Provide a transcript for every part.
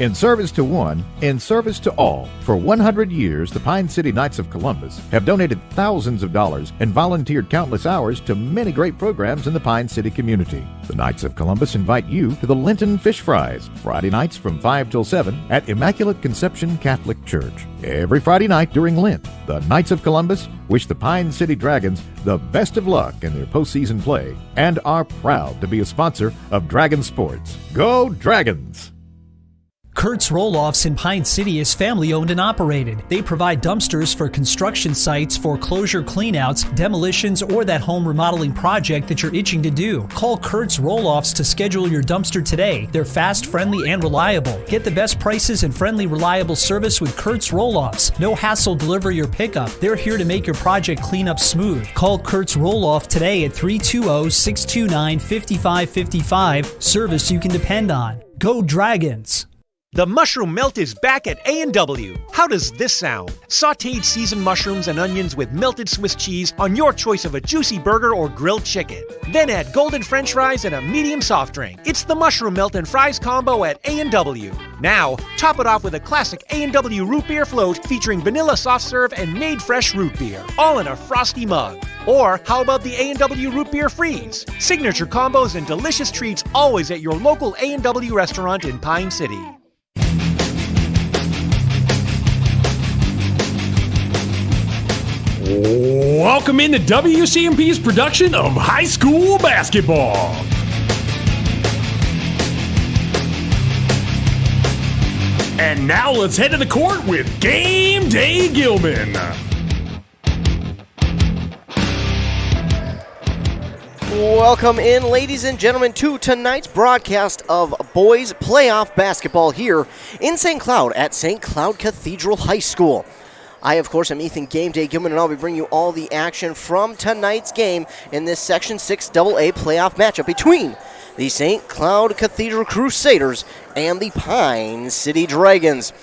In service to one, in service to all. For 100 years, the Pine City Knights of Columbus have donated thousands of dollars and volunteered countless hours to many great programs in the Pine City community. The Knights of Columbus invite you to the Lenten Fish Fries, Friday nights from 5 till 7 at Immaculate Conception Catholic Church. Every Friday night during Lent, the Knights of Columbus wish the Pine City Dragons the best of luck in their postseason play and are proud to be a sponsor of Dragon Sports. Go Dragons! Kurt's Roll-Offs in Pine City is family-owned and operated. They provide dumpsters for construction sites, foreclosure cleanouts, demolitions, or that home remodeling project that you're itching to do. Call Kurt's Roll-Offs to schedule your dumpster today. They're fast, friendly, and reliable. Get the best prices and friendly, reliable service with Kurt's Roll-Offs. No hassle deliver your pickup. They're here to make your project cleanup smooth. Call Kurt's Roll-Off today at 320-629-5555. Service you can depend on. Go Dragons! The mushroom melt is back at A&W. How does this sound? Sautéed seasoned mushrooms and onions with melted Swiss cheese on your choice of a juicy burger or grilled chicken. Then add golden French fries and a medium soft drink. It's the mushroom melt and fries combo at A&W. Now, top it off with a classic A&W root beer float featuring vanilla soft serve and made fresh root beer, all in a frosty mug. Or how about the A&W root beer freeze? Signature combos and delicious treats always at your local A&W restaurant in Pine City. Welcome into WCMP's production of high school basketball. And now let's head to the court with Game Day Gilman. Welcome in, ladies and gentlemen, to tonight's broadcast of boys playoff basketball here in St. Cloud at St. Cloud Cathedral High School. I, of course, am Ethan Game Day Gilman, and I'll be bringing you all the action from tonight's game in this Section 6 AA playoff matchup between the St. Cloud Cathedral Crusaders and the Pine City Dragons.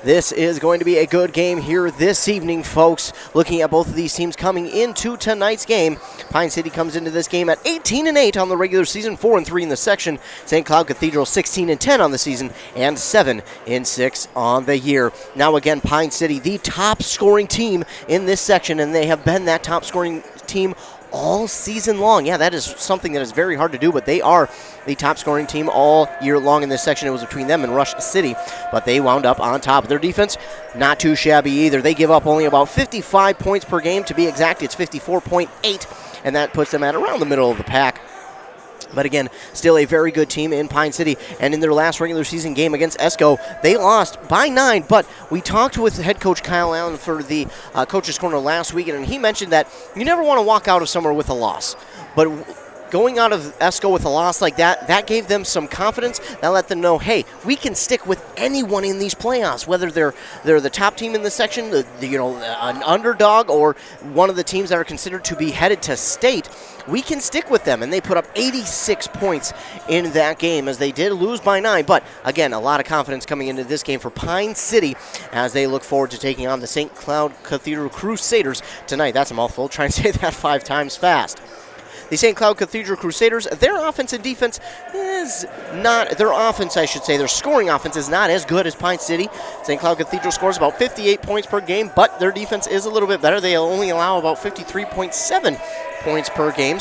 This is going to be a good game here this evening, folks. Looking at both of these teams coming into tonight's game, Pine City comes into this game at 18-8 on the regular season, 4-3 in the section. St. Cloud Cathedral 16-10 on the season, and 7-6 on the year. Now again, Pine City, the top scoring team in this section, and they have been that top scoring team all season long. Yeah, that is something that is very hard to do, but they are the top scoring team all year long in this section. It was between them and Rush City, but they wound up on top. Their defense, not too shabby either. They give up only about 55 points per game. To be exact, it's 54.8, and that puts them at around the middle of the pack. But again, still a very good team in Pine City. And in their last regular season game against ESCO, they lost by 9. But we talked with head coach Kyle Allen for the Coach's Corner last weekend, and he mentioned that you never want to walk out of somewhere with a loss. But going out of ESCO with a loss like that, that gave them some confidence. That let them know, hey, we can stick with anyone in these playoffs, whether they're the top team in the section, an underdog, or one of the teams that are considered to be headed to state. We can stick with them, and they put up 86 points in that game as they did lose by 9. But again, a lot of confidence coming into this game for Pine City as they look forward to taking on the St. Cloud Cathedral Crusaders tonight. That's a mouthful. Try and say that 5 times fast. The St. Cloud Cathedral Crusaders, their offense and defense is not, their offense, I should say, their scoring offense is not as good as Pine City. St. Cloud Cathedral scores about 58 points per game, but their defense is a little bit better. They only allow about 53.7 points per game.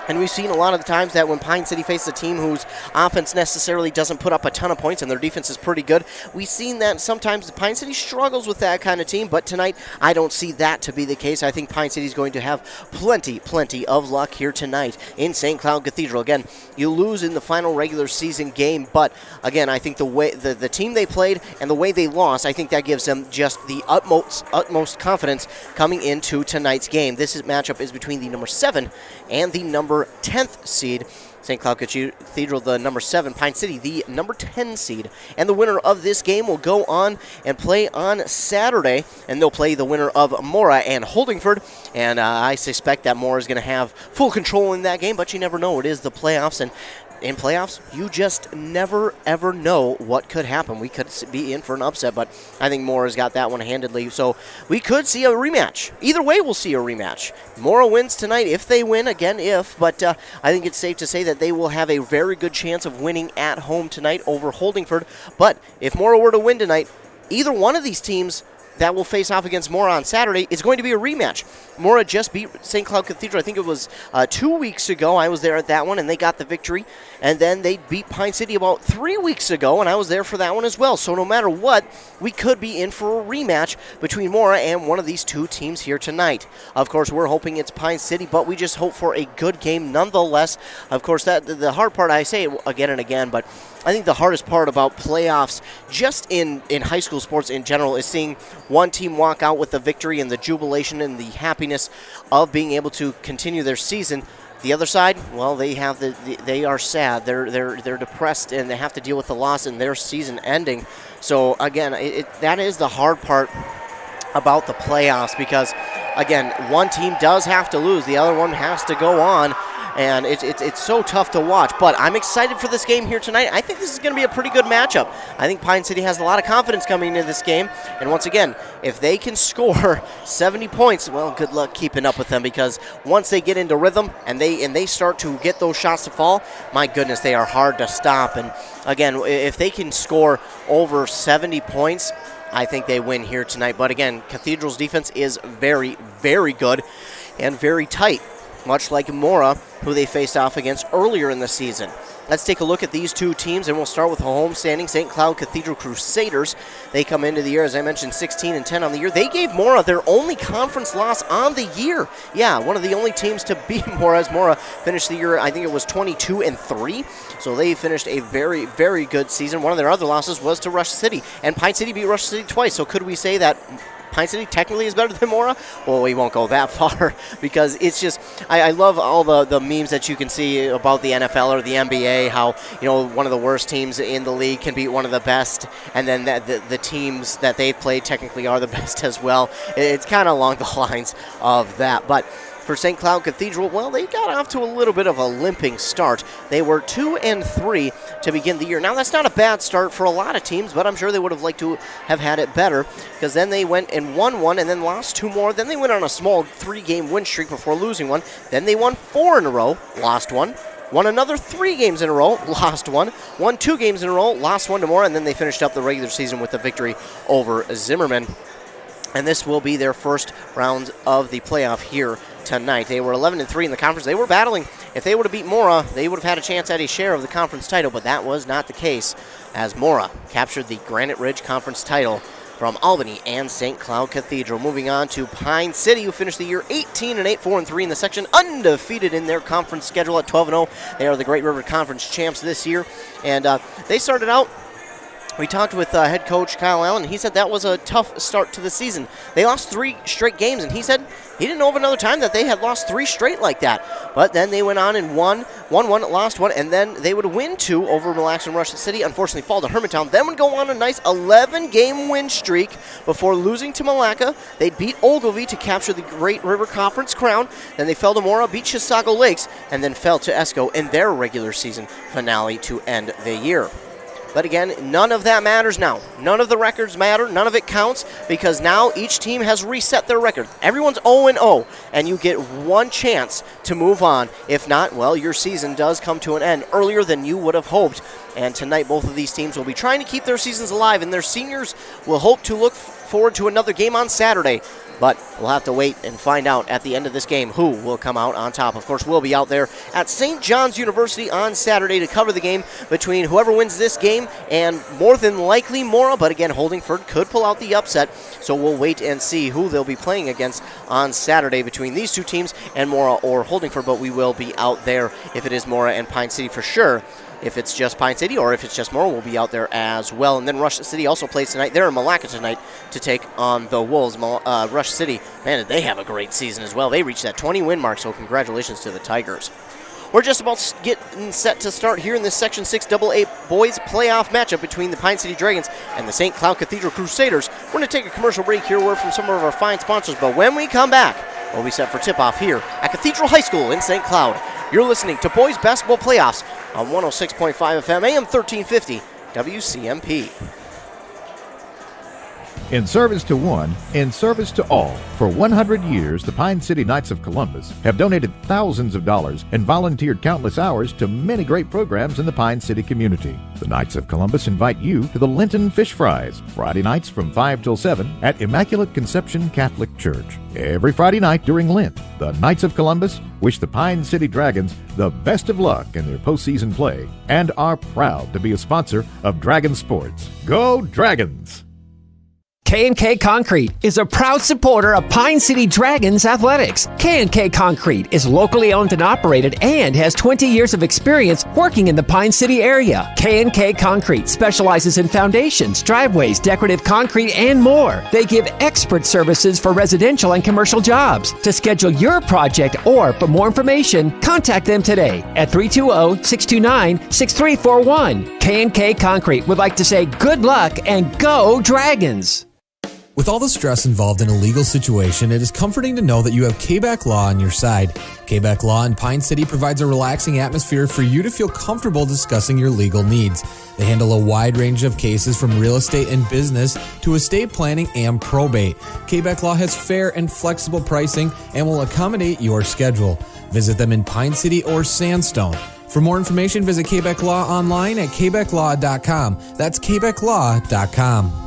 And we've seen a lot of the times that when Pine City faces a team whose offense necessarily doesn't put up a ton of points and their defense is pretty good, we've seen that sometimes Pine City struggles with that kind of team, but tonight I don't see that to be the case. I think Pine City is going to have plenty of luck here tonight in St. Cloud Cathedral. Again, you lose in the final regular season game, but again, I think the way the team they played and the way they lost, I think that gives them just the utmost confidence coming into tonight's game. This matchup is between the number 7 and the number 10th seed. St. Cloud Cathedral, the number 7, Pine City, the number 10 seed. And the winner of this game will go on and play on Saturday, and they'll play the winner of Mora and Holdingford. And I suspect that Mora is going to have full control in that game, but you never know. It is the playoffs, and in playoffs, you just never, ever know what could happen. We could be in for an upset, but I think Mora's got that one handedly. So we could see a rematch. Either way, we'll see a rematch. Mora wins tonight if they win, again, but I think it's safe to say that they will have a very good chance of winning at home tonight over Holdingford. But if Mora were to win tonight, either one of these teams that will face off against Mora on Saturday is going to be a rematch. Mora just beat St. Cloud Cathedral. I think it was 2 weeks ago. I was there at that one, and they got the victory. And then they beat Pine City about 3 weeks ago, and I was there for that one as well. So no matter what, we could be in for a rematch between Mora and one of these two teams here tonight. Of course, we're hoping it's Pine City, but we just hope for a good game nonetheless. Of course, that the hard part, I say it again and again, but I think the hardest part about playoffs, just in high school sports in general, is seeing one team walk out with the victory and the jubilation and the happiness of being able to continue their season. The other side, well, they are sad. They're depressed, and they have to deal with the loss in their season ending. So again, that is the hard part about the playoffs, because again, one team does have to lose, the other one has to go on. And it's so tough to watch. But I'm excited for this game here tonight. I think this is going to be a pretty good matchup. I think Pine City has a lot of confidence coming into this game. And once again, if they can score 70 points, well, good luck keeping up with them, because once they get into rhythm and they start to get those shots to fall, my goodness, they are hard to stop. And again, if they can score over 70 points, I think they win here tonight. But again, Cathedral's defense is very, very good and very tight, much like Mora, who they faced off against earlier in the season. Let's take a look at these two teams, and we'll start with the home-standing St. Cloud Cathedral Crusaders. They come into the year, as I mentioned, 16-10 on the year. They gave Mora their only conference loss on the year. Yeah, one of the only teams to beat Mora, as Mora finished the year, I think it was 22-3. So they finished a very, very good season. One of their other losses was to Rush City, and Pine City beat Rush City twice. So could we say that Pine City technically is better than Mora? Well, we won't go that far, because it's just, I love all the memes that you can see about the NFL or the NBA, how, one of the worst teams in the league can beat one of the best, and then the teams that they've played technically are the best as well. It's kind of along the lines of that. But for St. Cloud Cathedral, well, they got off to a little bit of a limping start. They were 2-3 to begin the year. Now, that's not a bad start for a lot of teams, but I'm sure they would have liked to have had it better, because then they went and won one and then lost two more. Then they went on a small 3-game win streak before losing one. Then they won 4 in a row, lost one. Won another 3 games in a row, lost one. Won 2 games in a row, lost one to more, and then they finished up the regular season with a victory over Zimmerman. And this will be their first round of the playoff here tonight. They were 11-3 in the conference. They were battling. If they would have beat Mora, they would have had a chance at a share of the conference title, but that was not the case, as Mora captured the Granite Ridge Conference title from Albany and St. Cloud Cathedral. Moving on to Pine City, who finished the year 18-8, 4-3 in the section, undefeated in their conference schedule at 12-0. They are the Great River Conference champs this year, and they started out. We talked with head coach Kyle Allen, and he said that was a tough start to the season. They lost 3 straight games, and he said he didn't know of another time that they had lost 3 straight like that. But then they went on and won 1, lost 1, and then they would win 2 over Mille Lacs and Rush City, unfortunately fall to Hermantown, then would go on a nice 11-game win streak before losing to Malacca. They beat Ogilvie to capture the Great River Conference crown. Then they fell to Mora, beat Chisago Lakes, and then fell to Esco in their regular season finale to end the year. But again, none of that matters now. None of the records matter. None of it counts, because now each team has reset their record. Everyone's 0-0, and you get one chance to move on. If not, well, your season does come to an end earlier than you would have hoped. And tonight, both of these teams will be trying to keep their seasons alive, and their seniors will hope to look forward to another game on Saturday. But we'll have to wait and find out at the end of this game who will come out on top. Of course, we'll be out there at St. John's University on Saturday to cover the game between whoever wins this game and more than likely Mora. But again, Holdingford could pull out the upset, so we'll wait and see who they'll be playing against on Saturday between these two teams and Mora or Holdingford. But we will be out there if it is Mora and Pine City for sure. If it's just Pine City or if it's just Mora, we'll be out there as well. And then Rush City also plays tonight. They're in Malacca tonight to take on the Wolves. Rush City, man, did they have a great season as well. They reached that 20-win mark, so congratulations to the Tigers. We're just about getting set to start here in this Section 6 AA boys playoff matchup between the Pine City Dragons and the St. Cloud Cathedral Crusaders. We're going to take a commercial break here, word from some of our fine sponsors, but when we come back, we'll be set for tip-off here at Cathedral High School in St. Cloud. You're listening to Boys Basketball Playoffs on 106.5 FM, AM 1350, WCMP. In service to one, in service to all. For 100 years, the Pine City Knights of Columbus have donated thousands of dollars and volunteered countless hours to many great programs in the Pine City community. The Knights of Columbus invite you to the Lenten Fish Fries, Friday nights from 5 till 7 at Immaculate Conception Catholic Church. Every Friday night during Lent, the Knights of Columbus wish the Pine City Dragons the best of luck in their postseason play and are proud to be a sponsor of Dragon Sports. Go Dragons! K&K Concrete is a proud supporter of Pine City Dragons athletics. K&K Concrete is locally owned and operated and has 20 years of experience working in the Pine City area. K&K Concrete specializes in foundations, driveways, decorative concrete, and more. They give expert services for residential and commercial jobs. To schedule your project or for more information, contact them today at 320-629-6341. K&K Concrete would like to say good luck and go Dragons! With all the stress involved in a legal situation, it is comforting to know that you have K-Back Law on your side. K-Back Law in Pine City provides a relaxing atmosphere for you to feel comfortable discussing your legal needs. They handle a wide range of cases from real estate and business to estate planning and probate. K-Back Law has fair and flexible pricing and will accommodate your schedule. Visit them in Pine City or Sandstone. For more information, visit K-Back Law online at kbacklaw.com. That's kbacklaw.com.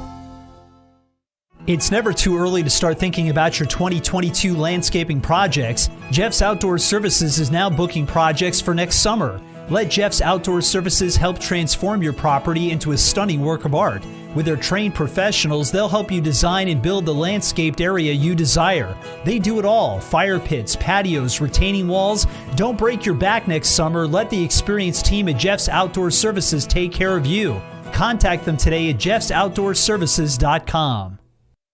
It's never too early to start thinking about your 2022 landscaping projects. Jeff's Outdoor Services is now booking projects for next summer. Let Jeff's Outdoor Services help transform your property into a stunning work of art. With their trained professionals, they'll help you design and build the landscaped area you desire. They do it all: fire pits, patios, retaining walls. Don't break your back next summer. Let the experienced team at Jeff's Outdoor Services take care of you. Contact them today at jeffsoutdoorservices.com.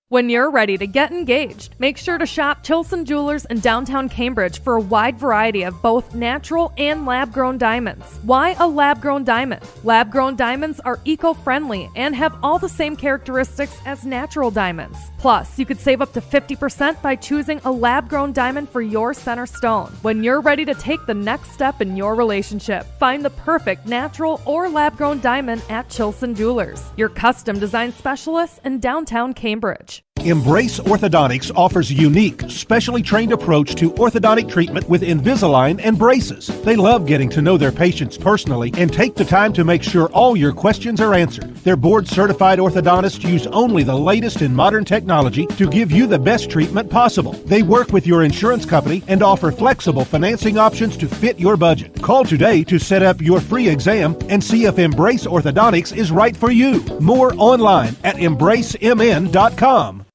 When you're ready to get engaged, make sure to shop Chilson Jewelers in downtown Cambridge for a wide variety of both natural and lab-grown diamonds. Why a lab-grown diamond? Lab-grown diamonds are eco-friendly and have all the same characteristics as natural diamonds. Plus, you could save up to 50% by choosing a lab-grown diamond for your center stone. When you're ready to take the next step in your relationship, find the perfect natural or lab-grown diamond at Chilson Jewelers, your custom design specialists in downtown Cambridge. Embrace Orthodontics offers a unique, specially trained approach to orthodontic treatment with Invisalign and braces. They love getting to know their patients personally and take the time to make sure all your questions are answered. Their board-certified orthodontists use only the latest in modern technology to give you the best treatment possible. They work with your insurance company and offer flexible financing options to fit your budget. Call today to set up your free exam and see if Embrace Orthodontics is right for you. More online at embracemn.com.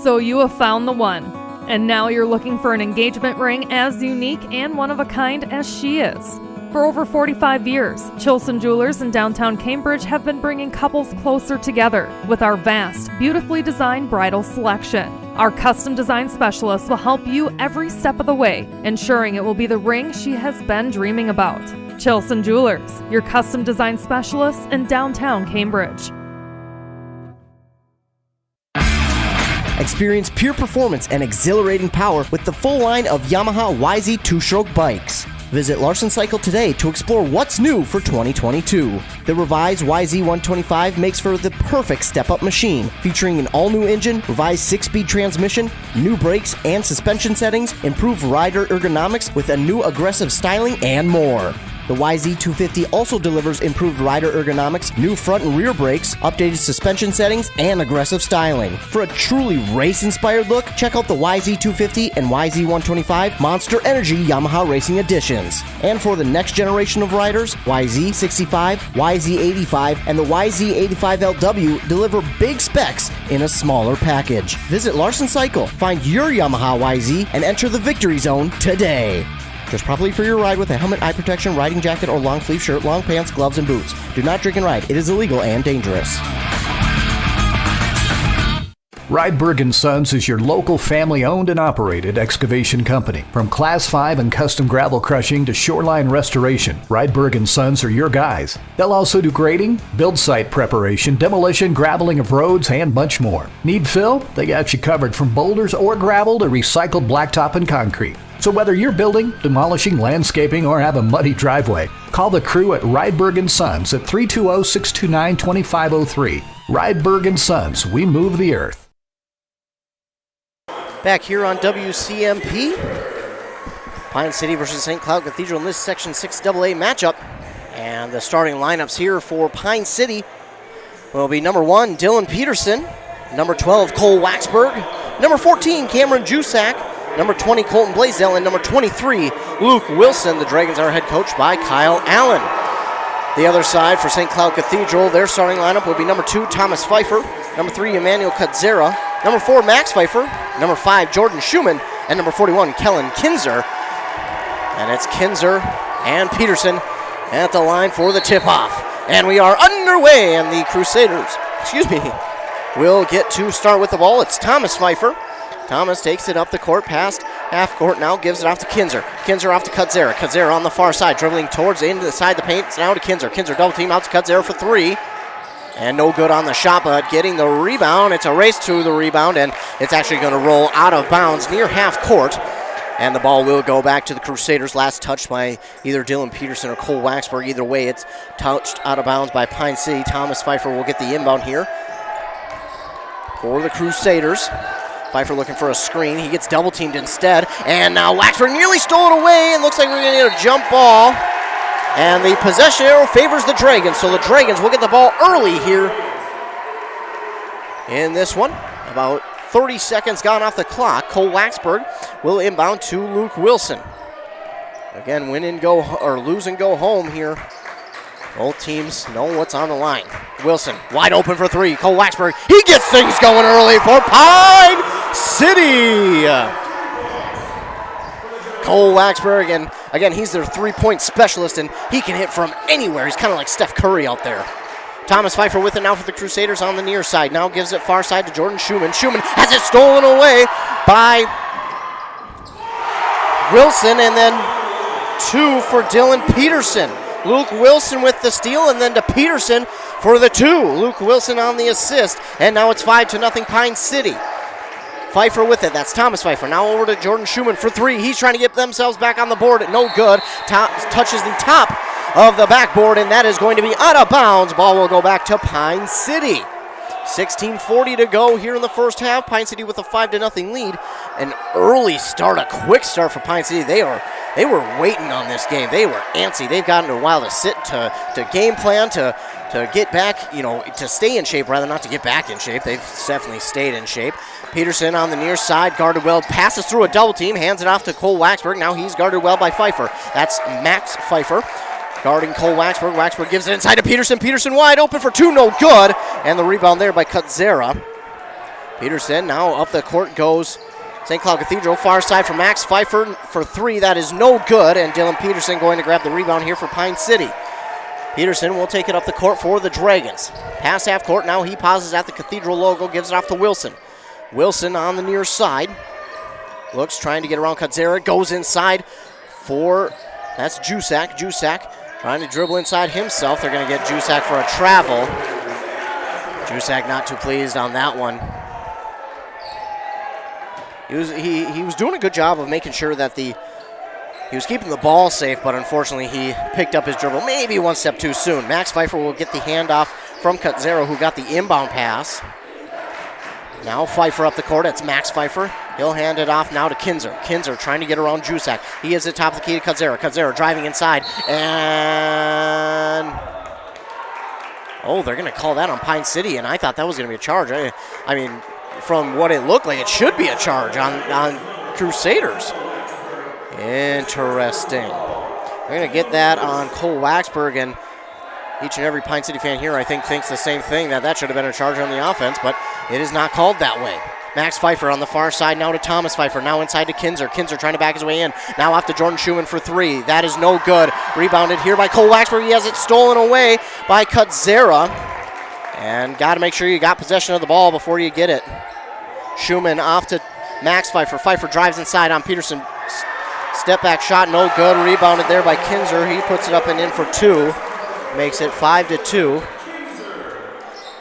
So you have found the one, and now you're looking for an engagement ring as unique and one of a kind as she is. For over 45 years, Chilson Jewelers in downtown Cambridge have been bringing couples closer together with our vast, beautifully designed bridal selection. Our custom design specialists will help you every step of the way, ensuring it will be the ring she has been dreaming about. Chilson Jewelers, your custom design specialists in downtown Cambridge. Experience pure performance and exhilarating power with the full line of Yamaha YZ 2-stroke bikes. Visit Larson Cycle today to explore what's new for 2022. The revised YZ125 makes for the perfect step-up machine, featuring an all-new engine, revised 6-speed transmission, new brakes and suspension settings, improved rider ergonomics with a new aggressive styling, and more. The YZ250 also delivers improved rider ergonomics, new front and rear brakes, updated suspension settings, and aggressive styling. For a truly race-inspired look, check out the YZ250 and YZ125 Monster Energy Yamaha Racing Editions. And for the next generation of riders, YZ65, YZ85, and the YZ85LW deliver big specs in a smaller package. Visit Larson Cycle, find your Yamaha YZ, and enter the victory zone today. Dress properly for your ride with a helmet, eye protection, riding jacket, or long sleeve shirt, long pants, gloves, and boots. Do not drink and ride. It is illegal and dangerous. Rydberg & Sons is your local family-owned and operated excavation company. From Class 5 and custom gravel crushing to shoreline restoration, Rydberg & Sons are your guys. They'll also do grading, build site preparation, demolition, graveling of roads, and much more. Need fill? They got you covered from boulders or gravel to recycled blacktop and concrete. So whether you're building, demolishing, landscaping, or have a muddy driveway, call the crew at Rydberg & Sons at 320-629-2503. Rydberg & Sons, we move the earth. Back here on WCMP, Pine City versus St. Cloud Cathedral in this Section 6AA matchup. And the starting lineups here for Pine City will be number 1, Dylan Peterson, number 12, Cole Waxberg, number 14, Cameron Jusak, number 20, Colton Blaisdell, and number 23, Luke Wilson. The Dragons are head coached by Kyle Allen. The other side for St. Cloud Cathedral, their starting lineup will be number 2, Thomas Pfeiffer, number 3, Emmanuel Kutzera, number 4, Max Pfeiffer, number 5, Jordan Schumann, and number 41, Kellen Kinzer. And it's Kinzer and Peterson at the line for the tip-off. And we are underway, and the Crusaders, will get to start with the ball. It's Thomas Pfeiffer. Thomas takes it up the court, past half court, now gives it off to Kinzer. Kinzer off to Kutzera. Kutzera on the far side, dribbling towards the end of the side of the paint. It's now to Kinzer. Kinzer double team out to Kutzera for 3. And no good on the shot, but getting the rebound. It's a race to the rebound, and it's actually going to roll out of bounds near half court. And the ball will go back to the Crusaders. Last touched by either Dylan Peterson or Cole Waxberg. Either way, it's touched out of bounds by Pine City. Thomas Pfeiffer will get the inbound here for the Crusaders. Pfeiffer looking for a screen. He gets double teamed instead. And now Waxberg nearly stole it away, and looks like we're going to get a jump ball. And the possession arrow favors the Dragons. So the Dragons will get the ball early here in this one. About 30 seconds gone off the clock. Cole Waxberg will inbound to Luke Wilson. Again, win and go, or lose and go home here. Both teams know what's on the line. Wilson, wide open for 3. Cole Waxberg, he gets things going early for Pine City. Cole Waxberg, and again, he's their three-point specialist, and he can hit from anywhere. He's kind of like Steph Curry out there. Thomas Pfeiffer with it now for the Crusaders on the near side. Now gives it far side to Jordan Schumann. Schumann has it stolen away by Wilson, and then 2 for Dylan Peterson. Luke Wilson with the steal, and then to Peterson for the 2. Luke Wilson on the assist, and now it's 5-0 Pine City. Pfeiffer with it. That's Thomas Pfeiffer. Now over to Jordan Schumann for 3. He's trying to get themselves back on the board. No good. Touches the top of the backboard, and that is going to be out of bounds. Ball will go back to Pine City. 16:40 to go here in the first half. Pine City with a 5-0 lead. An early start, a quick start for Pine City. They were waiting on this game. They were antsy. They've gotten a while to sit, to game plan, to get back, to stay in shape rather, not to get back in shape. They've definitely stayed in shape. Peterson on the near side, guarded well, passes through a double team, hands it off to Cole Waxberg. Now he's guarded well by Pfeiffer. That's Max Pfeiffer guarding Cole Waxberg. Waxberg gives it inside to Peterson. Peterson wide open for 2, no good. And the rebound there by Kutzera. Peterson now up the court goes St. Cloud Cathedral. Far side for Max Pfeiffer for 3. That is no good. And Dylan Peterson going to grab the rebound here for Pine City. Peterson will take it up the court for the Dragons. Pass half court. Now he pauses at the Cathedral logo. Gives it off to Wilson. Wilson on the near side. Looks, trying to get around Kutzera. Goes inside for, that's Jusak. Jusak trying to dribble inside himself. They're going to get Jusak for a travel. Jusak not too pleased on that one. He was doing a good job of making sure that he was keeping the ball safe, but unfortunately he picked up his dribble maybe one step too soon. Max Pfeiffer will get the handoff from Kutzera, who got the inbound pass. Now Pfeiffer up the court. It's Max Pfeiffer. He'll hand it off now to Kinzer. Kinzer trying to get around Jusak. He is at top of the key to Kutzera. Kutzera driving inside. And they're going to call that on Pine City, and I thought that was going to be a charge. I mean, from what it looked like, it should be a charge on Crusaders. Interesting. We're going to get that on Cole Waxberg, and each and every Pine City fan here, I think, thinks the same thing, that should have been a charge on the offense, but it is not called that way. Max Pfeiffer on the far side, now to Thomas Pfeiffer, now inside to Kinzer. Kinzer trying to back his way in, now off to Jordan Schumann for 3. That is no good. Rebounded here by Cole Waxberg. He has it stolen away by Kutzera. And got to make sure you got possession of the ball before you get it. Schumann off to Max Pfeiffer. Pfeiffer drives inside on Peterson. Step back shot, no good. Rebounded there by Kinzer. He puts it up and in for 2. Makes it 5-2.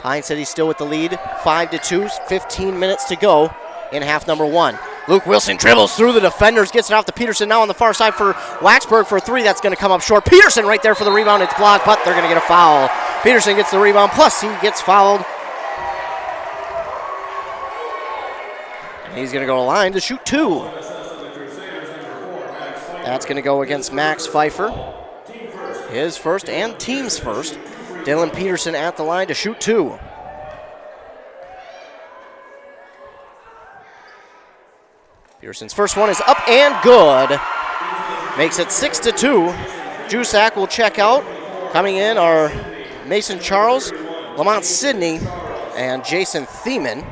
Pine City still with the lead, 5-2. 15 minutes to go in half number 1. Luke Wilson dribbles through the defenders, gets it off to Peterson now on the far side for Waxburg for a three. That's going to come up short. Peterson right there for the rebound. It's blocked, but they're going to get a foul. Peterson gets the rebound, plus he gets fouled. And he's going to go to the line to shoot two. That's going to go against Max Pfeiffer. His first and team's first. Dylan Peterson at the line to shoot two. Peterson's first one is up and good. Makes it 6-2. Jusak will check out. Coming in are Mason Charles, Lamont Sidney, and Jason Thiemann.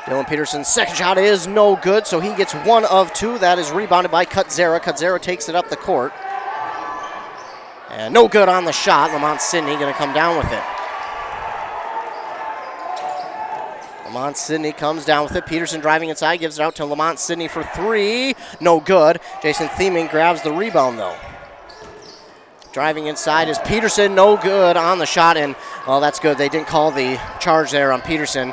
Dylan Peterson's second shot is no good, so he gets one of two. That is rebounded by Kutzera. Kutzera takes it up the court. And no good on the shot. Lamont Sidney going to come down with it. Lamont Sidney comes down with it. Peterson driving inside, gives it out to Lamont Sidney for three. No good. Jason Thiemann grabs the rebound, though. Driving inside is Peterson. No good on the shot, and, well, that's good. They didn't call the charge there on Peterson.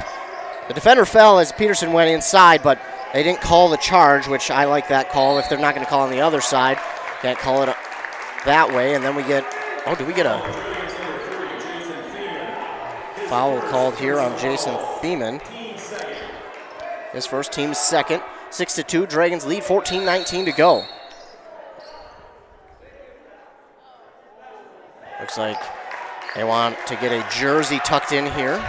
The defender fell as Peterson went inside, but they didn't call the charge, which I like that call. If they're not going to call on the other side, can't call it that way. And then we get, oh, do we get a foul called here on Jason Thiemann? His first, team's second. 6-2, Dragons lead, 14-19 to go. Looks like they want to get a jersey tucked in here.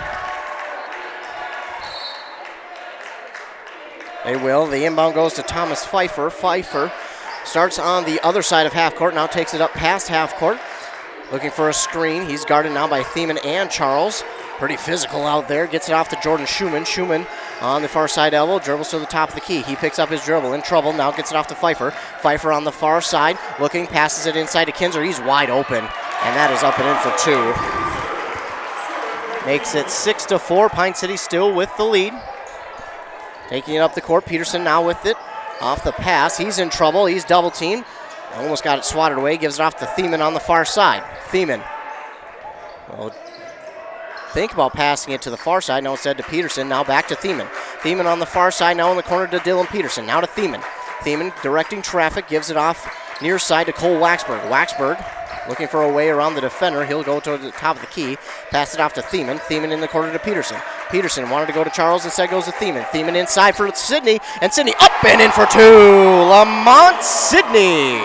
They will. The inbound goes to Thomas Pfeiffer. Pfeiffer starts on the other side of half court, now takes it up past half court. Looking for a screen. He's guarded now by Thiemann and Charles. Pretty physical out there. Gets it off to Jordan Schumann. Schumann on the far side elbow, dribbles to the top of the key. He picks up his dribble, in trouble. Now gets it off to Pfeiffer. Pfeiffer on the far side, looking, passes it inside to Kinzer. He's wide open, and that is up and in for two. Makes it 6-4. Pine City still with the lead. Taking it up the court, Peterson now with it. Off the pass, he's in trouble. He's double teamed. Almost got it swatted away. Gives it off to Thiemann on the far side. Thiemann. Well, think about passing it to the far side. No, instead to Peterson. Now back to Thiemann. Thiemann on the far side. Now in the corner to Dylan Peterson. Now to Thiemann. Thiemann directing traffic. Gives it off near side to Cole Waxburg. Waxburg looking for a way around the defender. He'll go to the top of the key. Pass it off to Thiemann. Thiemann in the corner to Peterson. Peterson wanted to go to Charles. Instead goes to Thiemann. Thiemann inside for Sidney. And Sidney up and in for two. Lamont Sidney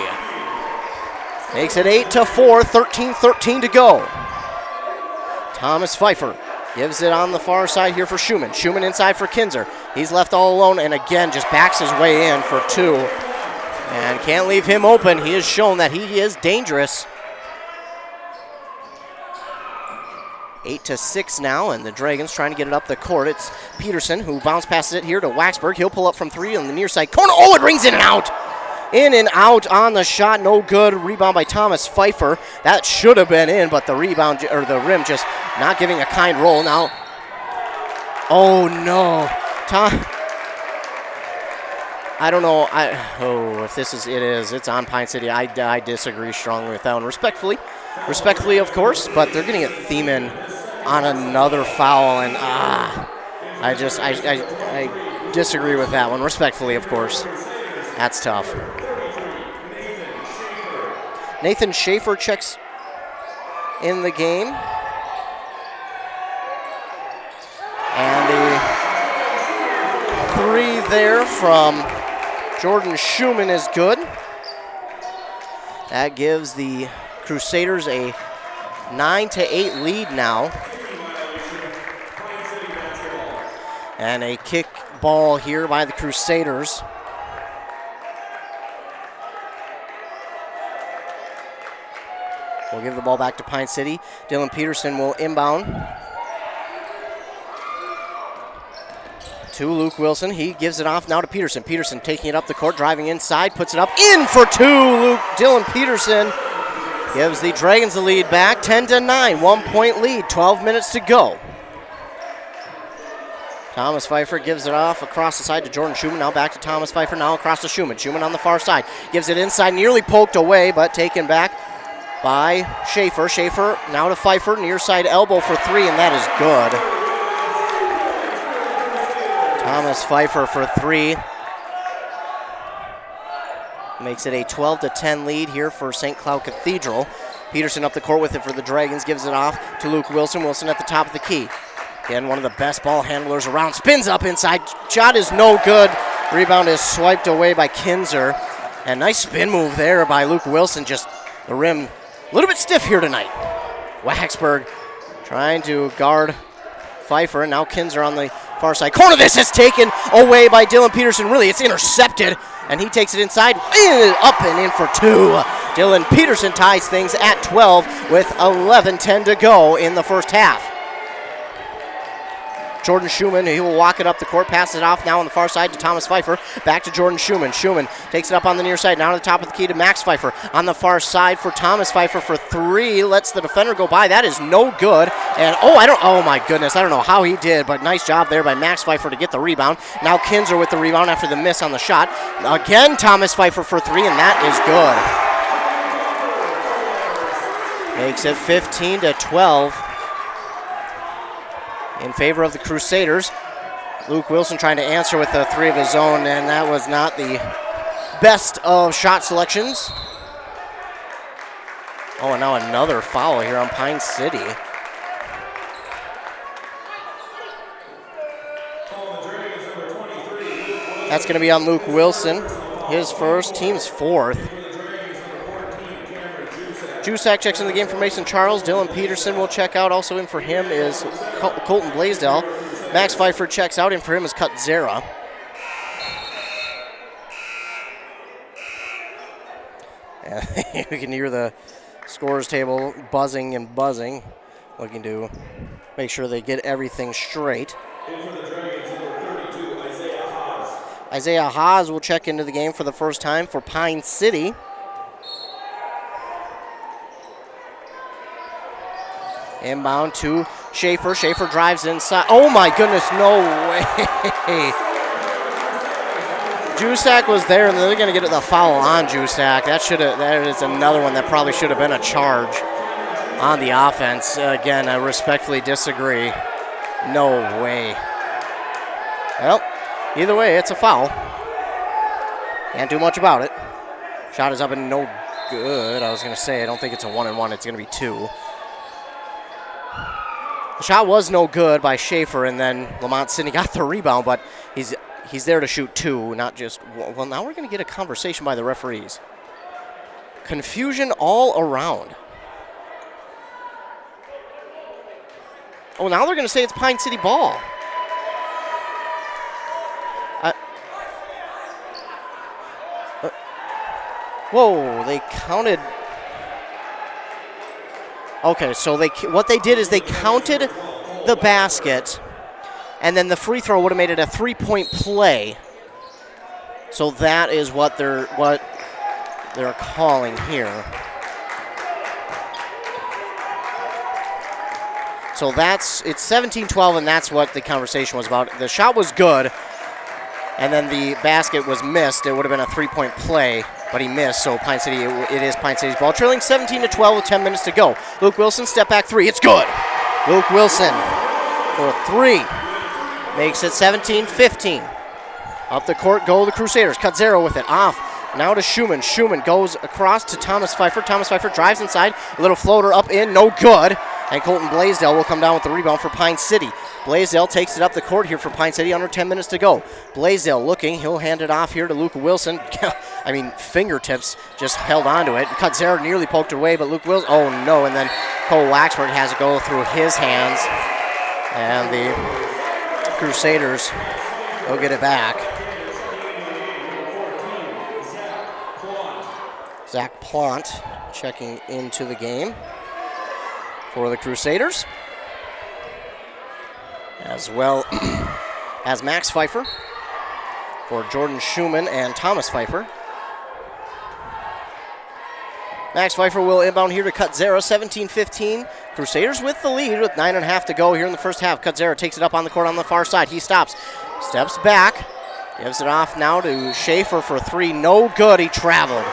makes it 8-4. 13-13 to go. Thomas Pfeiffer gives it on the far side here for Schumann. Schumann inside for Kinzer. He's left all alone and again just backs his way in for two. And can't leave him open. He has shown that he is dangerous. 8-6 now, and the Dragons trying to get it up the court. It's Peterson who bounce passes it here to Waxburg. He'll pull up from three on the near side corner. Oh, it rings in and out. In and out on the shot, no good. Rebound by Thomas Pfeiffer. That should have been in, but the rebound, or the rim just not giving a kind roll. Now, oh no. I don't know. If this is, it is. It's on Pine City. I disagree strongly with that one. Respectfully, of course, but they're going to get Thiemann on another foul, and I disagree with that one. Respectfully, of course. That's tough. Nathan Schaefer checks in the game. And the three there from Jordan Schumann is good. That gives the Crusaders a 9-8 lead now. And a kick ball here by the Crusaders. We'll give the ball back to Pine City. Dylan Peterson will inbound to Luke Wilson. He gives it off now to Peterson. Peterson taking it up the court, driving inside, puts it up, in for two. Dylan Peterson gives the Dragons the lead back, 10-9, 1 point lead, 12 minutes to go. Thomas Pfeiffer gives it off across the side to Jordan Schumann. Now back to Thomas Pfeiffer, now across to Schumann. Schumann on the far side, gives it inside, nearly poked away, but taken back by Schaefer. Schaefer now to Pfeiffer, near side elbow for three, and that is good. Thomas Pfeiffer for three. Makes it a 12-10 lead here for St. Cloud Cathedral. Peterson up the court with it for the Dragons, gives it off to Luke Wilson. Wilson at the top of the key. Again, one of the best ball handlers around. Spins up inside. Shot is no good. Rebound is swiped away by Kinzer. And nice spin move there by Luke Wilson. Just the rim a little bit stiff here tonight. Waxberg trying to guard Pfeiffer. And now Kinzer on the far side corner. This is taken away by Dylan Peterson. Really, it's intercepted. And he takes it inside, up and in for two. Dylan Peterson ties things at 12 with 11:10 to go in the first half. Jordan Schumann, he will walk it up the court, passes it off now on the far side to Thomas Pfeiffer. Back to Jordan Schumann. Schumann takes it up on the near side, now to the top of the key to Max Pfeiffer. On the far side for Thomas Pfeiffer for three. Lets the defender go by. That is no good. And oh my goodness, I don't know how he did, but nice job there by Max Pfeiffer to get the rebound. Now Kinzer with the rebound after the miss on the shot. Again, Thomas Pfeiffer for three, and that is good. Makes it 15-12. In favor of the Crusaders. Luke Wilson trying to answer with a three of his own, and that was not the best of shot selections. Oh, and now another foul here on Pine City. That's going to be on Luke Wilson. His first, team's fourth. Jusak checks in the game for Mason Charles. Dylan Peterson will check out. Also in for him is Colton Blaisdell. Max Pfeiffer checks out. In for him is Kutzera. You can hear the scores table buzzing and buzzing, looking to make sure they get everything straight. Isaiah Haas will check into the game for the first time for Pine City. Inbound to Schaefer. Schaefer drives inside. Oh my goodness, no way. Jusak was there, and they're going to get the foul on Jusak. That is another one that probably should have been a charge on the offense. Again, I respectfully disagree. No way. Well, either way, it's a foul. Can't do much about it. Shot is up and no good. I was going to say, I don't think it's a 1-and-1. It's going to be two. The shot was no good by Schaefer, and then Lamont Sidney got the rebound, but he's there to shoot two, not just one. Well, now we're going to get a conversation by the referees. Confusion all around. Oh, now they're going to say it's Pine City ball. Whoa, they counted. Okay, so what they did is they counted the basket, and then the free throw would have made it a 3-point play. So that is what they're calling here. So it's 17-12, and that's what the conversation was about. The shot was good, and then the basket was missed. It would have been a 3-point play, but he missed, so Pine City, it is Pine City's ball. Trailing 17-12 with 10 minutes to go. Luke Wilson, step back three. It's good. Luke Wilson for three. Makes it 17-15. Up the court go the Crusaders. Kutzera with it. Off. Now to Schumann. Schumann goes across to Thomas Pfeiffer. Thomas Pfeiffer drives inside. A little floater up in. No good. And Colton Blaisdell will come down with the rebound for Pine City. Blaisdell takes it up the court here for Pine City. Under 10 minutes to go. Blaisdell looking. He'll hand it off here to Luke Wilson. I mean, fingertips just held onto it. Kutzera nearly poked it away, but Luke Wilson, oh no. And then Cole Waxberg has it go through his hands. And the Crusaders will get it back. Zach Plant checking into the game for the Crusaders, as well as Max Pfeiffer for Jordan Schumann and Thomas Pfeiffer. Max Pfeiffer will inbound here to Kutzera, 17-15. Crusaders with the lead with 9.5 to go here in the first half. Kutzera takes it up on the court on the far side. He stops, steps back, gives it off now to Schaefer for three. No good, he traveled.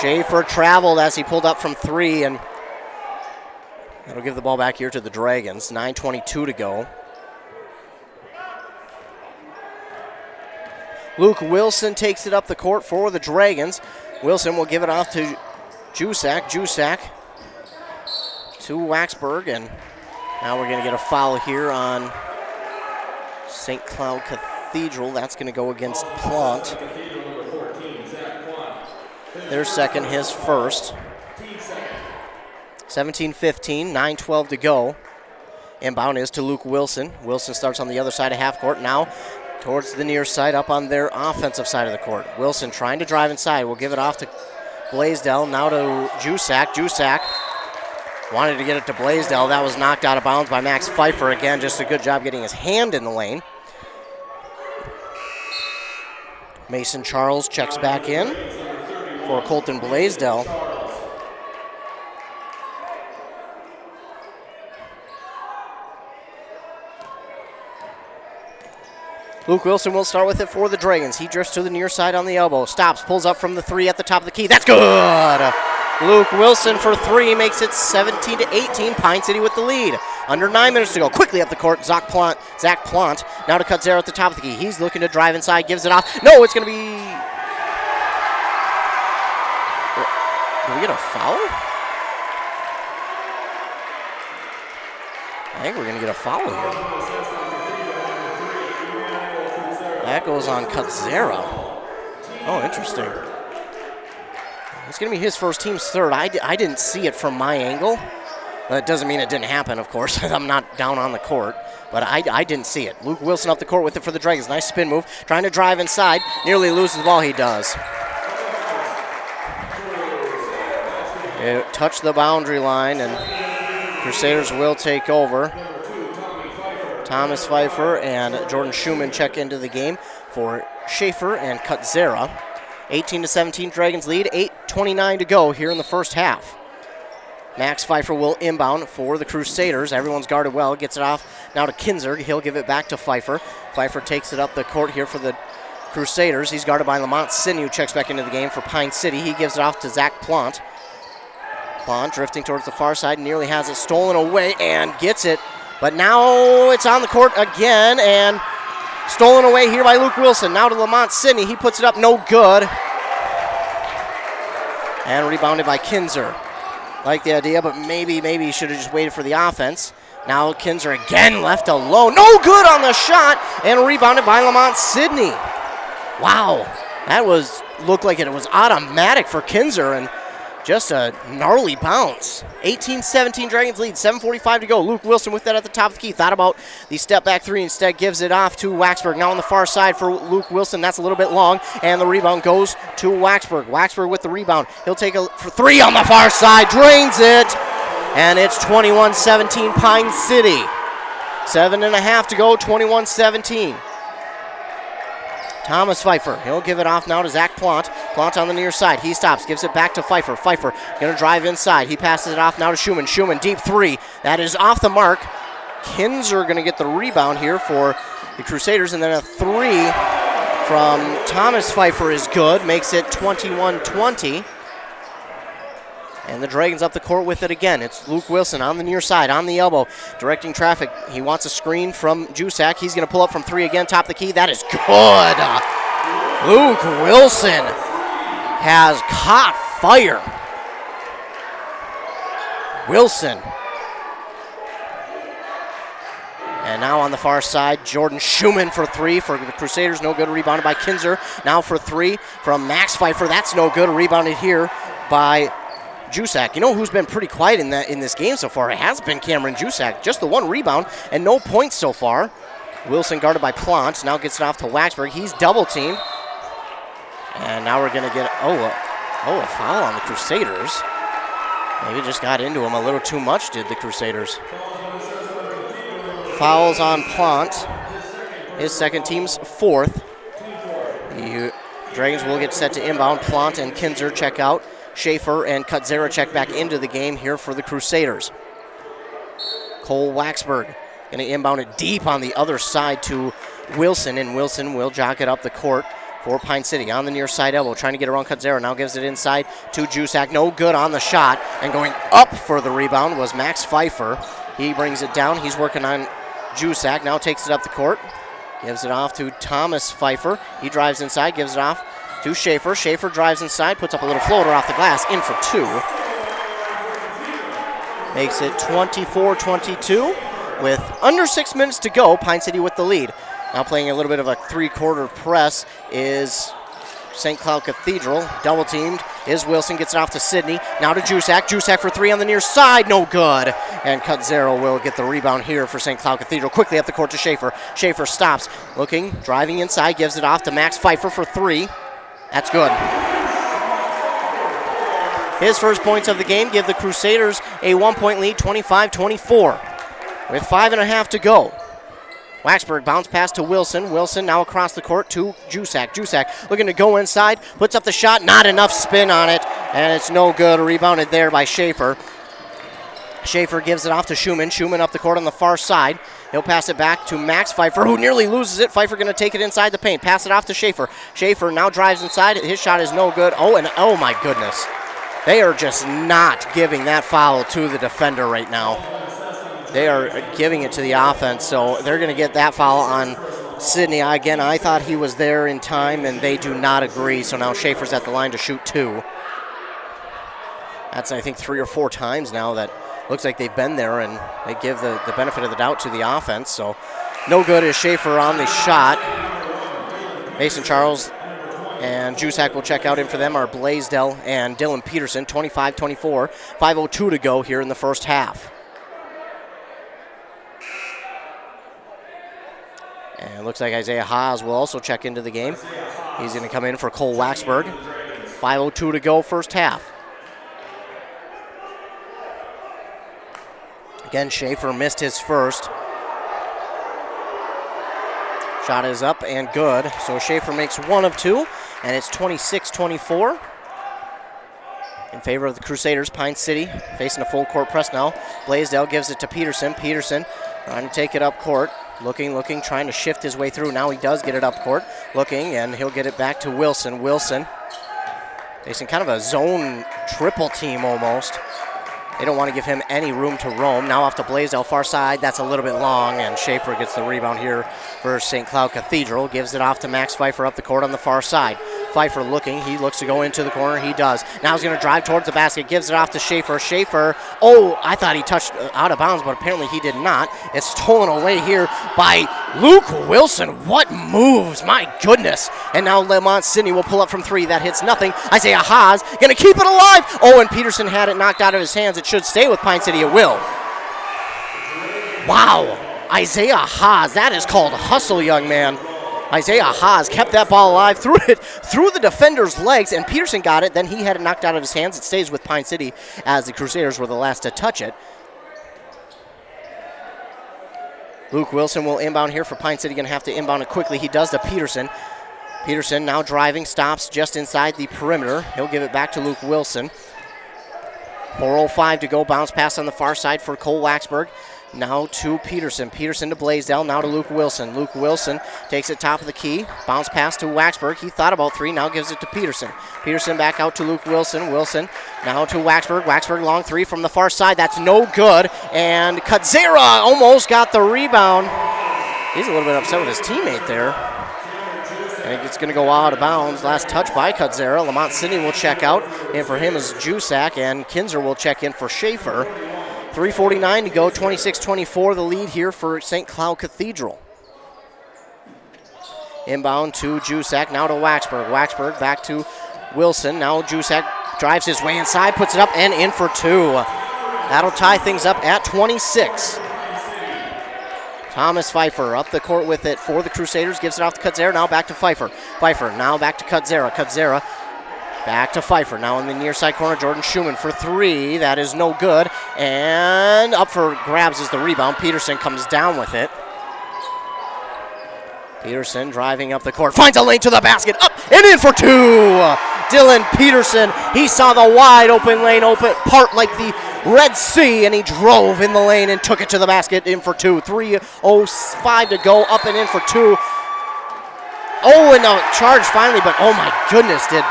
Schaefer traveled as he pulled up from 3, and that'll give the ball back here to the Dragons. 9:22 to go. Luke Wilson takes it up the court for the Dragons. Wilson will give it off to Jusak. Jusak to Waxberg, and now we're going to get a foul here on St. Cloud Cathedral. That's going to go against Plant. Their second, his first. 17-15, 9:12 to go. Inbound is to Luke Wilson. Wilson starts on the other side of half court now towards the near side up on their offensive side of the court. Wilson trying to drive inside. We'll give it off to Blaisdell. Now to Jusak. Jusak wanted to get it to Blaisdell. That was knocked out of bounds by Max Pfeiffer. Again, just a good job getting his hand in the lane. Mason Charles checks back in for Colton Blaisdell. Luke Wilson will start with it for the Dragons. He drifts to the near side on the elbow. Stops, pulls up from the 3 at the top of the key. That's good! Luke Wilson for 3 makes it 17-18. Pine City with the lead. Under 9 minutes to go. Quickly up the court, Zach Plant. Now to Cutzera at the top of the key. He's looking to drive inside, gives it off. No, it's going to be... Did we get a foul? I think we're going to get a foul here. That goes on Cutzera. Oh, interesting. It's going to be his first, team's third. I didn't see it from my angle. That doesn't mean it didn't happen, of course. I'm not down on the court, but I didn't see it. Luke Wilson up the court with it for the Dragons. Nice spin move. Trying to drive inside. Nearly loses the ball. He does. It touched the boundary line, and Crusaders will take over. Thomas Pfeiffer and Jordan Schumann check into the game for Schaefer and Cutzera. 18-17 Dragons lead, 8:29 to go here in the first half. Max Pfeiffer will inbound for the Crusaders. Everyone's guarded well, gets it off now to Kinzer. He'll give it back to Pfeiffer. Pfeiffer takes it up the court here for the Crusaders. He's guarded by Lamont Sidney, who checks back into the game for Pine City. He gives it off to Zach Plant. Plant drifting towards the far side, nearly has it stolen away and gets it. But now it's on the court again and stolen away here by Luke Wilson. Now to Lamont Sidney. He puts it up, no good. And rebounded by Kinzer. Like the idea, but maybe he should have just waited for the offense. Now Kinzer again left alone. No good on the shot and rebounded by Lamont Sidney. Wow, that looked like it was automatic for Kinzer and just a gnarly bounce. 18-17 Dragons lead, 7:45 to go. Luke Wilson with that at the top of the key. Thought about the step back 3, instead gives it off to Waxberg. Now on the far side for Luke Wilson. That's a little bit long, and the rebound goes to Waxberg. Waxberg with the rebound. He'll take it for 3 on the far side, drains it, and it's 21-17 Pine City. 7.5 to go, 21-17. Thomas Pfeiffer, he'll give it off now to Zach Plant. Plant on the near side, he stops, gives it back to Pfeiffer. Pfeiffer gonna drive inside, he passes it off now to Schumann. Schumann, deep 3, that is off the mark. Kinzer gonna get the rebound here for the Crusaders, and then a 3 from Thomas Pfeiffer is good, makes it 21-20. And the Dragons up the court with it again. It's Luke Wilson on the near side, on the elbow, directing traffic. He wants a screen from Jusak. He's going to pull up from 3 again, top of the key. That is good. Luke Wilson has caught fire. Wilson. And now on the far side, Jordan Schumann for 3 for the Crusaders. No good, rebounded by Kinzer. Now for 3 from Max Pfeiffer. That's no good, rebounded here by Jusak. You know who's been pretty quiet in this game so far? It has been Cameron Jusak. Just the 1 rebound and no points so far. Wilson guarded by Plant. Now gets it off to Waxberg. He's double teamed. And now we're going to get, a foul on the Crusaders. Maybe just got into him a little too much, did the Crusaders. Fouls on Plant. His second, team's 4th. The Dragons will get set to inbound. Plant and Kinzer check out. Schaefer and Cutzera check back into the game here for the Crusaders. Cole Waxberg going to inbound it deep on the other side to Wilson, and Wilson will jog it up the court for Pine City on the near side elbow, trying to get around Cutzera. Now gives it inside to Jusak. No good on the shot. And going up for the rebound was Max Pfeiffer. He brings it down. He's working on Jusak. Now takes it up the court. Gives it off to Thomas Pfeiffer. He drives inside, gives it off to Schaefer. Schaefer drives inside, puts up a little floater off the glass, in for 2. Makes it 24-22 with under 6 minutes to go. Pine City with the lead. Now playing a little bit of a three-quarter press is St. Cloud Cathedral. Double teamed is Wilson, gets it off to Sidney. Now to Jusak. Jusak for 3 on the near side, no good. And Cutzera will get the rebound here for St. Cloud Cathedral. Quickly up the court to Schaefer. Schaefer stops, looking, driving inside, gives it off to Max Pfeiffer for 3. That's good. His first points of the game give the Crusaders a 1-point lead, 25-24. With 5.5 to go. Waxberg bounce pass to Wilson. Wilson now across the court to Jusak. Jusak looking to go inside, puts up the shot, not enough spin on it, and it's no good. Rebounded there by Schaefer. Schaefer gives it off to Schumann. Schumann up the court on the far side. He'll pass it back to Max Pfeiffer, who nearly loses it. Pfeiffer going to take it inside the paint. Pass it off to Schaefer. Schaefer now drives inside. His shot is no good. Oh my goodness. They are just not giving that foul to the defender right now. They are giving it to the offense, so they're going to get that foul on Sidney. Again, I thought he was there in time, and they do not agree, so now Schaefer's at the line to shoot 2. That's, I think, 3 or 4 times now that looks like they've been there, and they give the benefit of the doubt to the offense, so no good is Schaefer on the shot. Mason Charles and Jusak will check out. In for them are Blaisdell and Dylan Peterson, 25-24. 5:02 to go here in the first half. And it looks like Isaiah Haas will also check into the game. He's going to come in for Cole Waxberg. 5:02 to go, first half. Again, Schaefer missed his first. Shot is up and good. So Schaefer makes 1 of 2, and it's 26-24. In favor of the Crusaders. Pine City facing a full court press now. Blaisdell gives it to Peterson. Peterson trying to take it up court. Looking, trying to shift his way through. Now he does get it up court. Looking, and he'll get it back to Wilson. Wilson facing kind of a zone triple team almost. They don't want to give him any room to roam. Now off to Blaisdell, far side. That's a little bit long, and Schaefer gets the rebound here for St. Cloud Cathedral. Gives it off to Max Pfeiffer up the court on the far side. Pfeiffer looking. He looks to go into the corner. He does. Now he's going to drive towards the basket. Gives it off to Schaefer. Schaefer, I thought he touched out of bounds, but apparently he did not. It's stolen away here by Luke Wilson. What moves, my goodness. And now Lamont Sidney will pull up from 3. That hits nothing. Isaiah Haas going to keep it alive. And Peterson had it knocked out of his hands. It should stay with Pine City. It will. Wow. Isaiah Haas. That is called hustle, young man. Isaiah Haas kept that ball alive, threw it through the defender's legs, and Peterson got it. Then he had it knocked out of his hands. It stays with Pine City as the Crusaders were the last to touch it. Luke Wilson will inbound here for Pine City. Going to have to inbound it quickly. He does to Peterson. Peterson now driving, stops just inside the perimeter. He'll give it back to Luke Wilson. 4:05 to go. Bounce pass on the far side for Cole Waxberg. Now to Peterson. Peterson to Blaisdell. Now to Luke Wilson. Luke Wilson takes it top of the key. Bounce pass to Waxberg. He thought about 3. Now gives it to Peterson. Peterson back out to Luke Wilson. Wilson now to Waxberg. Waxberg long 3 from the far side. That's no good. And Cutzera almost got the rebound. He's a little bit upset with his teammate there. I think it's going to go out of bounds. Last touch by Cutzera. Lamont Sidney will check out. And for him is Jusak. And Kinzer will check in for Schaefer. 3:49 to go, 26-24 the lead here for St. Cloud Cathedral. Inbound to Jusak, now to Waxberg. Waxberg back to Wilson. Now Jusak drives his way inside, puts it up, and in for 2. That'll tie things up at 26. Thomas Pfeiffer up the court with it for the Crusaders. Gives it off to Cutzera, now back to Pfeiffer. Pfeiffer now back to Cutzera. Cutzera back to Pfeiffer. Now in the near side corner, Jordan Schumann for 3. That is no good. And up for grabs is the rebound. Peterson comes down with it. Peterson driving up the court. Finds a lane to the basket. Up and in for 2. Dylan Peterson. He saw the wide open lane part like the Red Sea, and he drove in the lane and took it to the basket. In for 2. 3:05 to go. Up and in for 2. Oh, and a charge finally, but oh my goodness, did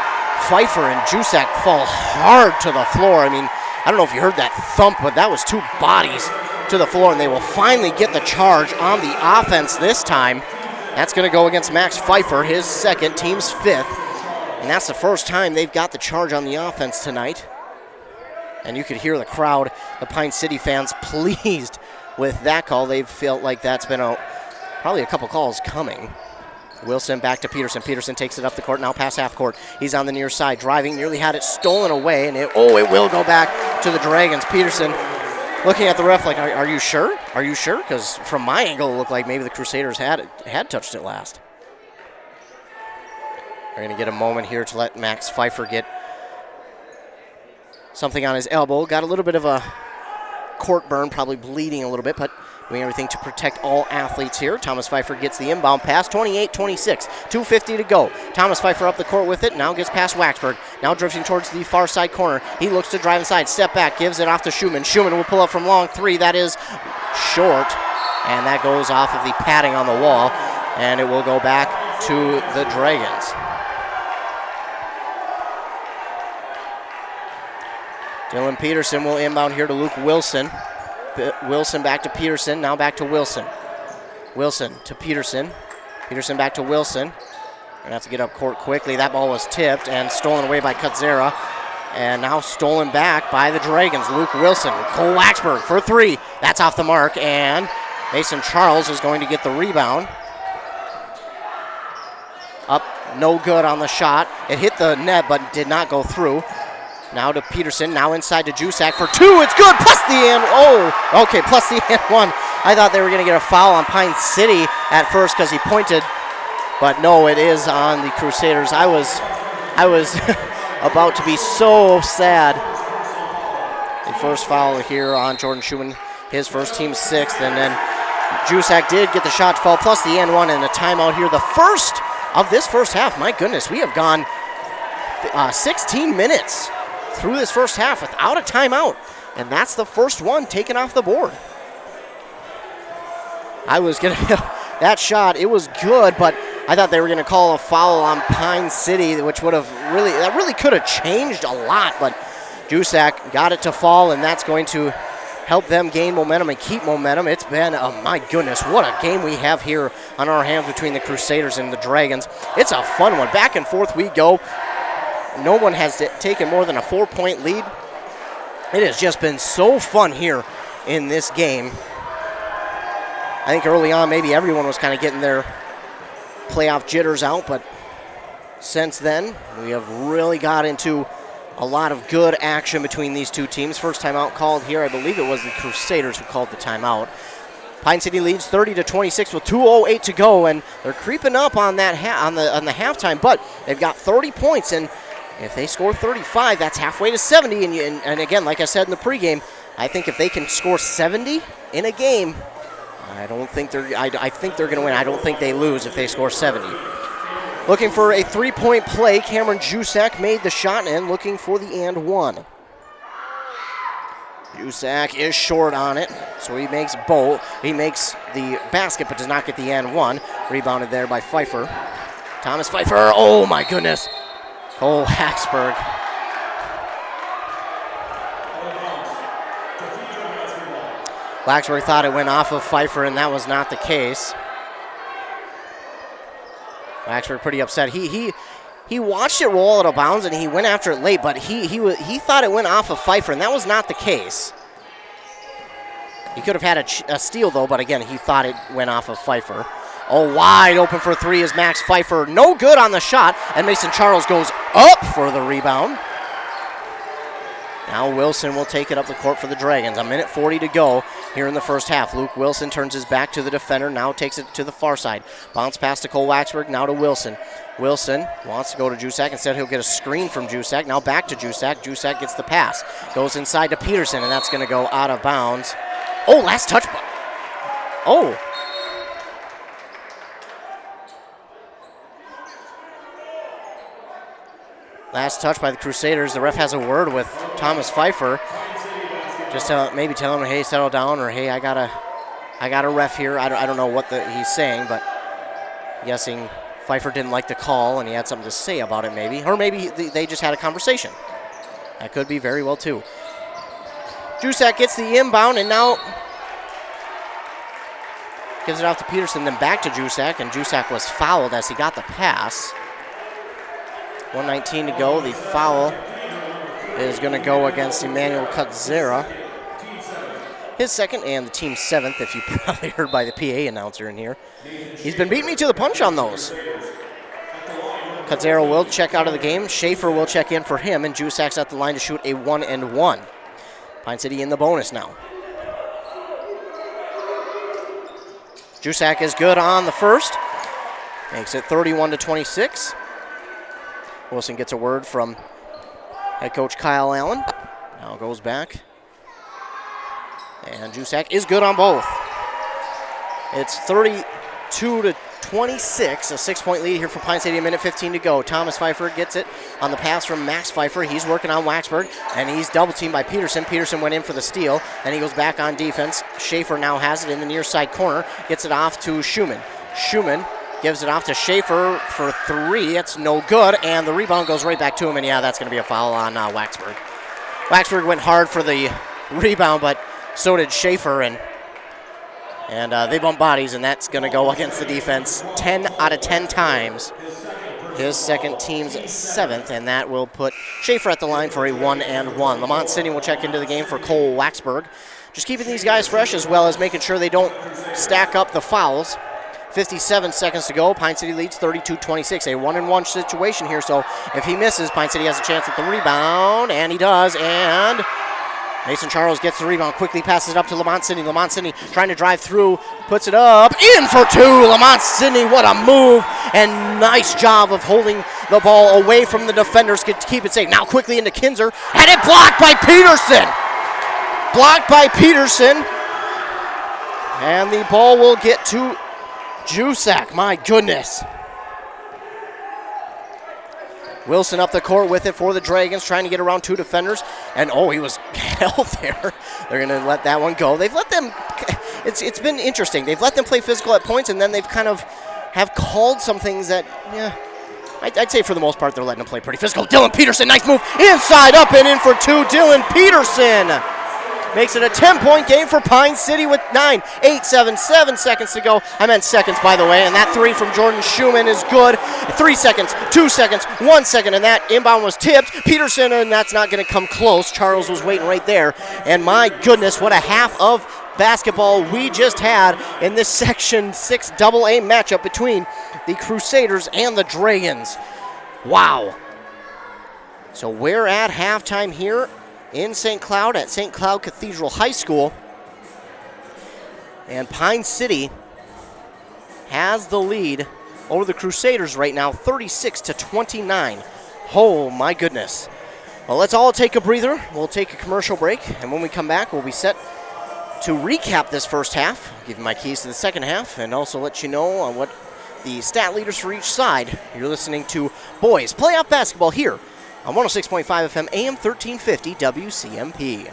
Pfeiffer and Jusak fall hard to the floor. I mean, I don't know if you heard that thump, but that was two bodies to the floor, and they will finally get the charge on the offense this time. That's going to go against Max Pfeiffer, his second, team's fifth. And that's the first time they've got the charge on the offense tonight. And you could hear the crowd, the Pine City fans, pleased with that call. They've felt like that's been probably a couple calls coming. Wilson back to Peterson. Peterson takes it up the court, now past half court. He's on the near side, driving, nearly had it stolen away, and it will go back to the Dragons. Peterson looking at the ref like, are you sure? Are you sure? Because from my angle, it looked like maybe the Crusaders had touched it last. We're going to get a moment here to let Max Pfeiffer get something on his elbow. Got a little bit of a court burn, probably bleeding a little bit, but doing everything to protect all athletes here. Thomas Pfeiffer gets the inbound pass, 28-26, 2:50 to go. Thomas Pfeiffer up the court with it, now gets past Waxberg. Now drifting towards the far side corner. He looks to drive inside, step back, gives it off to Schumann. Schumann will pull up from long three, that is short, and that goes off of the padding on the wall, and it will go back to the Dragons. Dylan Peterson will inbound here to Luke Wilson. Wilson back to Peterson, now back to Wilson. Wilson to Peterson. Peterson back to Wilson. Gonna have to get up court quickly. That ball was tipped and stolen away by Kutzera. And now stolen back by the Dragons. Luke Wilson, Cole Waxberg for three. That's off the mark, and Mason Charles is going to get the rebound. Up, no good on the shot. It hit the net, but did not go through. Now to Peterson, now inside to Jusak for two. It's good, plus the and, okay, plus the and one. I thought they were going to get a foul on Pine City at first because he pointed, but no, it is on the Crusaders. I was about to be so sad. The first foul here on Jordan Schumann, his first, team's sixth, and then Jusak did get the shot to fall, plus the and one, and a timeout here. The first of this first half. My goodness, we have gone 16 minutes through this first half without a timeout, and that's the first one taken off the board. I was going to, that shot, it was good, but I thought they were going to call a foul on Pine City, which would have really could have changed a lot, but Jusak got it to fall, and that's going to help them gain momentum and keep momentum. It's been, my goodness, what a game we have here on our hands between the Crusaders and the Dragons. It's a fun one. Back and forth we go. No one has taken more than a 4-point lead. It has just been so fun here in this game. I think early on maybe everyone was kind of getting their playoff jitters out, but since then we have really got into a lot of good action between these two teams. First timeout called here, I believe it was the Crusaders who called the timeout. Pine City leads 30-26 with 2:08 to go, and they're creeping up on that on the halftime, but they've got 30 points, and if they score 35, that's halfway to 70. And again, like I said in the pregame, I think if they can score 70 in a game, I think they're going to win. I don't think they lose if they score 70. Looking for a three-point play. Cameron Jusak made the shot and looking for the and one. Jusak is short on it, so he makes the basket, but does not get the and one. Rebounded there by Pfeiffer. Thomas Pfeiffer, oh my goodness. Cole Waxberg. Waxberg thought it went off of Pfeiffer, and that was not the case. Waxberg pretty upset. He watched it roll out of bounds, and he went after it late, but he thought it went off of Pfeiffer, and that was not the case. He could have had a steal, though, but again, he thought it went off of Pfeiffer. Oh, wide open for three is Max Pfeiffer. No good on the shot, and Mason Charles goes up for the rebound. Now Wilson will take it up the court for the Dragons. 1:40 to go here in the first half. Luke Wilson turns his back to the defender, now takes it to the far side. Bounce pass to Cole Waxberg, now to Wilson. Wilson wants to go to Jusak. Instead, he'll get a screen from Jusak. Now back to Jusak. Jusak gets the pass. Goes inside to Peterson, and that's going to go out of bounds. Oh, last touch. Oh. Last touch by the Crusaders. The ref has a word with Thomas Pfeiffer. Just maybe tell him, hey, settle down, or hey, I got a ref here. I don't know what he's saying, but I'm guessing Pfeiffer didn't like the call, and he had something to say about it maybe. Or maybe they just had a conversation. That could be very well, too. Jusak gets the inbound, and now gives it off to Peterson, then back to Jusak, and Jusak was fouled as he got the pass. 1:19 to go. The foul is going to go against Emmanuel Kutzera. His second and the team's 7th, if you probably heard by the PA announcer in here. He's been beating me to the punch on those. Kutzera will check out of the game. Schaefer will check in for him, and Jusak's at the line to shoot a 1-and-1. Pine City in the bonus now. Jusak is good on the first. Makes it 31-26. Wilson gets a word from head coach Kyle Allen. Now goes back. And Jusak is good on both. It's 32-26, a 6-point lead here for Pine City, a minute 15 to go. Thomas Pfeiffer gets it on the pass from Max Pfeiffer. He's working on Waxberg, and he's double-teamed by Peterson. Peterson went in for the steal, and he goes back on defense. Schaefer now has it in the near side corner, gets it off to Schumann. Schumann gives it off to Schaefer for 3. It's no good, and the rebound goes right back to him, and yeah, that's going to be a foul on Waxberg. Waxberg went hard for the rebound, but so did Schaefer, and they bump bodies, and that's going to go against the defense 10 out of 10 times. His second team's 7th, and that will put Schaefer at the line for a 1-and-1. Lamont Sidney will check into the game for Cole Waxberg. Just keeping these guys fresh as well as making sure they don't stack up the fouls. 57 seconds to go. Pine City leads 32-26. A 1-and-1 situation here, so if he misses, Pine City has a chance at the rebound, and he does, and Mason Charles gets the rebound, quickly passes it up to Lamont Sidney. Lamont Sidney trying to drive through, puts it up, in for 2. Lamont Sidney, what a move, and nice job of holding the ball away from the defenders to keep it safe. Now quickly into Kinzer, and it blocked by Peterson. Blocked by Peterson, and the ball will get to Jusak. My goodness. Wilson up the court with it for the Dragons, trying to get around 2 defenders. And, he was held there. They're going to let that one go. They've let them, it's been interesting. They've let them play physical at points, and then they've kind of have called some things that, I'd say for the most part they're letting them play pretty physical. Dylan Peterson, nice move. Inside, up and in for 2. Dylan Peterson makes it a 10-point game for Pine City with 7 seconds to go. I meant seconds, by the way, and that 3 from Jordan Schumann is good. 3 seconds, 2 seconds, 1 second, and that inbound was tipped. Peterson, and that's not going to come close. Charles was waiting right there, and my goodness, what a half of basketball we just had in this Section 6 AA matchup between the Crusaders and the Dragons. Wow. So we're at halftime here in St. Cloud at St. Cloud Cathedral High School. And Pine City has the lead over the Crusaders right now, 36-29. Oh my goodness. Well, let's all take a breather. We'll take a commercial break, and when we come back, we'll be set to recap this first half, give you my keys to the second half, and also let you know on what the stat leaders for each side. You're listening to Boys Playoff Basketball here on 106.5 FM, AM 1350 WCMP.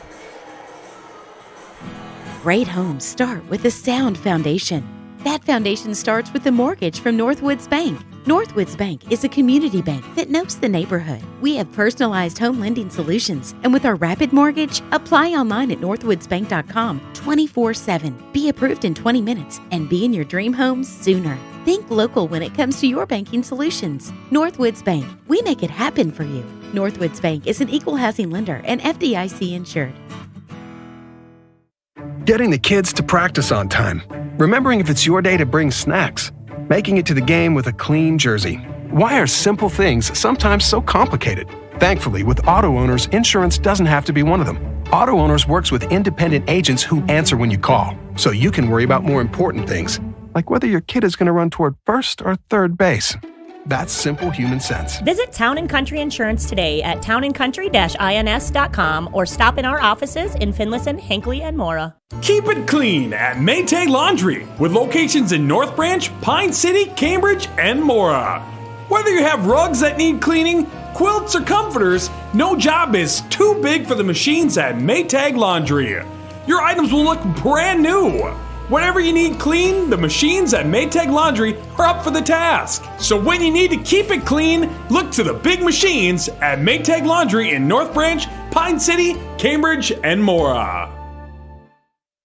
Great homes start with a sound foundation. That foundation starts with a mortgage from Northwoods Bank. Northwoods Bank is a community bank that knows the neighborhood. We have personalized home lending solutions, and with our Rapid Mortgage, apply online at northwoodsbank.com 24/7. Be approved in 20 minutes and be in your dream home sooner. Think local when it comes to your banking solutions. Northwoods Bank, we make it happen for you. Northwoods Bank is an equal housing lender and FDIC insured. Getting the kids to practice on time. Remembering if it's your day to bring snacks. Making it to the game with a clean jersey. Why are simple things sometimes so complicated? Thankfully, with Auto Owners, insurance doesn't have to be one of them. Auto Owners works with independent agents who answer when you call, so you can worry about more important things, like whether your kid is going to run toward first or third base. That's simple human sense. Visit Town & Country Insurance today at townandcountry-ins.com or stop in our offices in Finlayson, Hinckley, and Mora. Keep it clean at Maytag Laundry, with locations in North Branch, Pine City, Cambridge, and Mora. Whether you have rugs that need cleaning, quilts, or comforters, no job is too big for the machines at Maytag Laundry. Your items will look brand new. Whatever you need clean, the machines at Maytag Laundry are up for the task. So when you need to keep it clean, look to the big machines at Maytag Laundry in North Branch, Pine City, Cambridge, and Mora.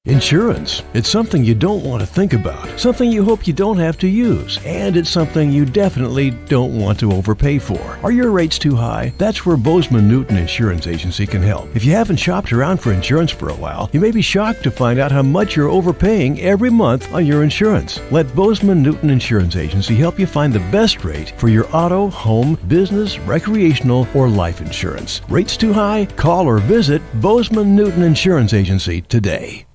Insurance. It's something you don't want to think about, something you hope you don't have to use, and it's something you definitely don't want to overpay for. Are your rates too high? That's where Bozeman Newton Insurance Agency can help. If you haven't shopped around for insurance for a while, you may be shocked to find out how much you're overpaying every month on your insurance. Let Bozeman Newton Insurance Agency help you find the best rate for your auto, home, business, recreational, or life insurance. Rates too high? Call or visit Bozeman Newton Insurance Agency today.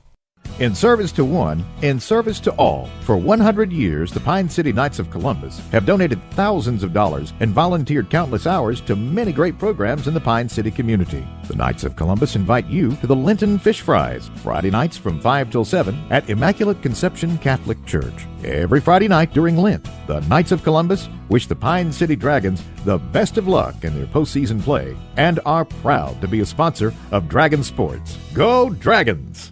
In service to one, in service to all. For 100 years, the Pine City Knights of Columbus have donated thousands of dollars and volunteered countless hours to many great programs in the Pine City community. The Knights of Columbus invite you to the Lenten Fish Fries, Friday nights from 5 till 7 at Immaculate Conception Catholic Church. Every Friday night during Lent, the Knights of Columbus wish the Pine City Dragons the best of luck in their postseason play and are proud to be a sponsor of Dragon Sports. Go Dragons!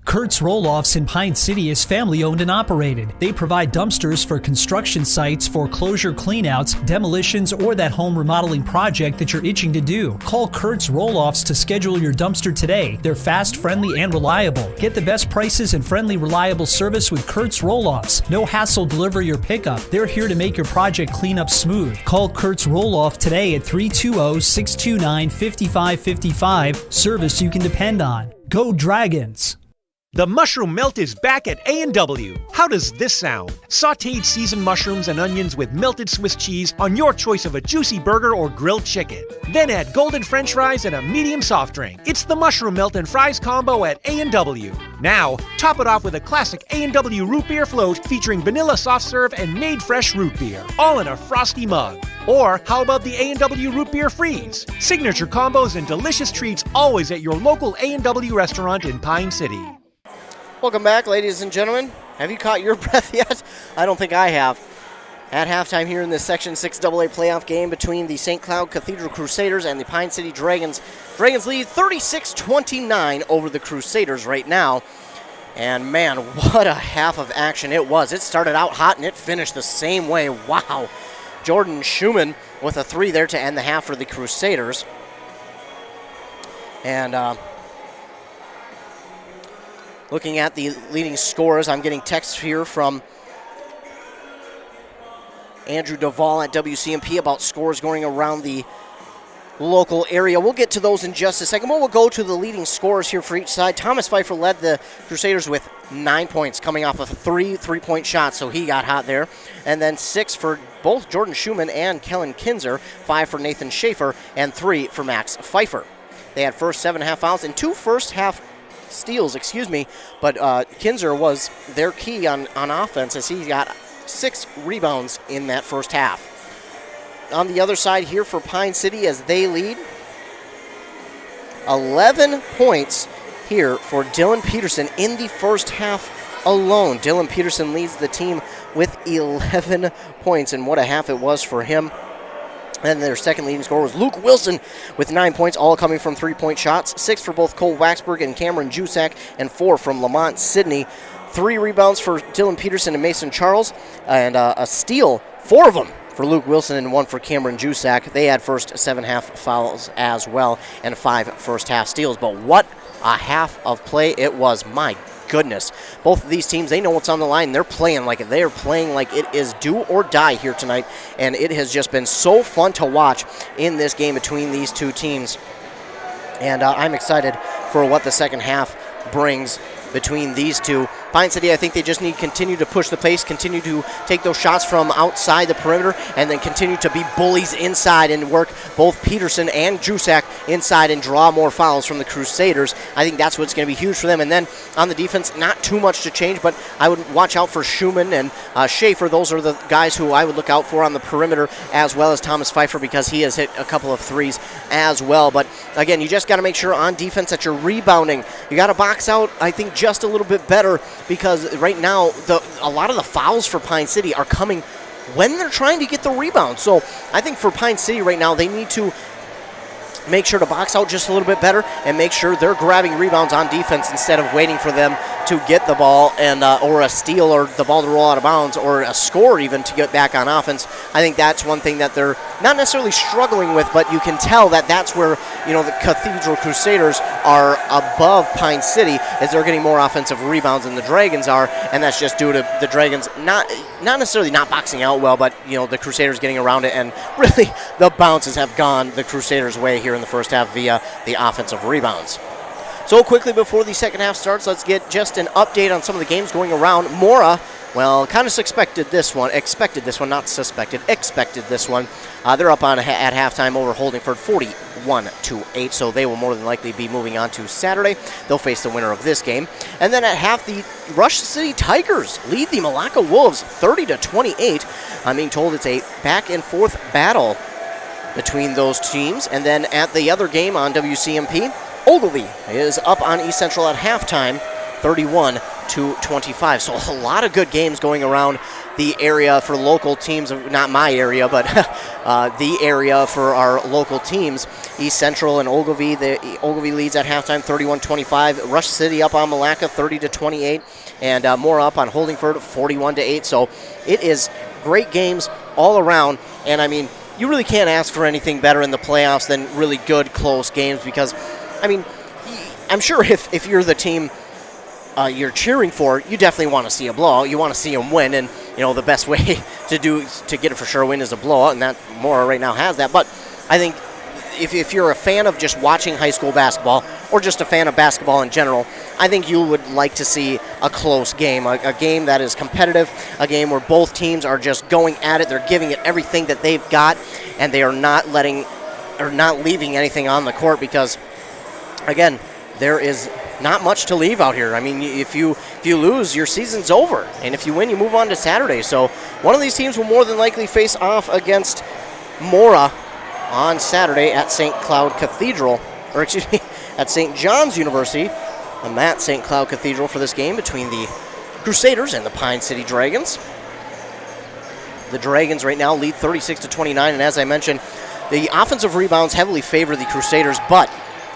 Kurt's Roll-Offs in Pine City is family-owned and operated. They provide dumpsters for construction sites, foreclosure cleanouts, demolitions, or that home remodeling project that you're itching to do. Call Kurt's Roll-Offs to schedule your dumpster today. They're fast, friendly, and reliable. Get the best prices and friendly, reliable service with Kurt's Roll-Offs. No hassle delivery or pickup. They're here to make your project cleanup smooth. Call Kurt's Roll-Off today at 320-629-5555. Service you can depend on. Go Dragons! The mushroom melt is back at A&W. How does this sound? Sautéed seasoned mushrooms and onions with melted Swiss cheese on your choice of a juicy burger or grilled chicken. Then add golden French fries and a medium soft drink. It's the mushroom melt and fries combo at A&W. Now, top it off with a classic A&W root beer float featuring vanilla soft serve and made fresh root beer, all in a frosty mug. Or how about the A&W Root Beer Freeze? Signature combos and delicious treats always at your local A&W restaurant in Pine City. Welcome back, ladies and gentlemen. Have you caught your breath yet? I don't think I have. At halftime here in this Section 6 AA playoff game between the St. Cloud Cathedral Crusaders and the Pine City Dragons. Dragons lead 36-29 over the Crusaders right now. And man, what a half of action it was. It started out hot and it finished the same way. Wow. Jordan Schumann with a 3 there to end the half for the Crusaders. And looking at the leading scorers, I'm getting texts here from Andrew Duvall at WCMP about scores going around the local area. We'll get to those in just a second, but we'll go to the leading scorers here for each side. Thomas Pfeiffer led the Crusaders with 9 points, coming off of 3 3-point shots, so he got hot there. And then 6 for both Jordan Schumann and Kellen Kinzer, 5 for Nathan Schaefer, and 3 for Max Pfeiffer. They had first 7.5 fouls and 2 first-half steals, but Kinzer was their key on offense as he got 6 rebounds in that first half. On the other side here for Pine City as they lead 11 points here for Dylan Peterson in the first half alone. Dylan Peterson leads the team with 11 points, and what a half it was for him. And their second leading scorer was Luke Wilson with 9 points, all coming from 3-point shots. 6 for both Cole Waxberg and Cameron Jusak, and 4 from Lamont Sidney. 3 rebounds for Dylan Peterson and Mason Charles, and a steal, 4 of them for Luke Wilson and 1 for Cameron Jusak. They had first 7.5 fouls as well and 5 first-half steals. But what a half of play it was. My goodness. Both of these teams, they know what's on the line. They're playing like it. They are playing like it is do or die here tonight, and it has just been so fun to watch in this game between these two teams. And I'm excited for what the second half brings between these two. Pine City, I think they just need to continue to push the pace, continue to take those shots from outside the perimeter, and then continue to be bullies inside and work both Peterson and Jusak inside and draw more fouls from the Crusaders. I think that's what's going to be huge for them. And then on the defense, not too much to change, but I would watch out for Schumann and Schaefer. Those are the guys who I would look out for on the perimeter, as well as Thomas Pfeiffer, because he has hit a couple of threes as well. But again, you just got to make sure on defense that you're rebounding. You got to box out, I think, just a little bit better, because right now a lot of the fouls for Pine City are coming when they're trying to get the rebound. So I think for Pine City right now, they need to make sure to box out just a little bit better and make sure they're grabbing rebounds on defense instead of waiting for them to get the ball and or a steal or the ball to roll out of bounds or a score even to get back on offense. I think that's one thing that they're not necessarily struggling with, but you can tell that that's where, the Cathedral Crusaders are above Pine City, is they're getting more offensive rebounds than the Dragons are, and that's just due to the Dragons not necessarily not boxing out well, but the Crusaders getting around it, and really the bounces have gone the Crusaders' way here in the first half via the offensive rebounds. So quickly before the second half starts, let's get just an update on some of the games going around. Mora, well, kind of expected this one. They're up on at halftime over Holdingford 41-8, so they will more than likely be moving on to Saturday. They'll face the winner of this game. And then at half, the Rush City Tigers lead the Malacca Wolves 30-28. I'm being told it's a back and forth battle between those teams. And then at the other game on WCMP, Ogilvie is up on East Central at halftime, 31-25. So a lot of good games going around the area for local teams, not my area, but the area for our local teams. East Central and Ogilvie, Ogilvie leads at halftime, 31-25. Rush City up on Malacca, 30-28, and more up on Holdingford, 41-8. So it is great games all around, and I mean, you really can't ask for anything better in the playoffs than really good, close games because, I mean, I'm sure if you're the team you're cheering for, you definitely want to see a blowout. You want to see them win, and the best way to get a for sure win is a blowout, and that Mora right now has that. But I think if you're a fan of just watching high school basketball or just a fan of basketball in general, I think you would like to see a close game, a game that is competitive, a game where both teams are just going at it. They're giving it everything that they've got, and they are not leaving anything on the court because, again, there is not much to leave out here. I mean, if you lose, your season's over, and if you win, you move on to Saturday. So one of these teams will more than likely face off against Mora on Saturday at St. Cloud Cathedral, at St. John's University. I'm at St. Cloud Cathedral for this game between the Crusaders and the Pine City Dragons. The Dragons right now lead 36-29, and as I mentioned, the offensive rebounds heavily favor the Crusaders, but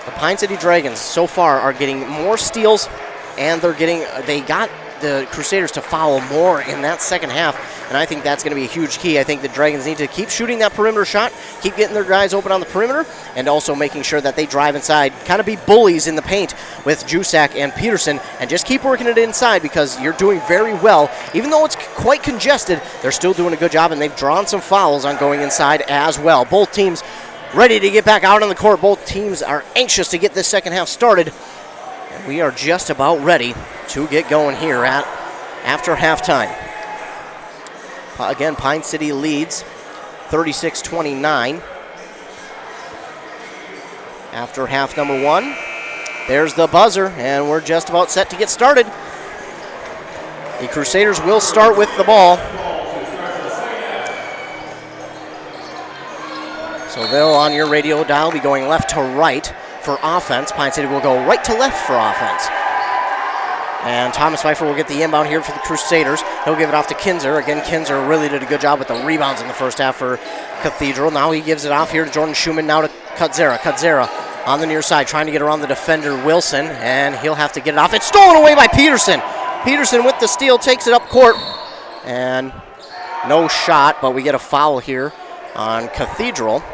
the Pine City Dragons so far are getting more steals, and they got the Crusaders to foul more in that second half, and I think that's going to be a huge key. I think the Dragons need to keep shooting that perimeter shot, keep getting their guys open on the perimeter, and also making sure that they drive inside, kind of be bullies in the paint with Jusak and Peterson, and just keep working it inside because you're doing very well. Even though it's quite congested, they're still doing a good job, and they've drawn some fouls on going inside as well. Both teams ready to get back out on the court. Both teams are anxious to get this second half started. And we are just about ready to get going here after halftime. Again, Pine City leads 36-29. After half number one, there's the buzzer, and we're just about set to get started. The Crusaders will start with the ball. So they'll, on your radio dial, be going left to right for offense. Pine City will go right to left for offense. And Thomas Pfeiffer will get the inbound here for the Crusaders. He'll give it off to Kinzer. Again, Kinzer really did a good job with the rebounds in the first half for Cathedral. Now he gives it off here to Jordan Schumann, now to Kutzera. Kutzera on the near side, trying to get around the defender, Wilson, and he'll have to get it off. It's stolen away by Peterson. Peterson with the steal, takes it up court, and no shot, but we get a foul here on Cathedral.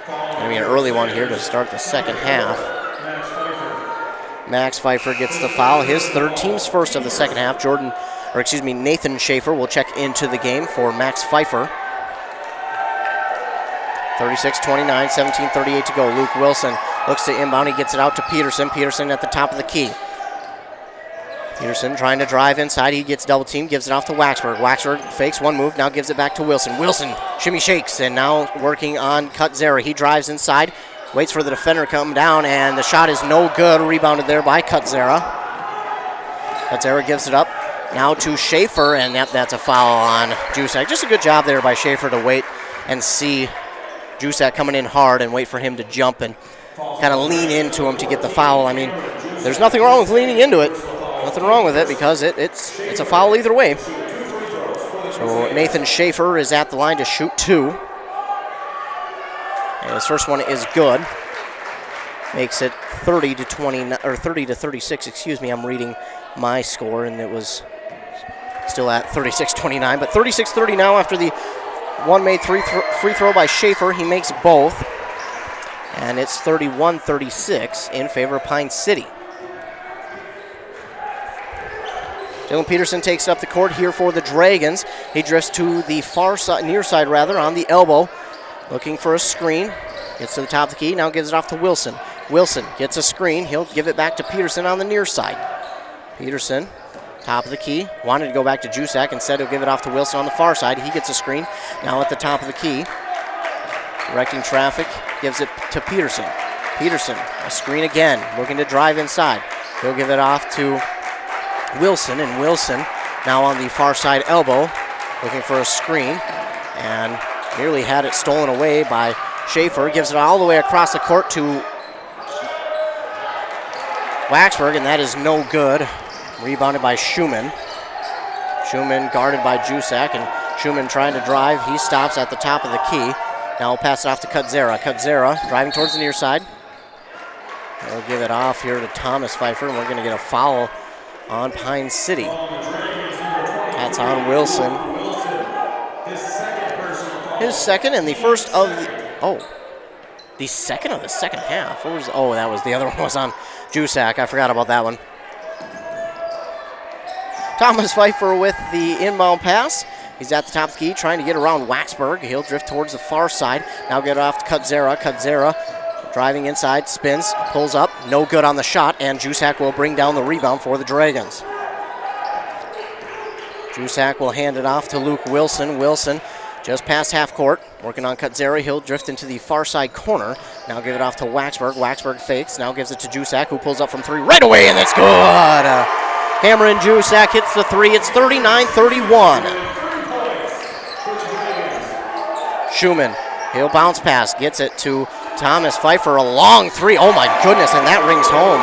Going to be an early one here to start the second half. Max Pfeiffer gets the foul, his third, team's first of the second half. Nathan Schaefer will check into the game for Max Pfeiffer. 36-29, 17:38 to go. Luke Wilson looks to inbound, he gets it out to Peterson. Peterson at the top of the key. Peterson trying to drive inside. He gets double teamed, gives it off to Waxberg. Waxberg fakes one move, now gives it back to Wilson. Wilson shimmy shakes, and now working on Kutzera. He drives inside, waits for the defender to come down, and the shot is no good. Rebounded there by Kutzera. Kutzera gives it up now to Schaefer, and that's a foul on Jusak. Just a good job there by Schaefer to wait and see Jusak coming in hard and wait for him to jump and kind of lean into him to get the foul. I mean, there's nothing wrong with leaning into it. Nothing wrong with it because it's a foul either way. So Nathan Schaefer is at the line to shoot two. And his first one is good. Makes it 30 to 36. Excuse me, I'm reading my score, and it was still at 36-29. But 36-30 now after the one made free throw by Schaefer. He makes both, and it's 31-36 in favor of Pine City. Dylan Peterson takes up the court here for the Dragons. He drifts to the far side, near side rather, on the elbow, looking for a screen. Gets to the top of the key, now gives it off to Wilson. Wilson gets a screen. He'll give it back to Peterson on the near side. Peterson, top of the key, wanted to go back to Jusak. Instead, he'll give it off to Wilson on the far side. He gets a screen. Now at the top of the key, directing traffic, gives it to Peterson. Peterson, a screen again, looking to drive inside. He'll give it off to Wilson, and Wilson now on the far side elbow, looking for a screen, and nearly had it stolen away by Schaefer. Gives it all the way across the court to Waxberg, and that is no good. Rebounded by Schumann. Schumann guarded by Jusak, and Schumann trying to drive. He stops at the top of the key. Now we'll pass it off to Kudzera. Kudzera driving towards the near side. We'll give it off here to Thomas Pfeiffer, and we're going to get a foul on Pine City. That's on Wilson. His second and the first of the second of the second half. That was the other one was on Jusak. I forgot about that one. Thomas Pfeiffer with the inbound pass. He's at the top of the key trying to get around Waxberg. He'll drift towards the far side. Now get it off to Kudzera. Kudzera driving inside, spins, pulls up, no good on the shot, and Jusak will bring down the rebound for the Dragons. Jusak will hand it off to Luke Wilson. Wilson just past half court, working on Kudzera. He'll drift into the far side corner. Now give it off to Waxberg. Waxberg fakes, now gives it to Jusak, who pulls up from three right away, and it's good! Cameron Jusak hits the three. It's 39-31. Schumann, he'll bounce pass, gets it to Thomas Pfeiffer, a long three. Oh my goodness, and that rings home.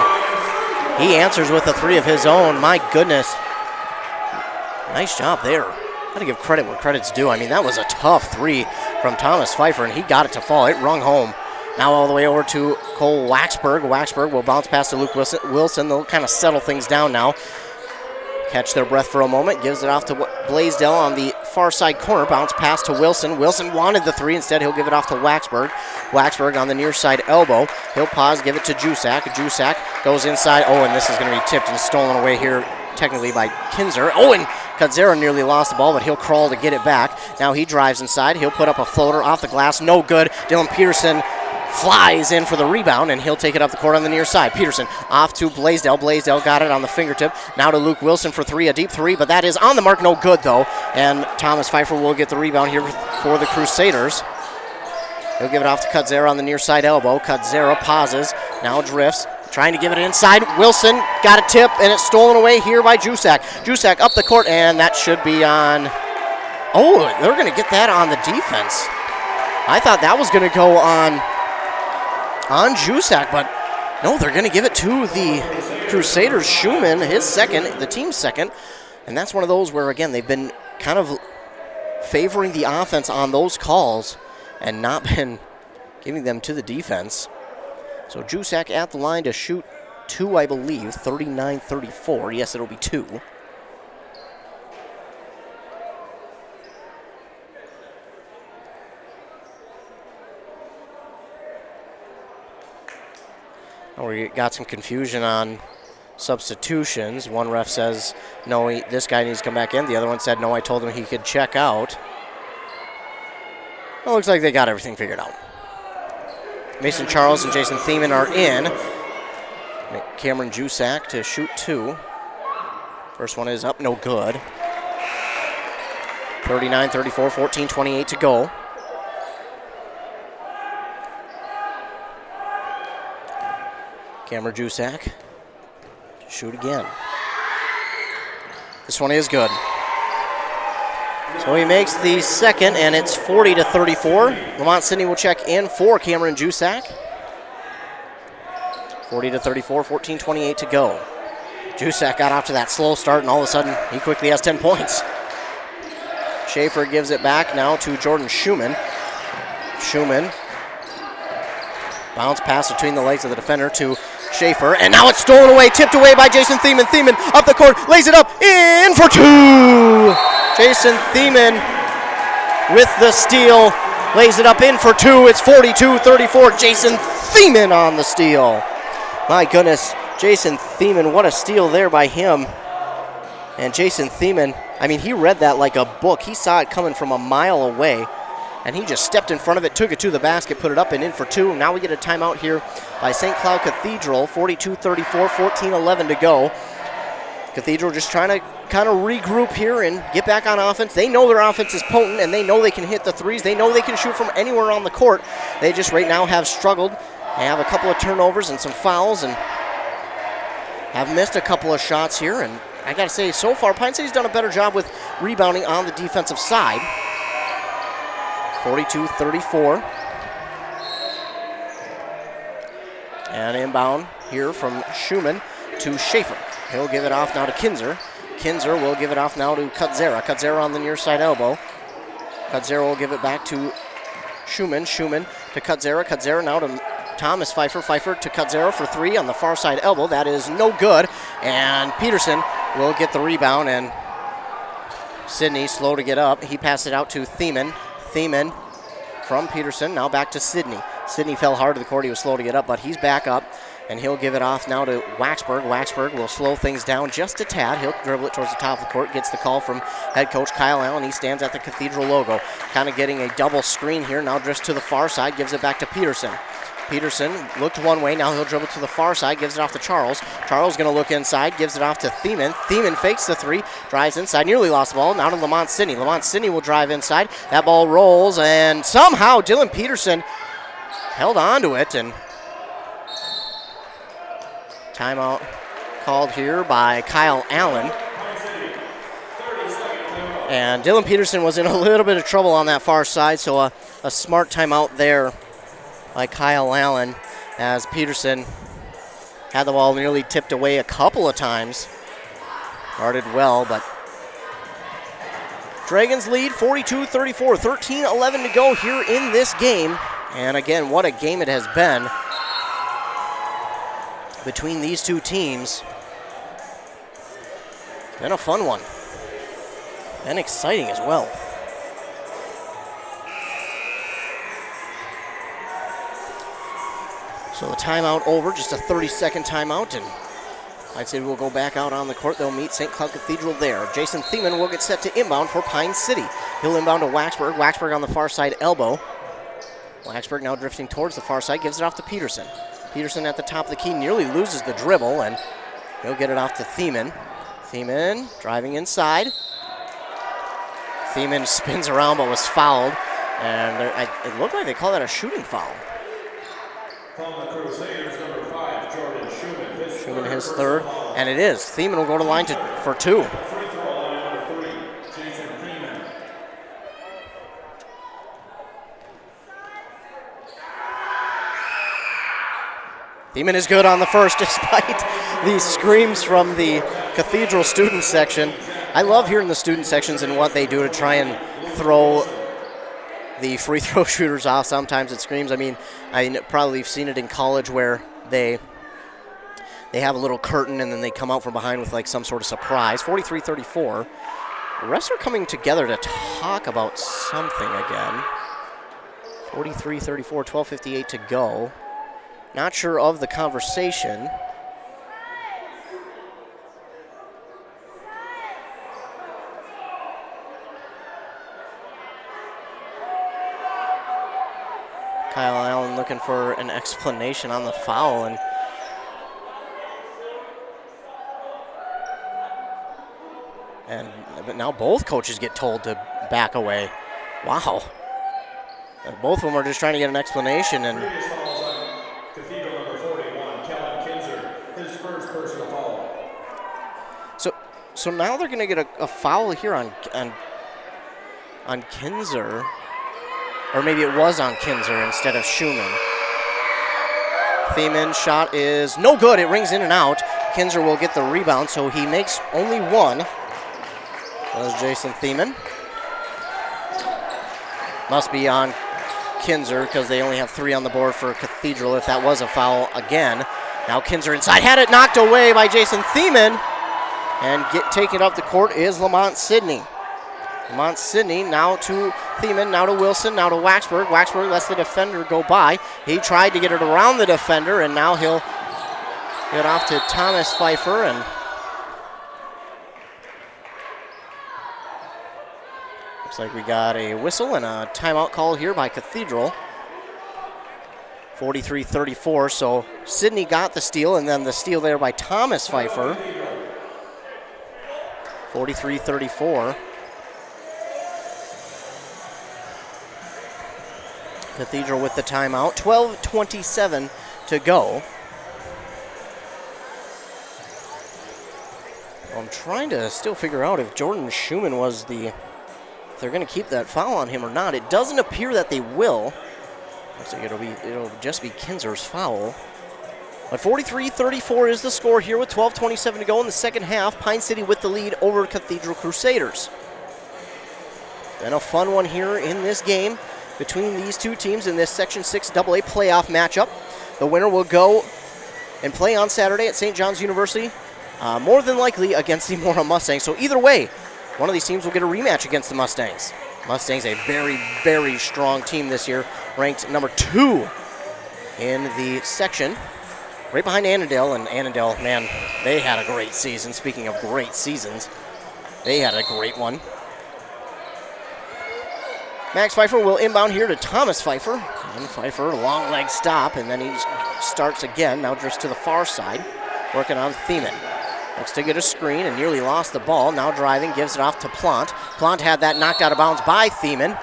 He answers with a three of his own. My goodness. Nice job there. Got to give credit where credit's due. I mean, that was a tough three from Thomas Pfeiffer, and he got it to fall. It rung home. Now all the way over to Cole Waxberg. Waxberg will bounce pass to Luke Wilson. They'll kind of settle things down now. Catch their breath for a moment. Gives it off to Blaisdell on the far side corner. Bounce pass to Wilson. Wilson wanted the three. Instead, he'll give it off to Waxberg. Waxberg on the near side elbow. He'll pause, give it to Jusak. Jusak goes inside. Oh, and this is going to be tipped and stolen away here technically by Kinzer. Oh, and Kudzera nearly lost the ball, but he'll crawl to get it back. Now he drives inside. He'll put up a floater off the glass. No good. Dylan Peterson flies in for the rebound, and he'll take it up the court on the near side. Peterson off to Blaisdell. Blaisdell got it on the fingertip. Now to Luke Wilson for three, a deep three, but that is on the mark, no good though. And Thomas Pfeiffer will get the rebound here for the Crusaders. He'll give it off to Kudzera on the near side elbow. Kudzera pauses, now drifts, trying to give it inside. Wilson got a tip, and it's stolen away here by Jusak. Jusak up the court, and that should be on... Oh, they're going to get that on the defense. I thought that was going to go on Jusak, but no, they're going to give it to the Crusaders. Schumann, his second, the team's second, and that's one of those where, again, they've been kind of favoring the offense on those calls and not been giving them to the defense. So Jusak at the line to shoot two, I believe, 39-34. Yes, it'll be two. We got some confusion on substitutions. One ref says, no, this guy needs to come back in. The other one said, no, I told him he could check out. It looks like they got everything figured out. Mason Charles and Jason Thiemann are in. Cameron Jusak to shoot two. First one is up, no good. 39-34, 14-28 to go. Cameron Jusak to shoot again. This one is good. So he makes the second, and it's 40-34. Lamont Sidney will check in for Cameron Jusak. 40-34, 14-28 to go. Jusak got off to that slow start, and all of a sudden, he quickly has 10 points. Schaefer gives it back now to Jordan Schumann. Schumann Bounce pass between the legs of the defender to Schaefer, and now it's stolen away, tipped away by Jason Thiemann. Thiemann up the court, lays it up, in for two! Jason Thiemann with the steal, lays it up in for two. It's 42-34. Jason Thiemann on the steal. My goodness, Jason Thiemann, what a steal there by him. And Jason Thiemann, I mean, he read that like a book. He saw it coming from a mile away, and he just stepped in front of it, took it to the basket, put it up and in for two. Now we get a timeout here by St. Cloud Cathedral, 42-34, 14-11 to go. Cathedral just trying to kind of regroup here and get back on offense. They know their offense is potent, and they know they can hit the threes. They know they can shoot from anywhere on the court. They just right now have struggled. They have a couple of turnovers and some fouls and have missed a couple of shots here. And I got to say, so far, Pine City's done a better job with rebounding on the defensive side. 42-34. And inbound here from Schumann to Schaefer. He'll give it off now to Kinzer. Kinzer will give it off now to Kutzera. Kutzera on the near side elbow. Kutzera will give it back to Schumann. Schumann to Kutzera. Kutzera now to Thomas Pfeiffer. Pfeiffer to Kutzera for three on the far side elbow. That is no good. And Peterson will get the rebound, and Sidney slow to get up. He passed it out to Thiemann. Thiemann from Peterson. Now back to Sidney. Sidney fell hard to the court. He was slow to get up, but he's back up. And he'll give it off now to Waxberg. Waxberg will slow things down just a tad. He'll dribble it towards the top of the court. Gets the call from head coach Kyle Allen. He stands at the Cathedral logo. Kind of getting a double screen here. Now drifts to the far side. Gives it back to Peterson. Peterson looked one way. Now he'll dribble to the far side. Gives it off to Charles. Charles going to look inside. Gives it off to Thiemann. Thiemann fakes the three. Drives inside. Nearly lost the ball. Now to Lamont Sidney. Lamont Sidney will drive inside. That ball rolls. And somehow Dylan Peterson held on to it. And timeout called here by Kyle Allen. And Dylan Peterson was in a little bit of trouble on that far side, so a smart timeout there by Kyle Allen as Peterson had the ball nearly tipped away a couple of times. Guarded well, but Dragons lead 42-34, 13-11 to go here in this game. And again, what a game it has been between these two teams. Been a fun one. And exciting as well. So the timeout over, just a 30-second timeout, and I'd say we'll go back out on the court. They'll meet St. Cloud Cathedral there. Jason Thiemann will get set to inbound for Pine City. He'll inbound to Waxberg. Waxberg on the far side elbow. Waxberg now drifting towards the far side, gives it off to Peterson. Peterson at the top of the key nearly loses the dribble, and he'll get it off to Thiemann. Thiemann driving inside. Thiemann spins around but was fouled, and it looked like they called that a shooting foul. From the Crusaders, number 5, Jordan Schumann. Schumann his third, and it is. Thiemann will go to line for two. Free throw line number 3, Jason Thiemann. Thiemann is good on the first despite the screams from the Cathedral student section. I love hearing the student sections and what they do to try and throw the free throw shooters off. Sometimes it screams. I mean, probably you've seen it in college where they have a little curtain and then they come out from behind with like some sort of surprise. 43-34. The refs are coming together to talk about something again. 43-34, 12:58 to go. Not sure of the conversation. Kyle Allen looking for an explanation on the foul, but now both coaches get told to back away. Wow. Both of them are just trying to get an explanation, and Cathedral number 41, Kellen Kinzer, his first personal foul. So now they're going to get a foul here on Kinzer. Or maybe it was on Kinzer instead of Schumann. Thiemann shot is no good. It rings in and out. Kinzer will get the rebound, so he makes only one. That was Jason Thiemann. Must be on Kinzer because they only have 3 on the board for Cathedral if that was a foul again. Now Kinzer inside, had it knocked away by Jason Thiemann. And taking up the court is Lamont Sidney. Lamont Sidney now to Thiemann, now to Wilson, now to Waxberg. Waxberg lets the defender go by. He tried to get it around the defender, and now he'll get off to Thomas Pfeiffer. And looks like we got a whistle and a timeout call here by Cathedral. 43-34, so Sidney got the steal, and then the steal there by Thomas Pfeiffer. 43-34. Cathedral with the timeout. 12:27 to go. I'm trying to still figure out if Jordan Schumann was if they're going to keep that foul on him or not. It doesn't appear that they will. Looks like it'll just be Kinzer's foul. But 43-34 is the score here with 12:27 to go in the second half. Pine City with the lead over Cathedral Crusaders. Been a fun one here in this game between these two teams in this Section 6 AA playoff matchup. The winner will go and play on Saturday at St. John's University, more than likely against the Mora Mustangs. So either way, one of these teams will get a rematch against the Mustangs. Mustangs, a very, very strong team this year, ranked number 2 in the section, right behind Annandale. And Annandale, man, they had a great season. Speaking of great seasons, they had a great one. Max Pfeiffer will inbound here to Thomas Pfeiffer. And Pfeiffer, long leg stop, and then he starts again. Now drifts to the far side, working on Thiemann. Looks to get a screen and nearly lost the ball. Now driving, gives it off to Plant. Plant had that knocked out of bounds by Thiemann.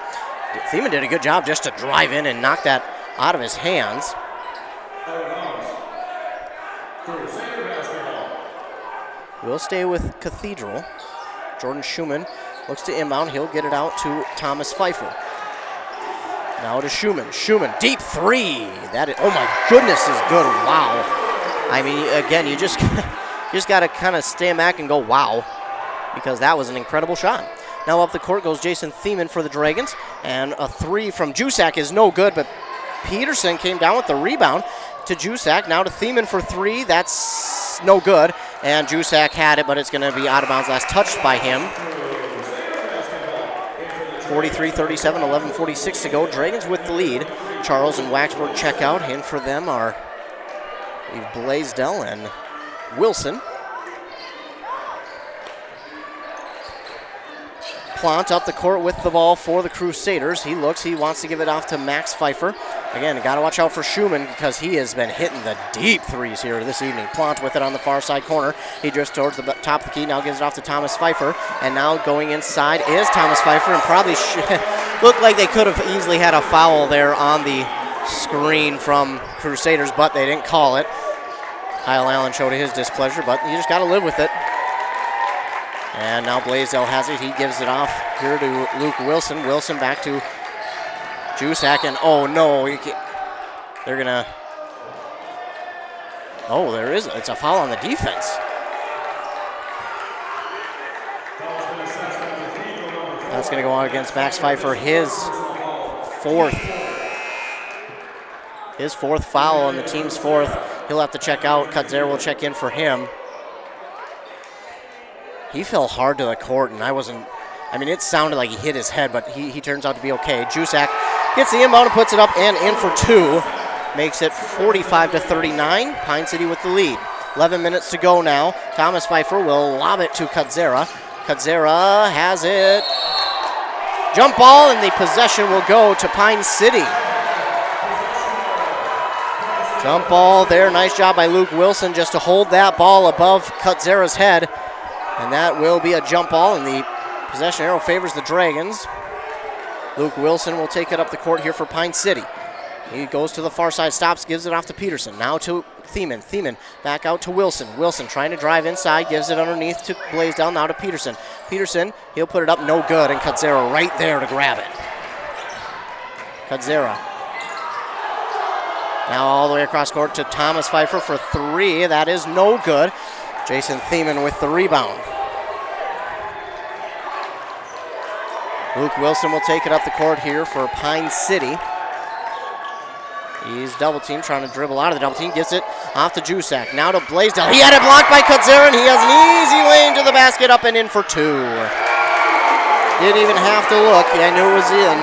Thiemann did a good job just to drive in and knock that out of his hands. We'll stay with Cathedral. Jordan Schumann looks to inbound. He'll get it out to Thomas Pfeiffer. Now to Schumann. Schumann, deep 3. That is, oh my goodness, is good. Wow. I mean, again, you just got to kind of stand back and go, wow, because that was an incredible shot. Now up the court goes Jason Thiemann for the Dragons, and a 3 from Jusak is no good, but Peterson came down with the rebound to Jusak. Now to Thiemann for 3. That's no good, and Jusak had it, but it's going to be out of bounds. Last touched by him. 43-37, 11:46 to go. Dragons with the lead. Charles and Waxburg check out. In for them are Blaisdell and Wilson. Plant up the court with the ball for the Crusaders. He looks, he wants to give it off to Max Pfeiffer. Again, you got to watch out for Schumann because he has been hitting the deep 3s here this evening. Plant with it on the far side corner. He drifts towards the top of the key, now gives it off to Thomas Pfeiffer. And now going inside is Thomas Pfeiffer, and probably looked like they could have easily had a foul there on the screen from Crusaders, but they didn't call it. Kyle Allen showed his displeasure, but you just got to live with it. And now Blaisdell has it. He gives it off here to Luke Wilson. Wilson back to Jusak, and oh no, they're gonna. Oh, there is. It's a foul on the defense. That's gonna go on against Max Pfeiffer. His fourth foul on the team's 4th. He'll have to check out. Kutzera will check in for him. He fell hard to the court, and it sounded like he hit his head, but he turns out to be okay. Jusak gets the inbound and puts it up and in for 2. Makes it 45-39. Pine City with the lead. 11 minutes to go now. Thomas Pfeiffer will lob it to Kutzera. Kutzera has it. Jump ball, and the possession will go to Pine City. Jump ball there. Nice job by Luke Wilson just to hold that ball above Kutzera's head. And that will be a jump ball, and the possession arrow favors the Dragons. Luke Wilson will take it up the court here for Pine City. He goes to the far side, stops, gives it off to Peterson. Now to Thiemann. Thiemann back out to Wilson. Wilson trying to drive inside, gives it underneath to Blaisdell. Now to Peterson. Peterson, he'll put it up, no good, and Kutzera right there to grab it. Kutzera. Now all the way across court to Thomas Pfeiffer for 3. That is no good. Jason Thiemann with the rebound. Luke Wilson will take it up the court here for Pine City. He's double team, trying to dribble out of the double team. Gets it off to Jusak. Now to Blaisdell. He had it blocked by Kutzera, and he has an easy lane to the basket, up and in for two. Didn't even have to look. I knew it was in.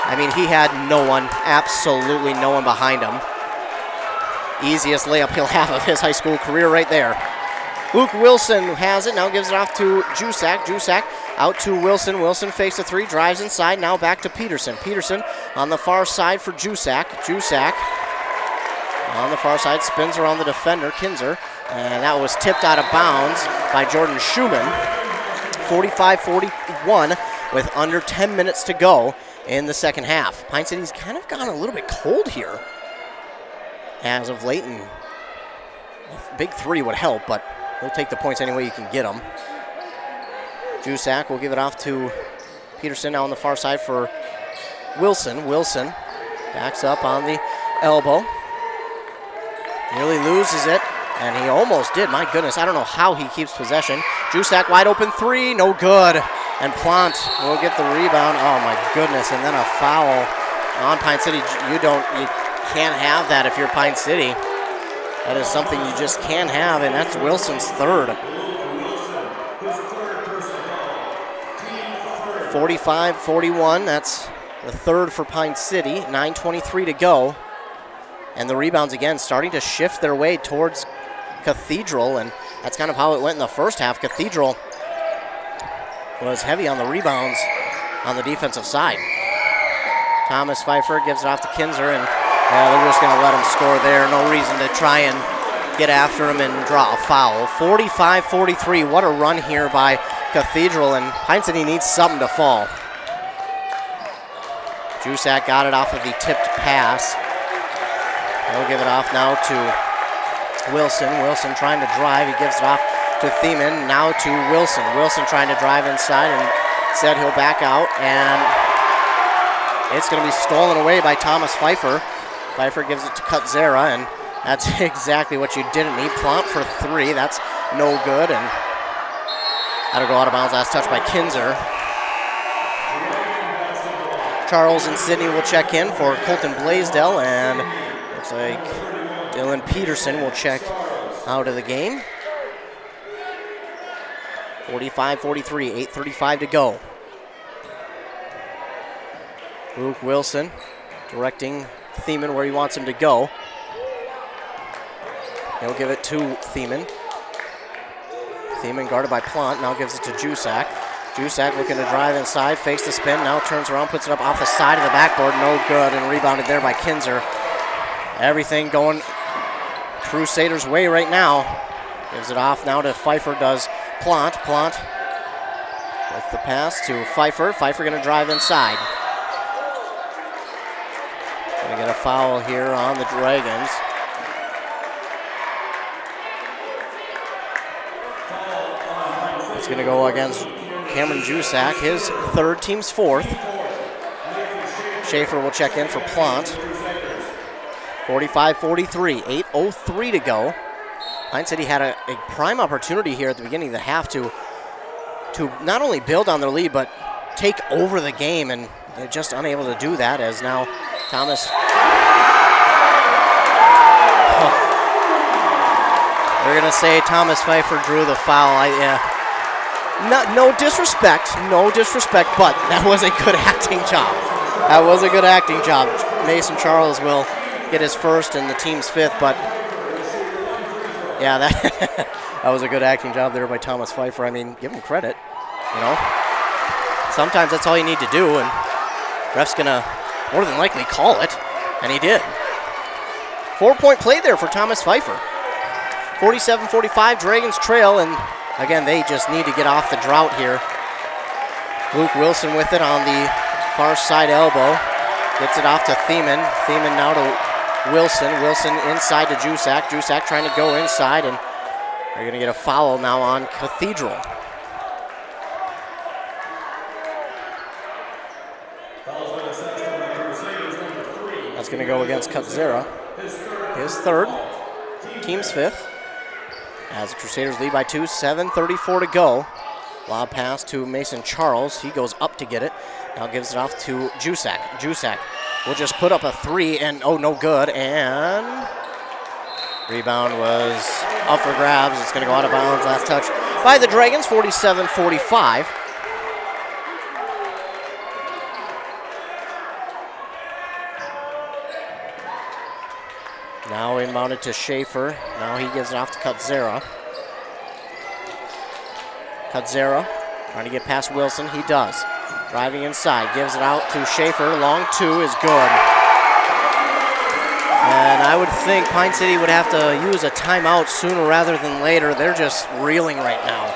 I mean, he had no one, absolutely no one behind him. Easiest layup he'll have of his high school career right there. Luke Wilson has it, now gives it off to Jusak. Jusak out to Wilson. Wilson fakes a three, drives inside, now back to Peterson. Peterson on the far side for Jusak. Jusak on the far side, spins around the defender, Kinzer, and that was tipped out of bounds by Jordan Schumann. 45-41 with under 10 minutes to go in the second half. Pine City's kind of gone a little bit cold here as of late, and a big three would help, but he'll take the points any way you can get them. Jusak will give it off to Peterson now on the far side for Wilson. Wilson backs up on the elbow. Nearly loses it, and he almost did. My goodness, I don't know how he keeps possession. Jusak wide open three, no good. And Plant will get the rebound. Oh my goodness, and then a foul on Pine City. You can't have that if you're Pine City. That is something you just can't have, and that's Wilson's third. 45-41, that's the third for Pine City. 9:23 to go. And the rebounds again starting to shift their way towards Cathedral, and that's kind of how it went in the first half. Cathedral was heavy on the rebounds on the defensive side. Thomas Pfeiffer gives it off to Kinzer, and they're just going to let him score there. No reason to try and get after him and draw a foul. 45-43, what a run here by Cathedral, and Pine City needs something to fall. Jusak got it off of the tipped pass. He'll give it off now to Wilson. Wilson trying to drive. He gives it off to Thiemann. Now to Wilson. Wilson trying to drive inside, and said he'll back out, and it's going to be stolen away by Thomas Pfeiffer. Pfeiffer gives it to Kutzera, and that's exactly what you didn't need. Plump for three. That's no good, and that'll go out of bounds. Last touch by Kinzer. Charles and Sidney will check in for Colton Blaisdell, and looks like Dylan Peterson will check out of the game. 45-43, 8:35 to go. Luke Wilson directing Thiemann where he wants him to go. He'll give it to Thiemann. Thiemann guarded by Plant, now gives it to Jusak. Jusak looking to drive inside, fakes the spin, now turns around, puts it up off the side of the backboard, no good, and rebounded there by Kinzer. Everything going Crusaders' way right now. Gives it off now to Pfeiffer, does Plant. Plant with the pass to Pfeiffer. Pfeiffer going to drive inside. Going to get a foul here on the Dragons. It's going to go against Cameron Jusak, his third, team's fourth. Schaefer will check in for Plant. 45-43, 8:03 to go. Pine City had a prime opportunity here at the beginning of the half to not only build on their lead, but take over the game, and they're just unable to do that, as now Thomas... They're going to say Thomas Pfeiffer drew the foul. No disrespect, but that was a good acting job. That was a good acting job. Mason Charles will get his first and the team's fifth, but yeah, that was a good acting job there by Thomas Pfeiffer. I mean, give him credit, you know. Sometimes that's all you need to do, and ref's gonna more than likely call it, and he did. 4-point play there for Thomas Pfeiffer. 47-45, Dragons trail, and again, they just need to get off the drought here. Luke Wilson with it on the far side elbow. Gets it off to Thiemann. Thiemann now to Wilson. Wilson inside to Jusak. Jusak trying to go inside, and they're going to get a foul now on Cathedral. That's going to go against Kutzera. His third, team's fifth. As the Crusaders lead by 2, 7:34 to go. Lob pass to Mason Charles. He goes up to get it. Now gives it off to Jusak. Jusak will just put up a three, and oh, no good. And rebound was up for grabs. It's going to go out of bounds. Last touch by the Dragons, 47-45. Now inbounded to Schaefer. Now he gives it off to Kutzera. Kutzera trying to get past Wilson. He does. Driving inside. Gives it out to Schaefer. Long two is good. And I would think Pine City would have to use a timeout sooner rather than later. They're just reeling right now.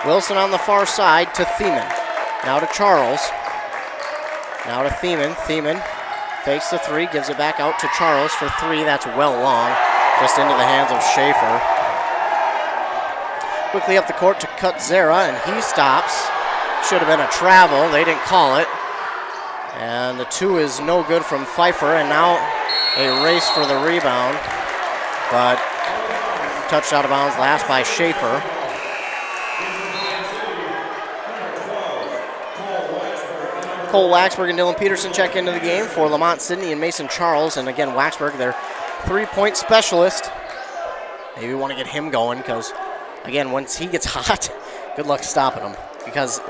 Wilson on the far side to Thiemann. Now to Charles. Now to Thiemann. Thiemann fakes the three, gives it back out to Charles for three. That's well long, just into the hands of Schaefer. Quickly up the court to Kutzera, and he stops. Should have been a travel. They didn't call it. And the two is no good from Pfeiffer, and now a race for the rebound. But touched out of bounds last by Schaefer. Cole Waxberg and Dylan Peterson check into the game for Lamont Sidney and Mason Charles. And again, Waxberg, their three-point specialist. Maybe want to get him going because, again, once he gets hot, good luck stopping him. Because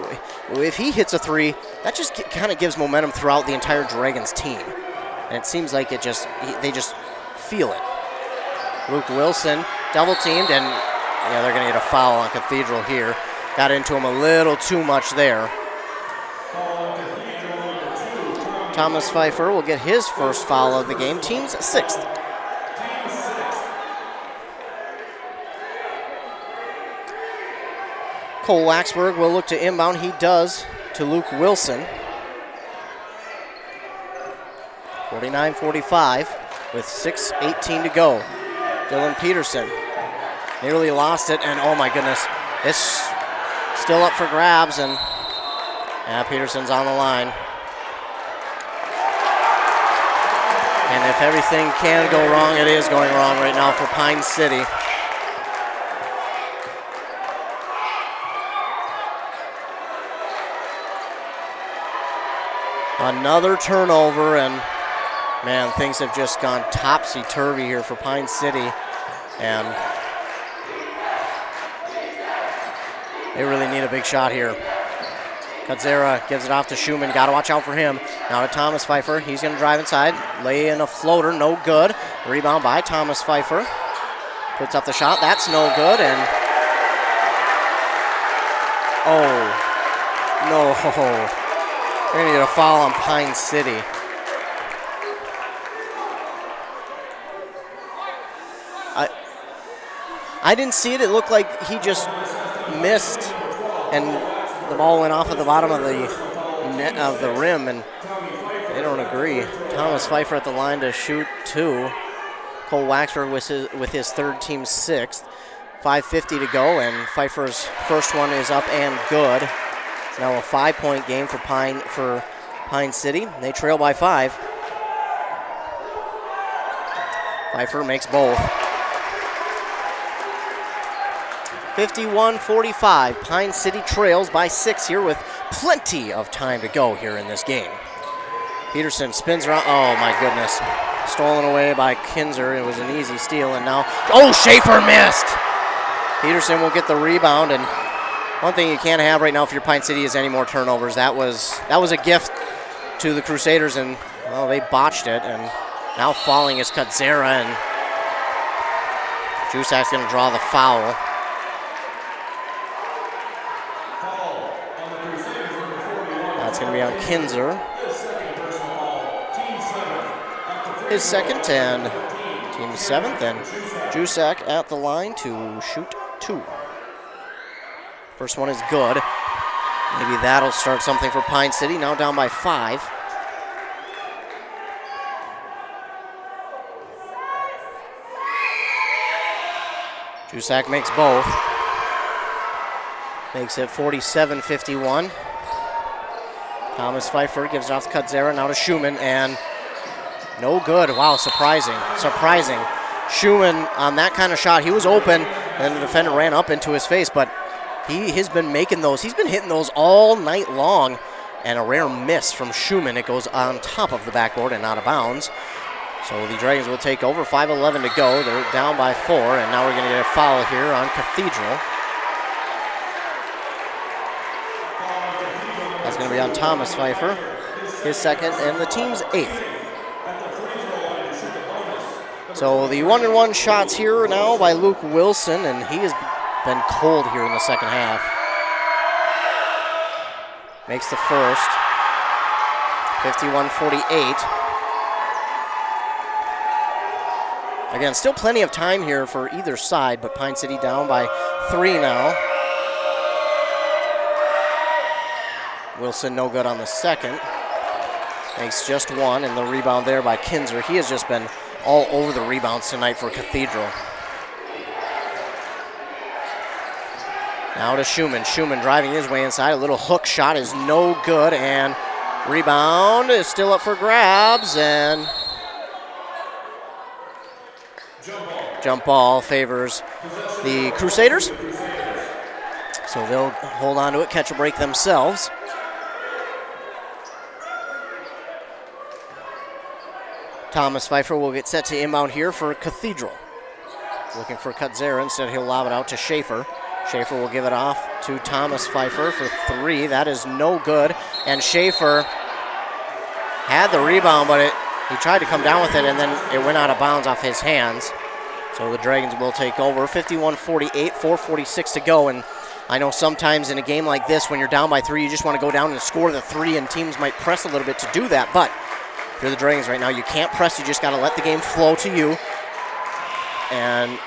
if he hits a three, that just kind of gives momentum throughout the entire Dragons team. And it seems like they just feel it. Luke Wilson double-teamed, and yeah, they're going to get a foul on Cathedral here. Got into him a little too much there. Thomas Pfeiffer will get his first foul of the game, team's sixth. Cole Waxberg will look to inbound. He does to Luke Wilson. 49-45 with 6:18 to go. Dylan Peterson nearly lost it, and oh my goodness, it's still up for grabs, and Peterson's on the line. And if everything can go wrong, it is going wrong right now for Pine City. Another turnover, and man, things have just gone topsy-turvy here for Pine City. And they really need a big shot here. Kutzera gives it off to Schumann. Got to watch out for him. Now to Thomas Pfeiffer. He's going to drive inside. Lay in a floater. No good. Rebound by Thomas Pfeiffer. Puts up the shot. That's no good. And oh, no. We're going to get a foul on Pine City. I didn't see it. It looked like he just missed, and the ball went off at the bottom of the net of the rim, and they don't agree. Thomas Pfeiffer at the line to shoot two. Cole Waxberg with his third, team sixth. 5:50 to go, and Pfeiffer's first one is up and good. It's now a 5-point game for Pine City. They trail by 5. Pfeiffer makes both. 51-45. Pine City trails by 6 here with plenty of time to go here in this game. Peterson spins around. Oh, my goodness. Stolen away by Kinzer. It was an easy steal, and now, oh, Schaefer missed. Peterson will get the rebound, and one thing you can't have right now for your Pine City is any more turnovers. That was a gift to the Crusaders, and, well, they botched it, and now falling is Kutzera, and Jusak's going to draw the foul. That's going to be on Kinzer. His second, and team seventh, and Jusak at the line to shoot 2. First one is good. Maybe that'll start something for Pine City. Now down by 5. Jusak makes both. Makes it 47-51. Thomas Pfeiffer gives it off to Kutzera, now to Schumann, and no good. Wow, surprising. Schumann on that kind of shot, he was open, and the defender ran up into his face, but he has been making those. He's been hitting those all night long and a rare miss from Schumann. It goes on top of the backboard and out of bounds. So the Dragons will take over, 5:11 to go. They're down by 4, and now we're going to get a foul here on Cathedral. That's going to be on Thomas Pfeiffer, his second, and the team's 8th. So the 1-and-1 shots here now by Luke Wilson, and he has been cold here in the second half. Makes the first, 51-48. Again, still plenty of time here for either side, but Pine City down by 3 now. Wilson no good on the second. Makes just 1, and the rebound there by Kinzer. He has just been all over the rebounds tonight for Cathedral. Now to Schumann. Schumann driving his way inside. A little hook shot is no good, and rebound is still up for grabs, and jump ball favors the Crusaders. So they'll hold on to it, catch a break themselves. Thomas Pfeiffer will get set to inbound here for Cathedral. Looking for Kutzera. Instead, he'll lob it out to Schaefer. Schaefer will give it off to Thomas Pfeiffer for 3. That is no good. And Schaefer had the rebound, but he tried to come down with it, and then it went out of bounds off his hands. So the Dragons will take over, 51-48, 4:46 to go. And I know sometimes in a game like this, when you're down by 3, you just want to go down and score the 3, and teams might press a little bit to do that. But if you're the Dragons right now, you can't press. You just got to let the game flow to you. And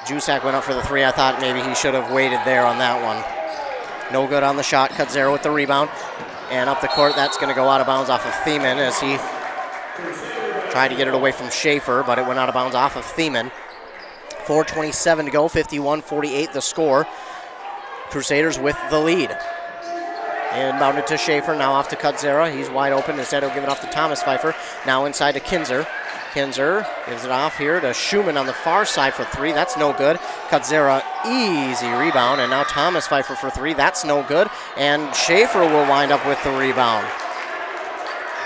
Jusak went up for the 3. I thought maybe he should have waited there on that one. No good on the shot. Kutzera with the rebound. And up the court, that's going to go out of bounds off of Thiemann as he tried to get it away from Schaefer, but it went out of bounds off of Thiemann. 4:27 to go, 51-48 the score. Crusaders with the lead. Inbounded to Schaefer, now off to Kutzera. He's wide open. Instead, he'll give it off to Thomas Pfeiffer. Now inside to Kinzer. Kinzer gives it off here to Schumann on the far side for 3. That's no good. Kutzera, easy rebound. And now Thomas Pfeiffer for 3. That's no good. And Schaefer will wind up with the rebound.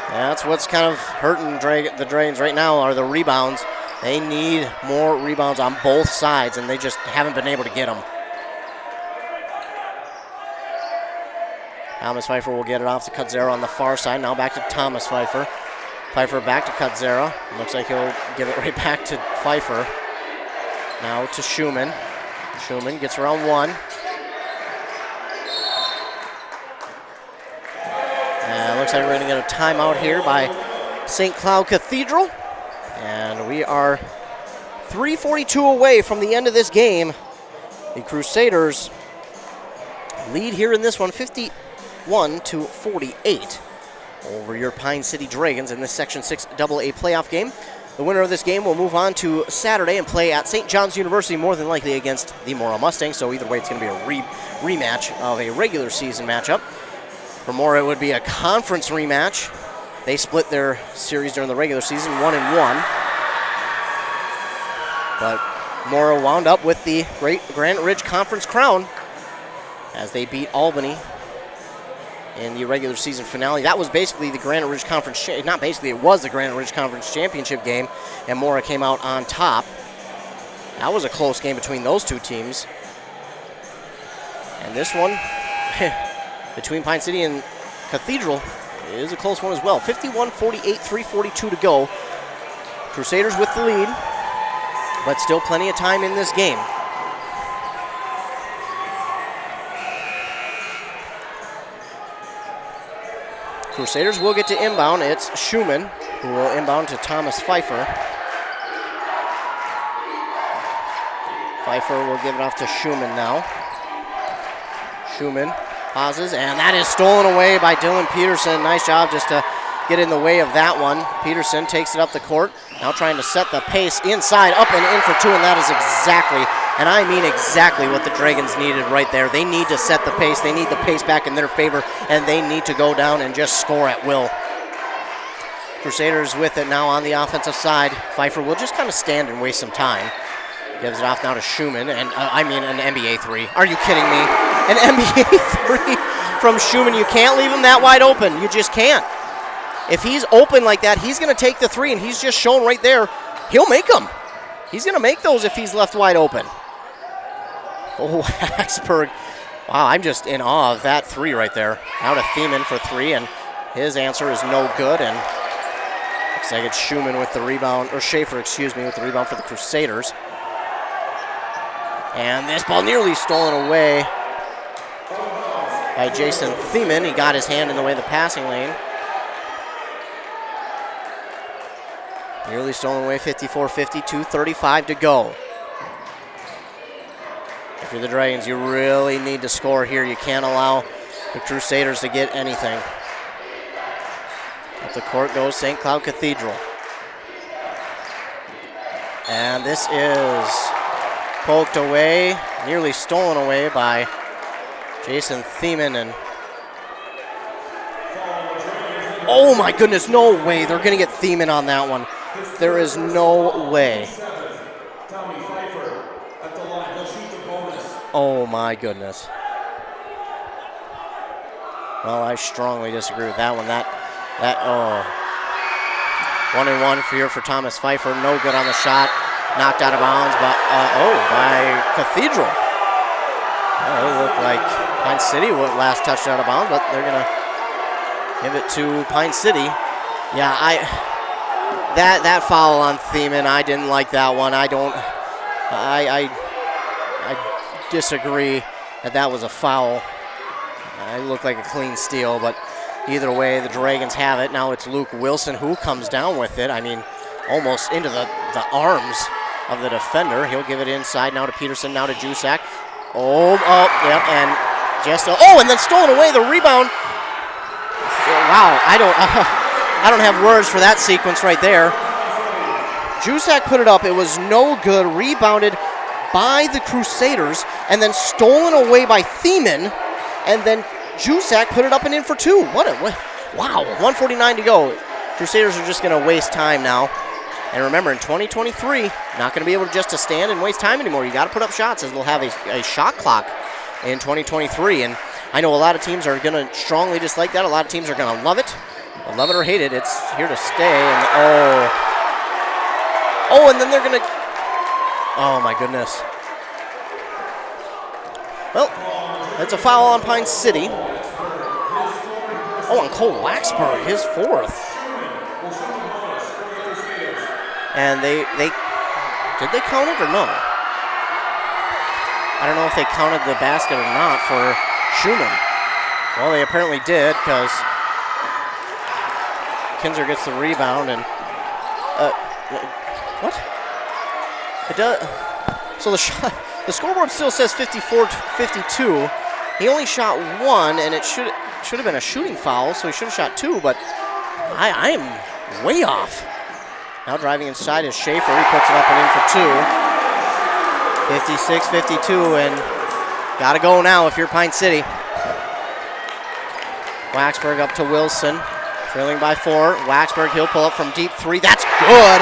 That's what's kind of hurting the Dragons right now are the rebounds. They need more rebounds on both sides, and they just haven't been able to get them. Thomas Pfeiffer will get it off to Kutzera on the far side. Now back to Thomas Pfeiffer. Pfeiffer back to Kutzera. Looks like he'll give it right back to Pfeiffer. Now to Schumann. Schumann gets around 1. And looks like we're going to get a timeout here by St. Cloud Cathedral. And we are 3:42 away from the end of this game. The Crusaders lead here in this one, 51-48 over your Pine City Dragons in this Section 6 AA playoff game. The winner of this game will move on to Saturday and play at St. John's University, more than likely against the Mora Mustangs. So either way, it's going to be a rematch of a regular season matchup. For Mora, it would be a conference rematch. They split their series during the regular season, 1-1. But Mora wound up with the great Granite Ridge Conference crown as they beat Albany in the regular season finale. That was basically the Granite Ridge Conference, not basically, it was the Granite Ridge Conference championship game, and Mora came out on top. That was a close game between those two teams. And this one, between Pine City and Cathedral, is a close one as well. 51-48, 3:42 to go. Crusaders with the lead, but still plenty of time in this game. Crusaders will get to inbound. It's Schumann who will inbound to Thomas Pfeiffer. Pfeiffer will give it off to Schumann now. Schumann pauses, and that is stolen away by Dylan Peterson. Nice job just to get in the way of that one. Peterson takes it up the court, now trying to set the pace inside, up and in for 2, and that is exactly, and I mean exactly what the Dragons needed right there. They need to set the pace, they need the pace back in their favor, and they need to go down and just score at will. Crusaders with it now on the offensive side. Pfeiffer will just kind of stand and waste some time. Gives it off now to Schumann, and I mean an NBA 3. Are you kidding me? An NBA 3 from Schumann. You can't leave him that wide open. You just can't. If he's open like that, he's going to take the three, and he's just shown right there. He'll make them. He's going to make those if he's left wide open. Oh, Waxberg. Wow, I'm just in awe of that three right there. Now to Thiemann for three, and his answer is no good, and looks like it's Schumann with the rebound, or Schaefer, excuse me, with the rebound for the Crusaders. And this ball nearly stolen away by Jason Thiemann. He got his hand in the way of the passing lane. Nearly stolen away, 54-50, 2:35 to go. If you're the Dragons, you really need to score here. You can't allow the Crusaders to get anything. Up the court goes St. Cloud Cathedral. And this is poked away, nearly stolen away by Jason Thiemann. And oh my goodness, no way. They're going to get Thiemann on that one. There is no way. Oh my goodness. Well, I strongly disagree with that one. That 1-and-1 for here for Thomas Pfeiffer. No good on the shot. Knocked out of bounds by Cathedral. It looked like Pine City would last touched out of bounds, but they're gonna give it to Pine City. Yeah, that foul on Thiemann, I didn't like that one. I disagree that was a foul. It looked like a clean steal, but either way, the Dragons have it. Now it's Luke Wilson who comes down with it. I mean, almost into the arms of the defender. He'll give it inside now to Peterson, now to Jusak. Yep, and and then stolen away the rebound. Wow, I don't have words for that sequence right there. Jusak put it up. It was no good. Rebounded by the Crusaders and then stolen away by Thiemann, and then Jusak put it up and in for two. Wow, 1:49 to go. Crusaders are just going to waste time now. And remember, in 2023, not going to be able just to stand and waste time anymore. You got to put up shots, as they'll have a shot clock in 2023. And I know a lot of teams are going to strongly dislike that. A lot of teams are going to love it. But love it or hate it, it's here to stay. And and then they're going to... Oh, my goodness. Well, that's a foul on Pine City. Oh, and Cole Waxberg, his fourth. And they did they count it or no? I don't know if they counted the basket or not for Schumann. Well, they apparently did, because Kinzer gets the rebound and what? It does. So the scoreboard still says 54-52. He only shot one, and it should have been a shooting foul, so he should have shot two. But I am way off. Now driving inside is Schaefer. He puts it up and in for two. 56-52, and got to go now if you're Pine City. Waxberg up to Wilson, trailing by 4. Waxberg, he'll pull up from deep 3. That's good.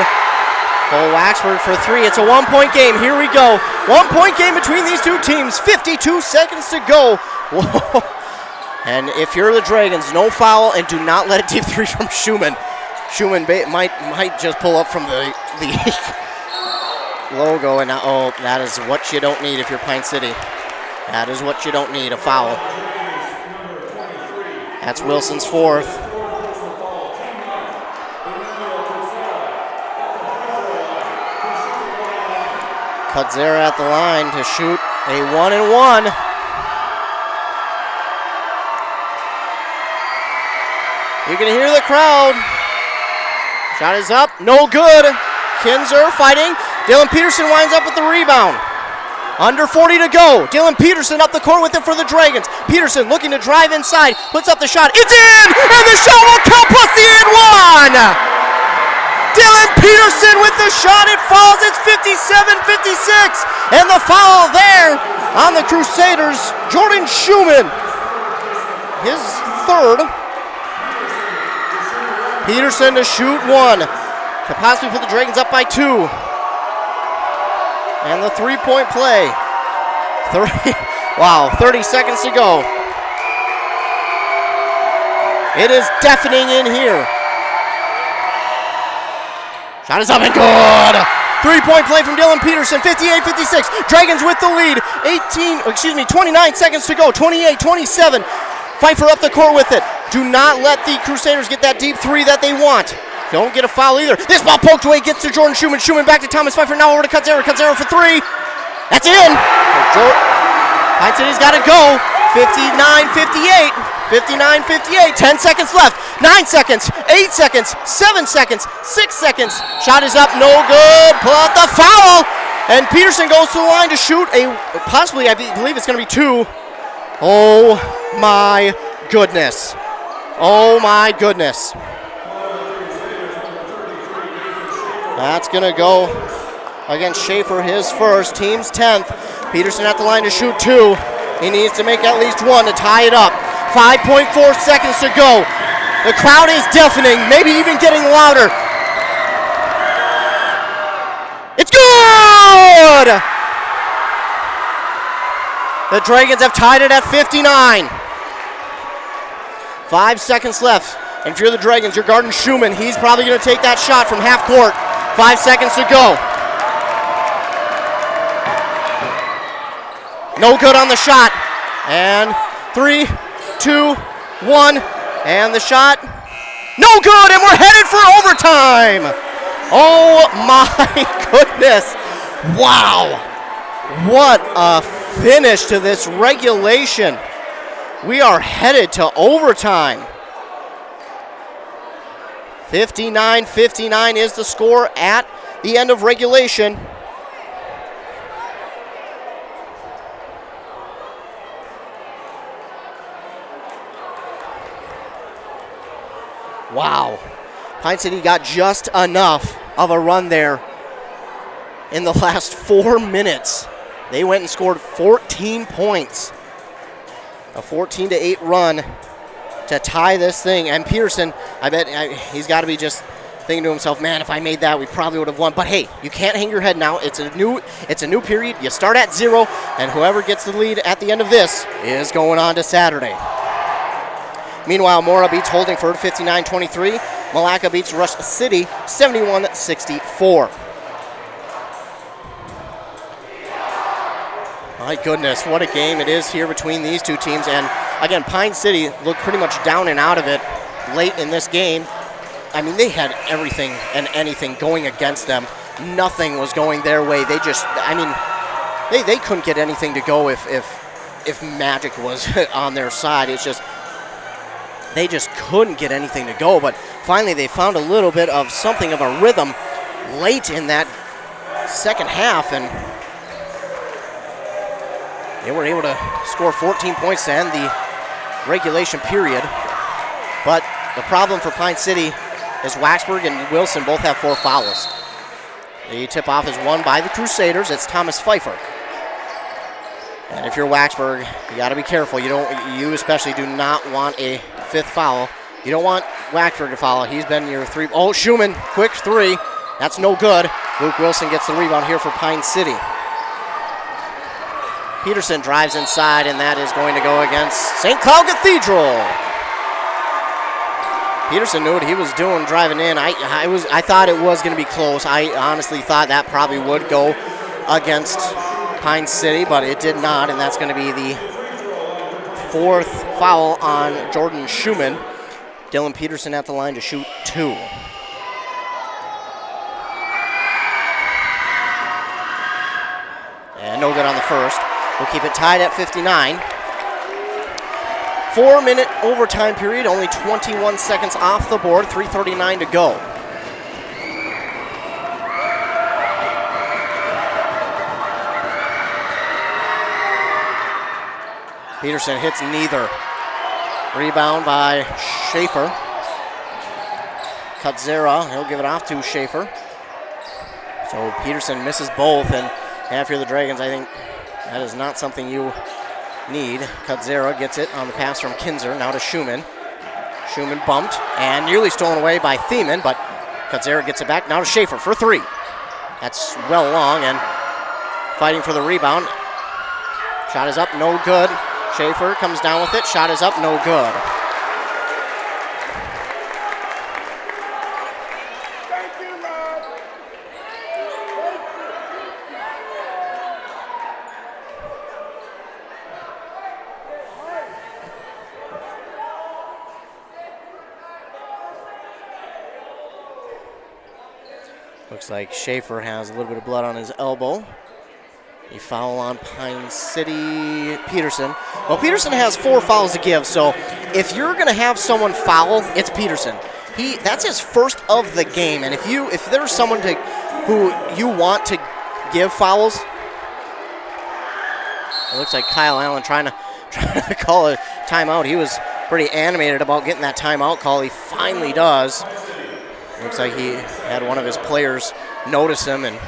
Cole Waxberg for 3. It's a 1-point game. Here we go. 1-point game between these two teams. 52 seconds to go. Whoa. And if you're the Dragons, no foul, and do not let a deep 3 from Schumann. Schumann might just pull up from the logo, and that is what you don't need if you're Pine City. That is what you don't need, a foul. That's Wilson's fourth. Kudzera at the line to shoot a 1-and-1. You can hear the crowd. Shot is up, no good. Kinzer fighting. Dylan Peterson winds up with the rebound. Under 40 to go. Dylan Peterson up the court with it for the Dragons. Peterson looking to drive inside. Puts up the shot. It's in! And the shot will count plus the and one! Dylan Peterson with the shot. It falls. It's 57-56. And the foul there on the Crusaders. Jordan Schumann. His third. Peterson to shoot 1. To possibly put the Dragons up by 2. And the three-point play. 30 seconds to go. It is deafening in here. Shot is up and good. 3-point play from Dylan Peterson, 58-56. Dragons with the lead. 29 seconds to go. 28-27. Pfeiffer up the court with it. Do not let the Crusaders get that deep three that they want. Don't get a foul either. This ball poked away, gets to Jordan Schumann. Schumann back to Thomas Pfeiffer. Now over to Cathedral. Cathedral for three. That's in. Pine City's got to go. 59-58. 59-58. 10 seconds left. 9 seconds. 8 seconds. 7 seconds. 6 seconds. Shot is up. No good. Pull out the foul. And Peterson goes to the line to shoot a possibly, I believe it's going to be 2. Oh my goodness. Oh my goodness. That's going to go against Schaefer, his first, team's 10th. Peterson at the line to shoot 2. He needs to make at least 1 to tie it up. 5.4 seconds to go. The crowd is deafening, maybe even getting louder. It's good! The Dragons have tied it at 59. 5 seconds left. And if you're the Dragons, you're guarding Schumann. He's probably going to take that shot from half court. 5 seconds to go. No good on the shot. And 3, 2, 1. And the shot. No good, and we're headed for overtime. Oh my goodness. Wow. What a finish to this regulation. We are headed to overtime. 59-59 is the score at the end of regulation. Wow. Pine City got just enough of a run there in the last 4 minutes. They went and scored 14 points. A 14-8 run to tie this thing. And Peterson, I bet he's got to be just thinking to himself, man, if I made that, we probably would have won. But hey, you can't hang your head now. It's a new period. You start at 0, and whoever gets the lead at the end of this is going on to Saturday. Meanwhile, Mora beats Holdingford 59-23. Malacca beats Rush City 71-64. My goodness, what a game it is here between these two teams. And again, Pine City looked pretty much down and out of it late in this game. I mean, they had everything and anything going against them. Nothing was going their way. They just, I mean, they couldn't get anything to go if Magic was on their side. It's just, they just couldn't get anything to go. But finally, they found a little bit of something of a rhythm late in that second half, and they were able to score 14 points to end the regulation period. But the problem for Pine City is Waxburg and Wilson both have 4 fouls. The tip-off is won by the Crusaders. It's Thomas Pfeiffer. And if you're Waxburg, you got to be careful. You especially do not want a 5th foul. You don't want Waxburg to foul. He's been your 3. Oh, Schumann, quick 3. That's no good. Luke Wilson gets the rebound here for Pine City. Peterson drives inside, and that is going to go against St. Cloud Cathedral. Peterson knew what he was doing driving in. I thought it was going to be close. I honestly thought that probably would go against Pine City, but it did not, and that's going to be the 4th foul on Jordan Schumann. Dylan Peterson at the line to shoot 2. And no good on the first. We'll keep it tied at 59. 4-minute overtime period, only 21 seconds off the board, 3:39 to go. Peterson hits neither. Rebound by Schaefer. Kutzera, he'll give it off to Schaefer. So Peterson misses both, and after the Dragons, I think that is not something you need. Kutzera gets it on the pass from Kinzer, now to Schumann. Schumann bumped and nearly stolen away by Thiemann, but Kutzera gets it back, now to Schaefer for 3. That's well long, and fighting for the rebound. Shot is up, no good. Schaefer comes down with it, shot is up, no good. Looks like Schaefer has a little bit of blood on his elbow. A foul on Pine City. Peterson. Well, Peterson has 4 fouls to give, so if you're going to have someone foul, it's Peterson. That's his first of the game, and if there's someone who you want to give fouls, it looks like Kyle Allen trying to call a timeout. He was pretty animated about getting that timeout call. He finally does. Looks like he had one of his players notice him and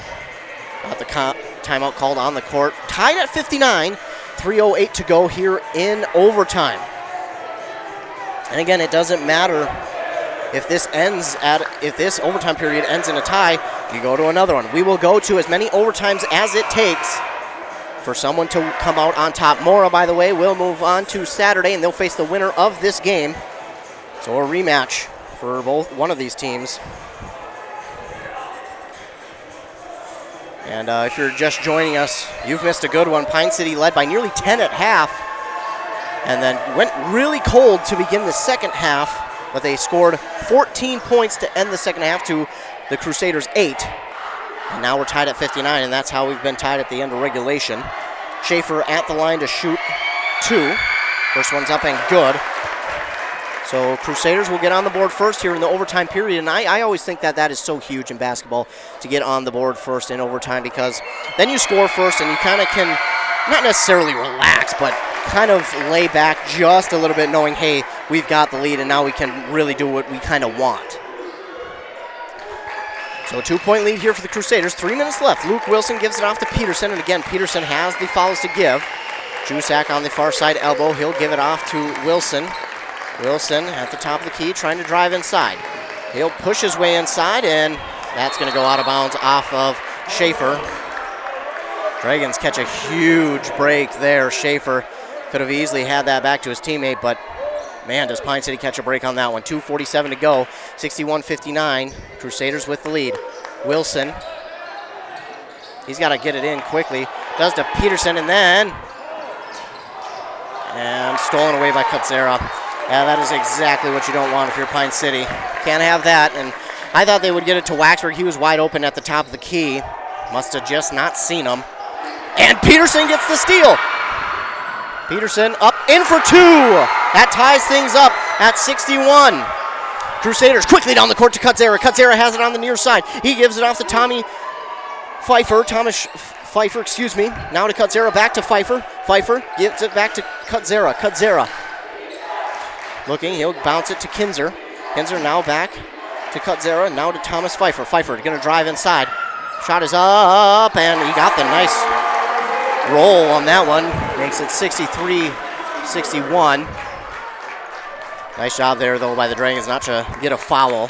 got the timeout called on the court. Tied at 59, 3:08 to go here in overtime. And again, it doesn't matter if this overtime period ends in a tie, you go to another one. We will go to as many overtimes as it takes for someone to come out on top. Mora, by the way, will move on to Saturday, and they'll face the winner of this game. So a rematch for one of these teams. And if you're just joining us, you've missed a good one. Pine City led by nearly 10 at half, and then went really cold to begin the second half, but they scored 14 points to end the second half to the Crusaders' 8. And now we're tied at 59, and that's how we've been tied at the end of regulation. Schaefer at the line to shoot 2. First one's up and good. So Crusaders will get on the board first here in the overtime period, and I always think that is so huge in basketball to get on the board first in overtime, because then you score first and you kind of can, not necessarily relax, but kind of lay back just a little bit knowing, hey, we've got the lead and now we can really do what we kind of want. So a 2-point lead here for the Crusaders. 3 minutes left. Luke Wilson gives it off to Peterson, and again, Peterson has the fouls to give. Jusak on the far side elbow. He'll give it off to Wilson. Wilson at the top of the key trying to drive inside. He'll push his way inside, and that's going to go out of bounds off of Schaefer. Dragons catch a huge break there. Schaefer could have easily had that back to his teammate, but man, does Pine City catch a break on that one. 2:47 to go, 61-59. Crusaders with the lead. Wilson, he's got to get it in quickly. Does to Peterson, and stolen away by Kutzera. Yeah, that is exactly what you don't want if you're Pine City. Can't have that, and I thought they would get it to Waxberg. He was wide open at the top of the key. Must have just not seen him. And Peterson gets the steal. Peterson up, in for 2. That ties things up at 61. Crusaders quickly down the court to Kutzera. Kutzera has it on the near side. He gives it off to Thomas Pfeiffer. Now to Kutzera, back to Pfeiffer. Pfeiffer gives it back to Kutzera. Kutzera looking, he'll bounce it to Kinzer. Kinzer now back to Kutzera, now to Thomas Pfeiffer. Pfeiffer going to drive inside. Shot is up, and he got the nice roll on that one. Makes it 63-61. Nice job there, though, by the Dragons not to get a foul.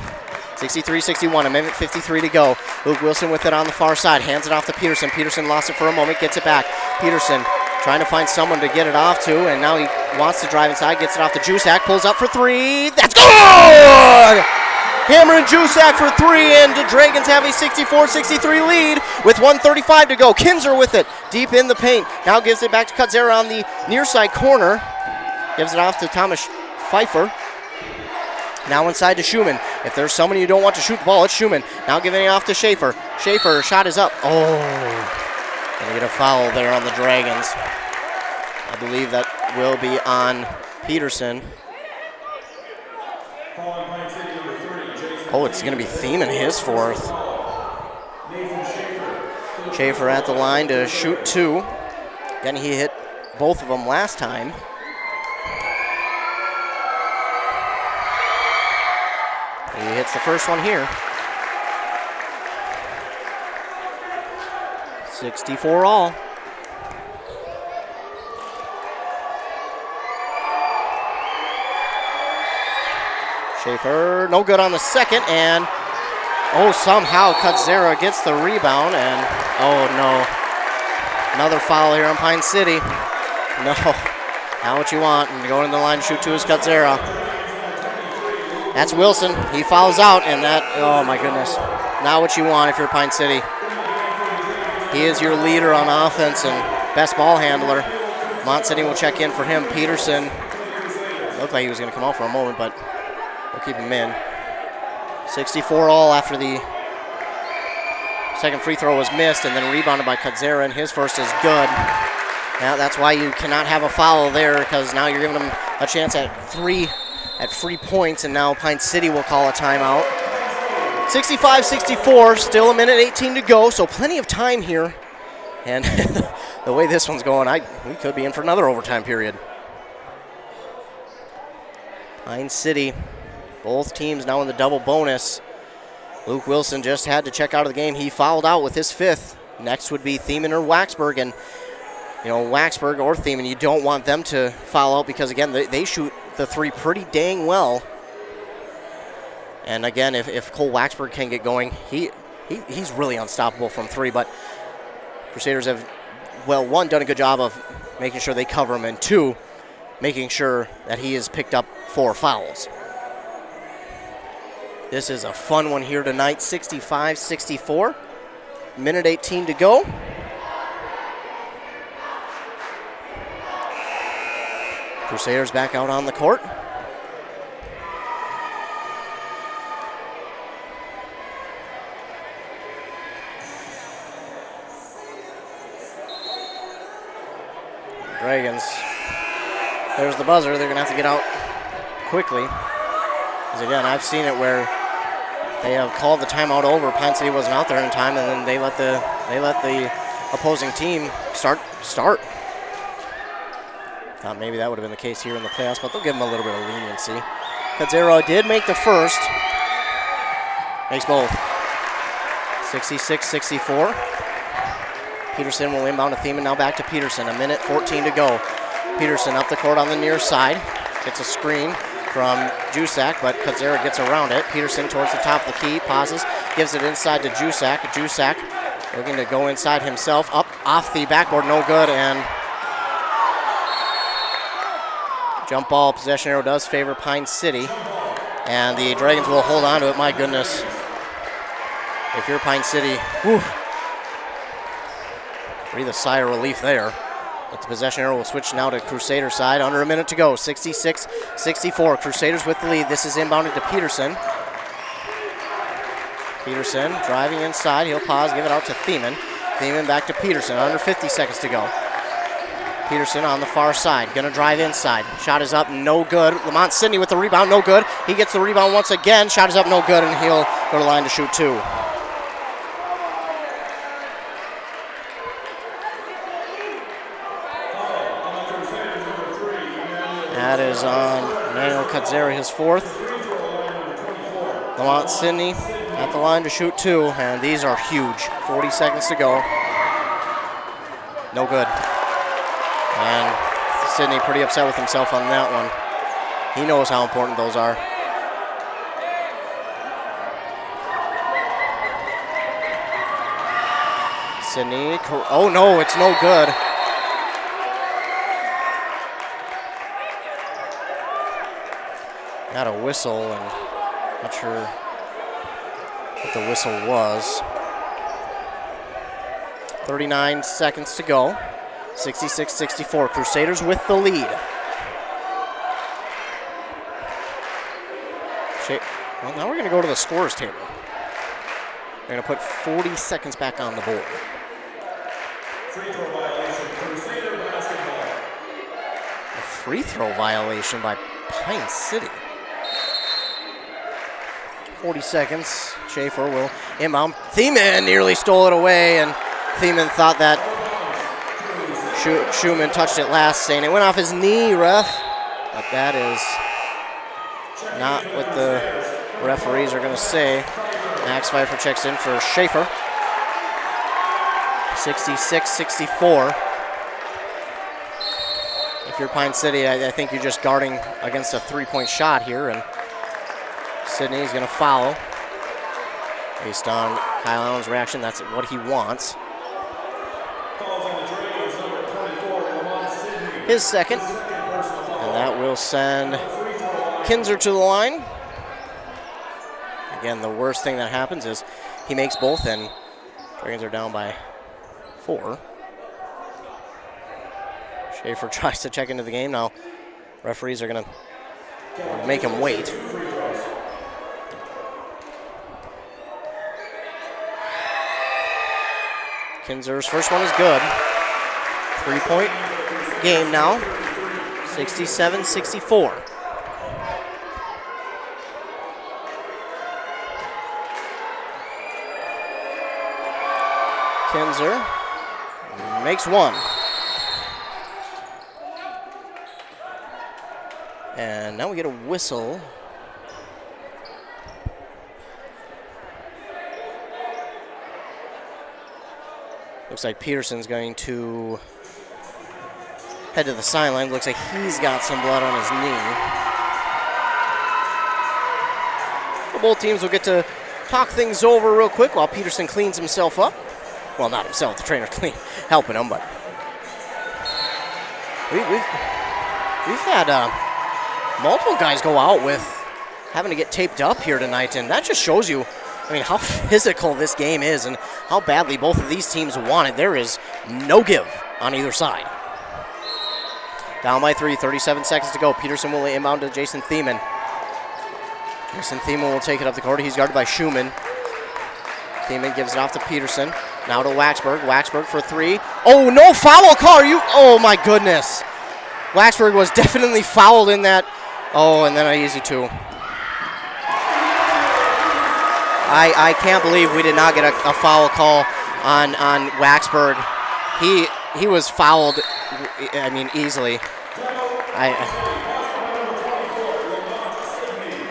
63-61, a minute 53 to go. Luke Wilson with it on the far side. Hands it off to Peterson. Peterson lost it for a moment, gets it back. Peterson trying to find someone to get it off to, and now he wants to drive inside, gets it off to Jusak, pulls up for 3. That's good! Cameron Jusak for 3, and the Dragons have a 64-63 lead with 1:35 to go. Kinzer with it, deep in the paint. Now gives it back to Kutzera on the near side corner. Gives it off to Thomas Pfeiffer. Now inside to Schumann. If there's someone you don't want to shoot the ball, it's Schumann. Now giving it off to Schaefer. Schaefer, shot is up. Gonna get a foul there on the Dragons. I believe that will be on Peterson. It's gonna be Thiemann his 4th. Schaefer at the line to shoot 2. Again, he hit both of them last time. He hits the first one here. 64 all. Schaefer, no good on the second, and somehow Kutzera gets the rebound, and no. Another foul here on Pine City. No, not what you want. And going to the line to shoot 2 is Kutzera. That's Wilson. He fouls out, and oh my goodness. Not what you want if you're Pine City. He is your leader on offense and best ball handler. Mont City will check in for him. Peterson looked like he was going to come out for a moment, but we'll keep him in. 64 all after the Second free throw was missed and then rebounded by Kadzera, and his first is good. Now that's why you cannot have a foul there, because now you're giving them a chance at free points, and now Pine City will call a timeout. 65-64, still a minute 18 to go, so plenty of time here. And the way this one's going, we could be in for another overtime period. Pine City, both teams now in the double bonus. Luke Wilson just had to check out of the game. He fouled out with his fifth. Next would be Thiemann or Waxburg, and Waxburg or Thiemann, you don't want them to foul out because, again, they shoot the three pretty dang well. And again, if Cole Waxburg can get going, he's really unstoppable from three. But Crusaders have, one, done a good job of making sure they cover him, and two, making sure that he has picked up 4 fouls. This is a fun one here tonight, 65-64. Minute 18 to go. Crusaders back out on the court. Dragons. There's the buzzer. They're going to have to get out quickly. Because again, I've seen it where they have called the timeout over. Pine City wasn't out there in time, and then they let the opposing team start. Thought maybe that would have been the case here in the playoffs, but they'll give them a little bit of leniency. Kadzera did make the first. Makes both. 66-64. Peterson will inbound to Thiemann. Now back to Peterson. A minute 14 to go. Peterson up the court on the near side. Gets a screen from Jusak, but Kadzera gets around it. Peterson towards the top of the key. Pauses. Gives it inside to Jusak. Jusak looking to go inside himself. Up off the backboard. No good. And jump ball possession arrow does favor Pine City. And the Dragons will hold on to it. My goodness. If you're Pine City, breathe a sigh of relief there. But the possession arrow will switch now to Crusader side. Under a minute to go. 66-64. Crusaders with the lead. This is inbounded to Peterson. Peterson driving inside. He'll pause, give it out to Thiemann. Thiemann back to Peterson. Under 50 seconds to go. Peterson on the far side. Going to drive inside. Shot is up. No good. Lamont Sidney with the rebound. No good. He gets the rebound once again. Shot is up. No good. And he'll go to the line to shoot 2. That is on Manuel Kadzera, his 4th. Lamont Sidney at the line to shoot 2, and these are huge. 40 seconds to go. No good. And Sidney pretty upset with himself on that one. He knows how important those are. Sidney, oh no, it's no good. Got a whistle, and not sure what the whistle was. 39 seconds to go. 66-64. Crusaders with the lead. Well, now we're going to go to the scorers table. We're going to put 40 seconds back on the board. Free throw violation, Crusader basketball. A free throw violation by Pine City. 40 seconds. Schaefer will inbound. Thiemann nearly stole it away, and Thiemann thought that Schumann touched it last, saying it went off his knee, ref. But that is not what the referees are going to say. Max Pfeiffer checks in for Schaefer. 66-64. If you're Pine City, I think you're just guarding against a three-point shot here, and Sidney's going to foul. Based on Kyle Allen's reaction, that's what he wants. His second. And that will send Kinzer to the line. Again, the worst thing that happens is he makes both, and Dragons are down by 4. Schaefer tries to check into the game. Now, referees are going to make him wait. Kinzer's first one is good. 3-point game now, 67-64. Kinzer makes one. And now we get a whistle. Looks like Peterson's going to head to the sideline. Looks like he's got some blood on his knee. Both teams will get to talk things over real quick while Peterson cleans himself up. Well, not himself, the trainer's helping him, but we've had multiple guys go out with having to get taped up here tonight, and that just shows you, I mean, how physical this game is and how badly both of these teams want it. There is no give on either side. Down by 3, 37 seconds to go. Peterson will inbound to Jason Thiemann. Jason Thiemann will take it up the court. He's guarded by Schumann. Thiemann gives it off to Peterson. Now to Waxberg. Waxberg for 3. Oh, no foul call. Oh, my goodness. Waxberg was definitely fouled in that. Oh, and then an easy 2. I can't believe we did not get a foul call on Waxberg. He was fouled, I mean, easily.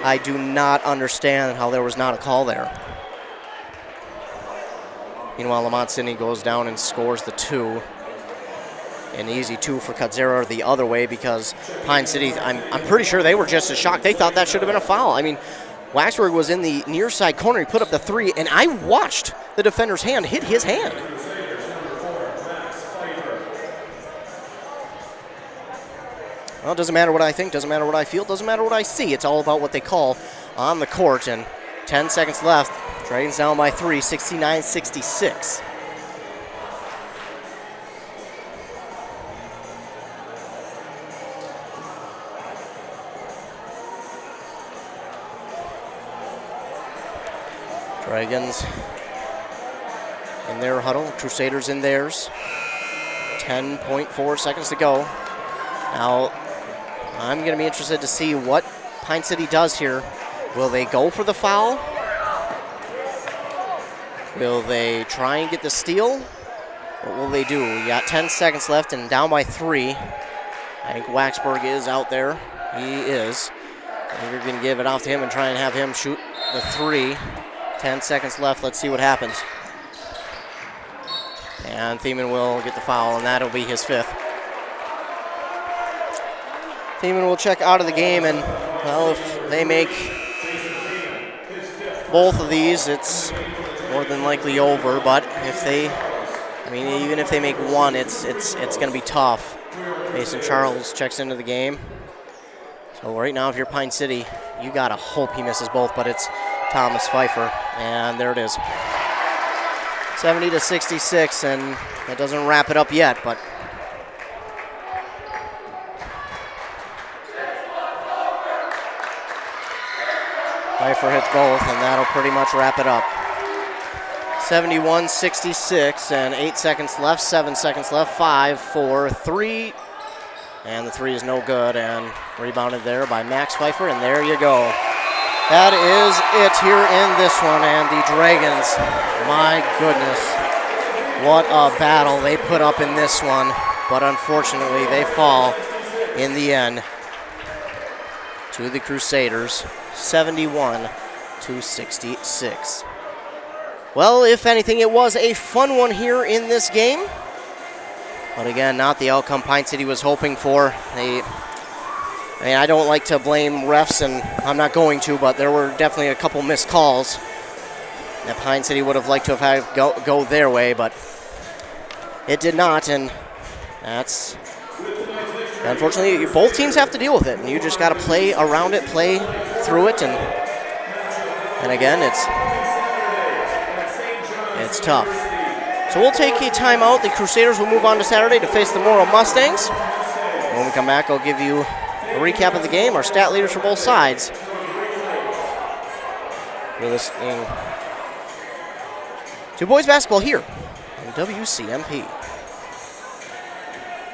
I do not understand how there was not a call there. Meanwhile, Lamont Sidney goes down and scores the 2. An easy 2 for Cathedral the other way because Pine City, I'm pretty sure they were just as shocked. They thought that should have been a foul. I mean, Waxberg was in the near side corner. He put up the 3, and I watched the defender's hand hit his hand. Well, it doesn't matter what I think, doesn't matter what I feel, doesn't matter what I see. It's all about what they call on the court, and 10 seconds left. Dragons down by 3, 69-66. Dragons in their huddle, Crusaders in theirs. 10.4 seconds to go. Now, I'm going to be interested to see what Pine City does here. Will they go for the foul? Will they try and get the steal? What will they do? We got 10 seconds left and down by 3. I think Waxberg is out there. He is. And we're going to give it off to him and try and have him shoot the 3. 10 seconds left. Let's see what happens. And Thiemann will get the foul, and that'll be his 5th. Thiemann will check out of the game, and, well, if they make both of these, it's more than likely over. But if they, I mean, even if they make one, it's going to be tough. Mason Charles checks into the game. So right now, if you're Pine City, you got to hope he misses both, but it's Thomas Pfeiffer, and there it is. 70-66, and that doesn't wrap it up yet, but Pfeiffer hits both, and that'll pretty much wrap it up. 71-66, and 8 seconds left, 7 seconds left, 5, 4, 3, and the 3 is no good, and rebounded there by Max Pfeiffer, and there you go. That is it here in this one, and the Dragons, my goodness, what a battle they put up in this one, but unfortunately they fall in the end to the Crusaders, 71-66. Well, if anything, it was a fun one here in this game, but again, not the outcome Pine City was hoping for. I mean, I don't like to blame refs, and I'm not going to, but there were definitely a couple missed calls that Pine City would have liked to have had go their way, but it did not, and that's, unfortunately, both teams have to deal with it, and you just got to play around it, play through it, and again, it's tough. So we'll take a timeout. The Crusaders will move on to Saturday to face the Morrow Mustangs. When we come back, I'll give you a recap of the game, our stat leaders for both sides. You're listening to boys basketball here on WCMP.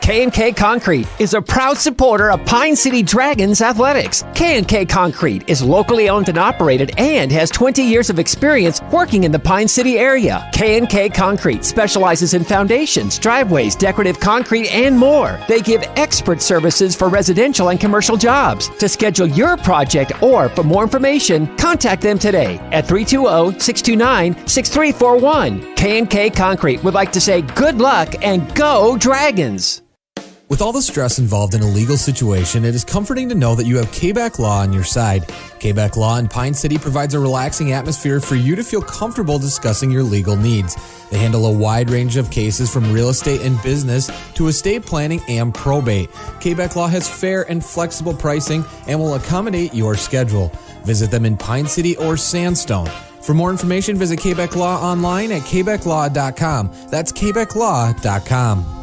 K&K Concrete is a proud supporter of Pine City Dragons athletics. K&K Concrete is locally owned and operated and has 20 years of experience working in the Pine City area. K&K Concrete specializes in foundations, driveways, decorative concrete, and more. They give expert services for residential and commercial jobs. To schedule your project or for more information, contact them today at 320-629-6341. K&K Concrete would like to say good luck and go Dragons! With all the stress involved in a legal situation, it is comforting to know that you have K-Back Law on your side. K-Back Law in Pine City provides a relaxing atmosphere for you to feel comfortable discussing your legal needs. They handle a wide range of cases from real estate and business to estate planning and probate. K-Back Law has fair and flexible pricing and will accommodate your schedule. Visit them in Pine City or Sandstone. For more information, visit K-Back Law online at kbacklaw.com. That's kbacklaw.com.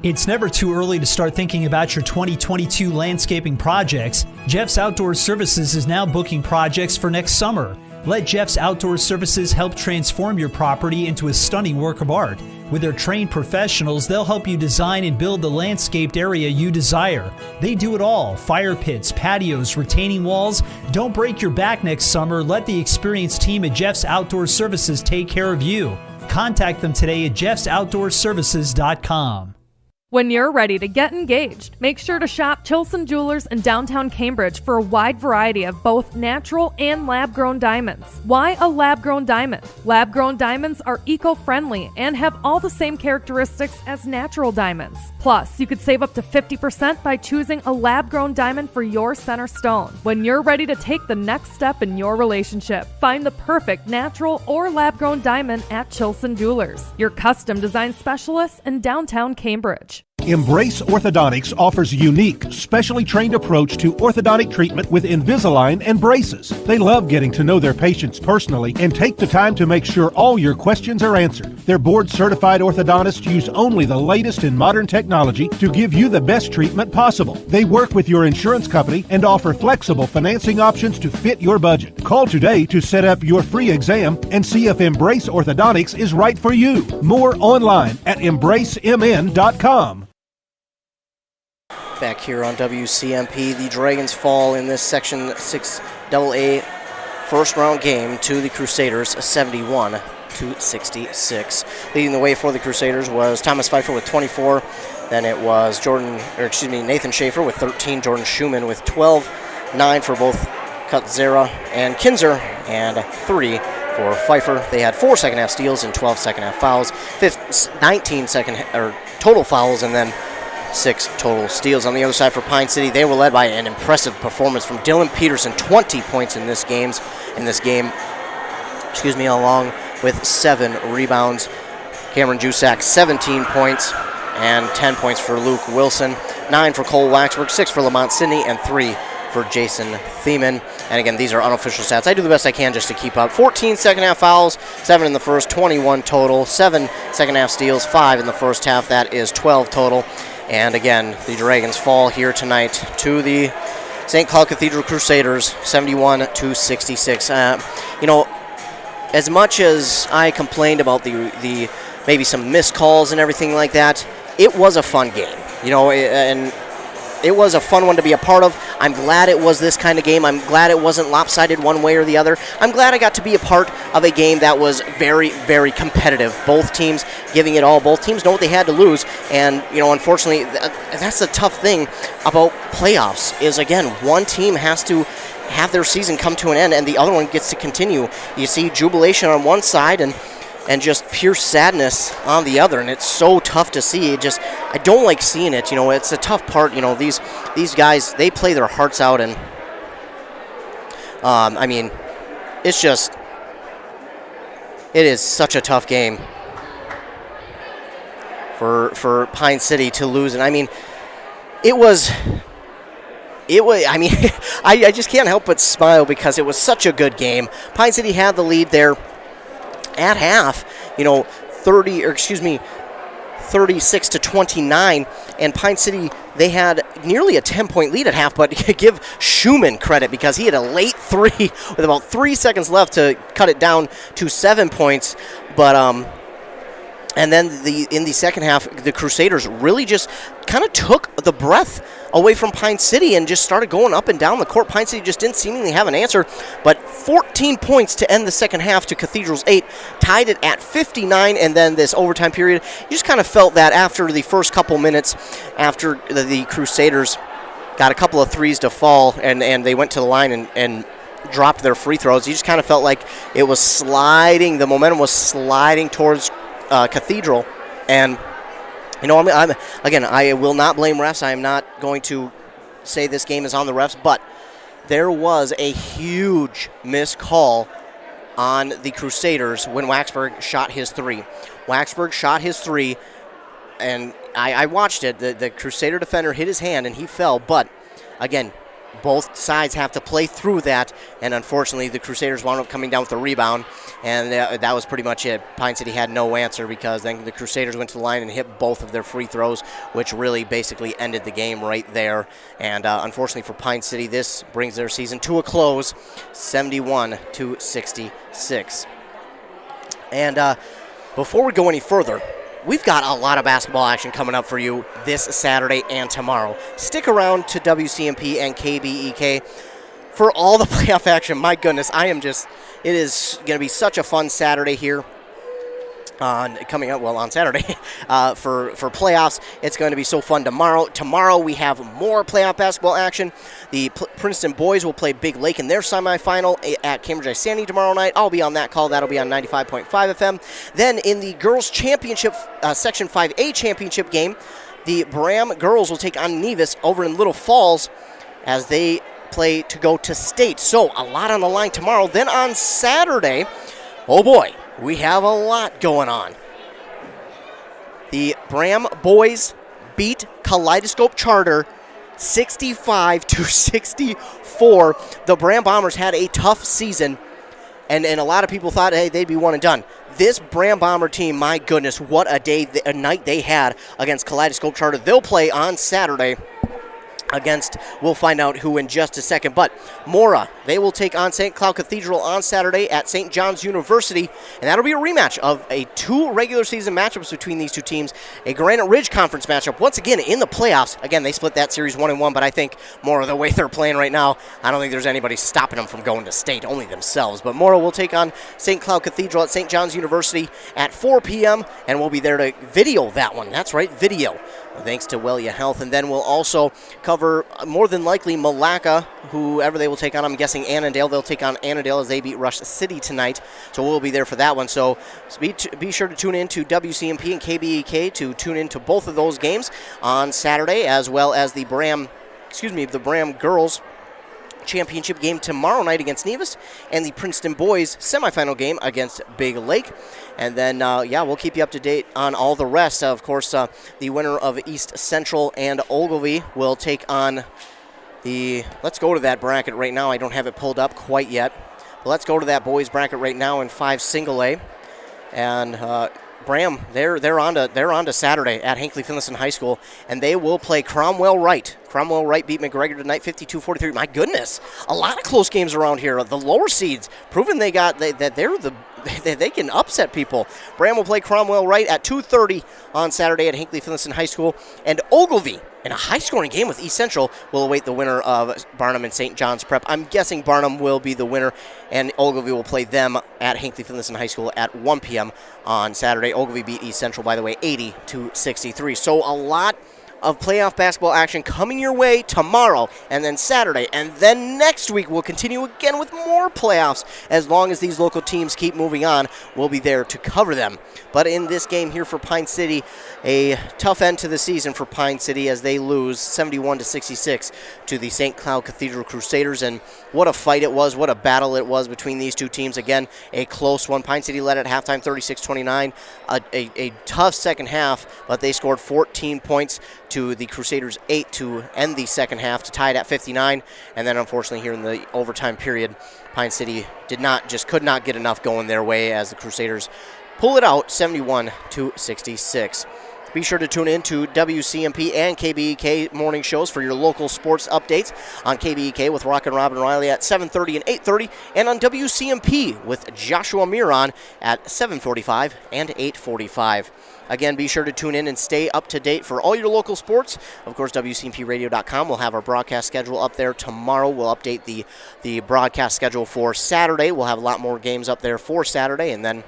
It's never too early to start thinking about your 2022 landscaping projects. Jeff's Outdoor Services is now booking projects for next summer. Let Jeff's Outdoor Services help transform your property into a stunning work of art. With their trained professionals, they'll help you design and build the landscaped area you desire. They do it all: fire pits, patios, retaining walls. Don't break your back next summer. Let the experienced team at Jeff's Outdoor Services take care of you. Contact them today at jeffsoutdoorservices.com. When you're ready to get engaged, make sure to shop Chilson Jewelers in downtown Cambridge for a wide variety of both natural and lab-grown diamonds. Why a lab-grown diamond? Lab-grown diamonds are eco-friendly and have all the same characteristics as natural diamonds. Plus, you could save up to 50% by choosing a lab-grown diamond for your center stone. When you're ready to take the next step in your relationship, find the perfect natural or lab-grown diamond at Chilson Jewelers, your custom design specialist in downtown Cambridge. Embrace Orthodontics offers a unique, specially trained approach to orthodontic treatment with Invisalign and braces. They love getting to know their patients personally and take the time to make sure all your questions are answered. Their board-certified orthodontists use only the latest in modern technology to give you the best treatment possible. They work with your insurance company and offer flexible financing options to fit your budget. Call today to set up your free exam and see if Embrace Orthodontics is right for you. More online at embracemn.com. Back here on WCMP, the Dragons fall in this Section 6AA first round game to the Crusaders, 71-66. Leading the way for the Crusaders was Thomas Pfeiffer with 24. Then it was Nathan Schaefer with 13, Jordan Schumann with 12, 9 for both Kutzera and Kinzer, and 3 for Pfeiffer. They had 4 second half steals and 12 second half fouls, 19 total fouls, and then 6 total steals. On the other side for Pine City, they were led by an impressive performance from Dylan Peterson, 20 points in this game, along with 7 rebounds. Cameron Jusak, 17 points, and 10 points for Luke Wilson, 9 for Cole Waxberg, 6 for Lamont Sidney, and 3 for Jason Thiemann. And again, these are unofficial stats. I do the best I can just to keep up. 14 second half fouls, 7 in the first, 21 total, 7 second half steals, 5 in the first half. That is 12 total. And again, the Dragons fall here tonight to the St. Cloud Cathedral Crusaders, 71-66. As much as I complained about the maybe some missed calls and everything like that, it was a fun game. And it was a fun one to be a part of. I'm glad it was this kind of game. I'm glad it wasn't lopsided one way or the other. I'm glad I got to be a part of a game that was very, very competitive. Both teams giving it all. Both teams know what they had to lose. And, unfortunately, that's the tough thing about playoffs is, again, one team has to have their season come to an end and the other one gets to continue. You see jubilation on one side and just pure sadness on the other, and it's so tough to see. I don't like seeing it. It's a tough part. These guys, they play their hearts out, and it is such a tough game for Pine City to lose, and I just can't help but smile because it was such a good game. Pine City had the lead there at half, 36-29, and Pine City, they had nearly a 10-point lead at half, but give Schumann credit because he had a late 3 with about 3 seconds left to cut it down to 7 points. But And then in the second half, the Crusaders really just kind of took the breath away from Pine City and just started going up and down the court. Pine City just didn't seemingly have an answer, but 14 points to end the second half to Cathedral's 8, tied it at 59, and then this overtime period, you just kind of felt that after the first couple minutes, after the Crusaders got a couple of threes to fall, and they went to the line and dropped their free throws, you just kind of felt like it was sliding, the momentum was sliding towards Cathedral. And I will not blame refs. I am not going to say this game is on the refs, but there was a huge missed call on the Crusaders when Waxberg shot his three. Waxberg shot his three, and I watched it. The Crusader defender hit his hand, and he fell. But, again, both sides have to play through that, and unfortunately the Crusaders wound up coming down with a rebound, and that was pretty much it. Pine City had no answer because then the Crusaders went to the line and hit both of their free throws, which really basically ended the game right there. And unfortunately for Pine City, this brings their season to a close, 71-66. And before we go any further, we've got a lot of basketball action coming up for you this Saturday and tomorrow. Stick around to WCMP and KBEK for all the playoff action. My goodness, it is going to be such a fun Saturday here. Coming up, on Saturday for playoffs. It's going to be so fun tomorrow. Tomorrow we have more playoff basketball action. The Princeton boys will play Big Lake in their semifinal at Cambridge Isani tomorrow night. I'll be on that call. That'll be on 95.5 FM. Then in the girls' championship, Section 5A championship game, the Bram girls will take on Nevis over in Little Falls as they play to go to state. So a lot on the line tomorrow. Then on Saturday, oh boy, we have a lot going on. The Bram boys beat Kaleidoscope Charter 65-64. The Bram Bombers had a tough season, and a lot of people thought, hey, they'd be one and done. This Bram Bomber team, my goodness, what a night they had against Kaleidoscope Charter. They'll play on Saturday against, we'll find out who in just a second. But Mora, they will take on St. Cloud Cathedral on Saturday at St. John's University, and that'll be a rematch of two regular season matchups between these two teams. A Granite Ridge Conference matchup, once again in the playoffs. Again, they split that series 1-1, but I think Mora, the way they're playing right now, I don't think there's anybody stopping them from going to state, only themselves. But Mora will take on St. Cloud Cathedral at St. John's University at 4 p.m., and we'll be there to video that one. That's right, video, thanks to Wellia Health. And then we'll also cover more than likely Malacca, whoever they will take on. I'm guessing Annandale. They'll take on Annandale as they beat Rush City tonight. So we'll be there for that one. So be sure to tune in to WCMP and KBEK to tune in to both of those games on Saturday, as well as the Bram girls championship game tomorrow night against Nevis, and the Princeton boys semifinal game against Big Lake. And then, we'll keep you up to date on all the rest. Of course, the winner of East Central and Ogilvie will take on let's go to that bracket right now. I don't have it pulled up quite yet. But let's go to that boys bracket right now in 5 single A. And Bram, they're on to Saturday at Hinckley Finlayson High School, and they will play Cromwell Wright. Cromwell Wright beat McGregor tonight 52-43. My goodness, a lot of close games around here. The lower seeds proving they can upset people. Bram will play Cromwell Wright at 2:30 on Saturday at Hinckley Finlayson High School, and Ogilvie, in a high-scoring game with East Central, will await the winner of Barnum and St. John's Prep. I'm guessing Barnum will be the winner, and Ogilvie will play them at Hinckley Finlayson High School at 1 p.m. on Saturday. Ogilvie beat East Central, by the way, 80-63. So a lot of playoff basketball action coming your way tomorrow and then Saturday. And then next week we'll continue again with more playoffs. As long as these local teams keep moving on, we'll be there to cover them. But in this game here for Pine City, a tough end to the season for Pine City as they lose 71-66 to the St. Cloud Cathedral Crusaders. And what a fight it was, what a battle it was between these two teams. Again, a close one. Pine City led at halftime 36-29. A tough second half, but they scored 14 points to the Crusaders 8 to end the second half to tie it at 59. And then unfortunately here in the overtime period, Pine City could not get enough going their way as the Crusaders pull it out 71-66. Be sure to tune in to WCMP and KBEK morning shows for your local sports updates on KBEK with Rock and Robin Riley at 7:30 and 8:30, and on WCMP with Joshua Miron at 7:45 and 8:45. Again, be sure to tune in and stay up to date for all your local sports. Of course, WCMPradio.com will have our broadcast schedule up there tomorrow. We'll update the broadcast schedule for Saturday. We'll have a lot more games up there for Saturday, and then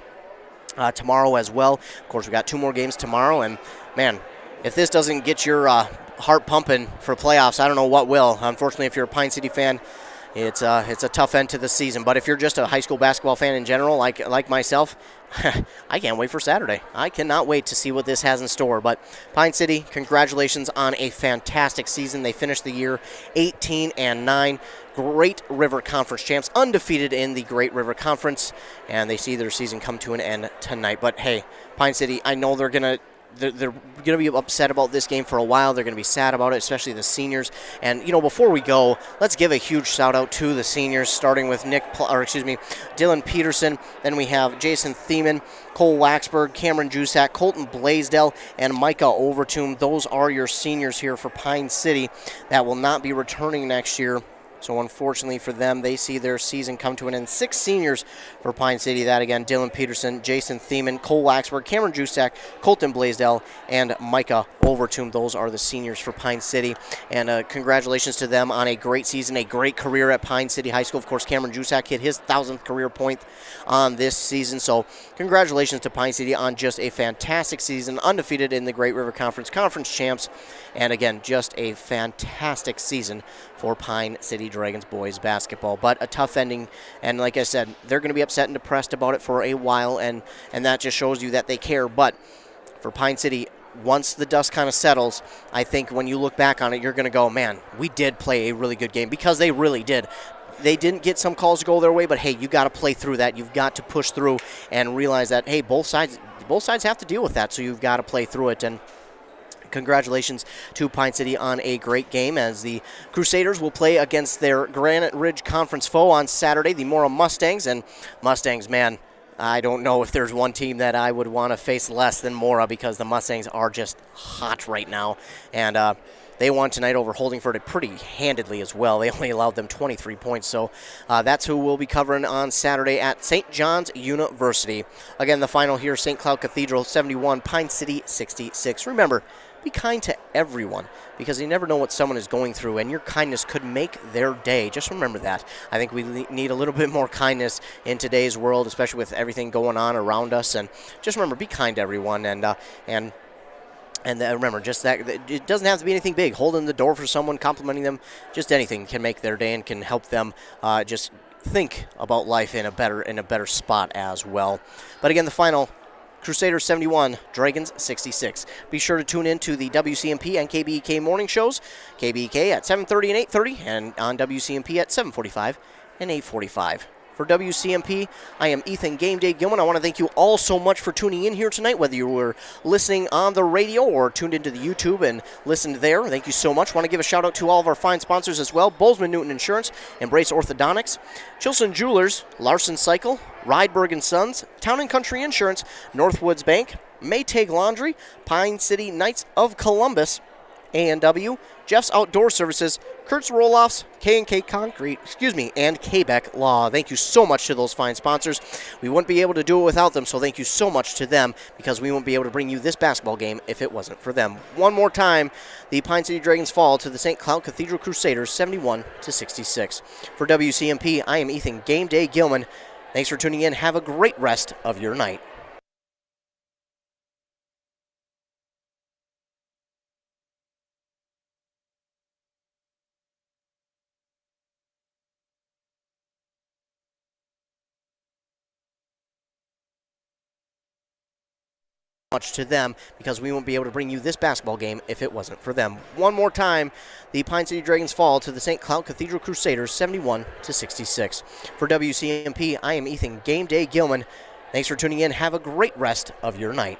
tomorrow as well. Of course, we got 2 more games tomorrow, and man, if this doesn't get your heart pumping for playoffs, I don't know what will. Unfortunately, if you're a Pine City fan, it's a tough end to the season. But if you're just a high school basketball fan in general, like myself, I can't wait for Saturday. I cannot wait to see what this has in store. But Pine City, congratulations on a fantastic season. They finished the year 18-9. Great River Conference champs, undefeated in the Great River Conference, and they see their season come to an end tonight. But hey, Pine City, I know they're gonna be upset about this game for a while. They're going to be sad about it, especially the seniors. And, before we go, let's give a huge shout-out to the seniors, starting with Dylan Peterson. Then we have Jason Thiemann, Cole Waxberg, Cameron Jusak, Colton Blaisdell, and Micah Overtomb. Those are your seniors here for Pine City that will not be returning next year. So unfortunately for them, they see their season come to an end. 6 seniors for Pine City. That again, Dylan Peterson, Jason Thiemann, Cole Waxberg, Cameron Jusak, Colton Blaisdell, and Micah Overtomb. Those are the seniors for Pine City. And congratulations to them on a great season, a great career at Pine City High School. Of course, Cameron Jusak hit his 1,000th career point on this season. So congratulations to Pine City on just a fantastic season, undefeated in the Great River Conference champs. And again, just a fantastic season for Pine City Dragons boys basketball. But a tough ending, and like I said, they're going to be upset and depressed about it for a while, and that just shows you that they care. But for Pine City, once the dust kind of settles, I think when you look back on it, you're going to go, man, we did play a really good game, because they really did. They didn't get some calls to go their way, but hey, you got to play through that. You've got to push through and realize that, hey, both sides have to deal with that, so you've got to play through it. And congratulations to Pine City on a great game, as the Crusaders will play against their Granite Ridge Conference foe on Saturday, the Mora Mustangs. And Mustangs, man, I don't know if there's one team that I would want to face less than Mora, because the Mustangs are just hot right now. And they won tonight over Holdingford pretty handedly as well. They only allowed them 23 points. So that's who we'll be covering on Saturday at St. John's University. Again, the final here, St. Cloud Cathedral 71, Pine City 66. Remember, be kind to everyone, because you never know what someone is going through, and your kindness could make their day. Just remember that. I think we need a little bit more kindness in today's world, especially with everything going on around us. And just remember, be kind to everyone, and remember, just that it doesn't have to be anything big. Holding the door for someone, complimenting them, just anything can make their day and can help them just think about life in a better spot as well. But again, the final, Crusaders 71, Dragons 66. Be sure to tune in to the WCMP and KBEK morning shows. KBEK at 7:30 and 8:30, and on WCMP at 7:45 and 8:45. For WCMP, I am Ethan Game Day Gilman. I want to thank you all so much for tuning in here tonight, whether you were listening on the radio or tuned into the YouTube and listened there. Thank you so much. Want to give a shout out to all of our fine sponsors as well: Bozeman Newton Insurance, Embrace Orthodontics, Chilson Jewelers, Larson Cycle, Rydberg & Sons, Town & Country Insurance, Northwoods Bank, Maytag Laundry, Pine City Knights of Columbus, A&W, Jeff's Outdoor Services, Kurt's Roll-Offs, K&K Concrete, and Quebec Law. Thank you so much to those fine sponsors. We wouldn't be able to do it without them, so thank you so much to them, because we wouldn't be able to bring you this basketball game if it wasn't for them. One more time, the Pine City Dragons fall to the St. Cloud Cathedral Crusaders 71-66. For WCMP, I am Ethan Game Day Gilman. Thanks for tuning in. Have a great rest of your night. Much to them, because we won't be able to bring you this basketball game if it wasn't for them. One more time, the Pine City Dragons fall to the St. Cloud Cathedral Crusaders 71-66. For WCMP, I am Ethan Game Day Gilman. Thanks for tuning in. Have a great rest of your night.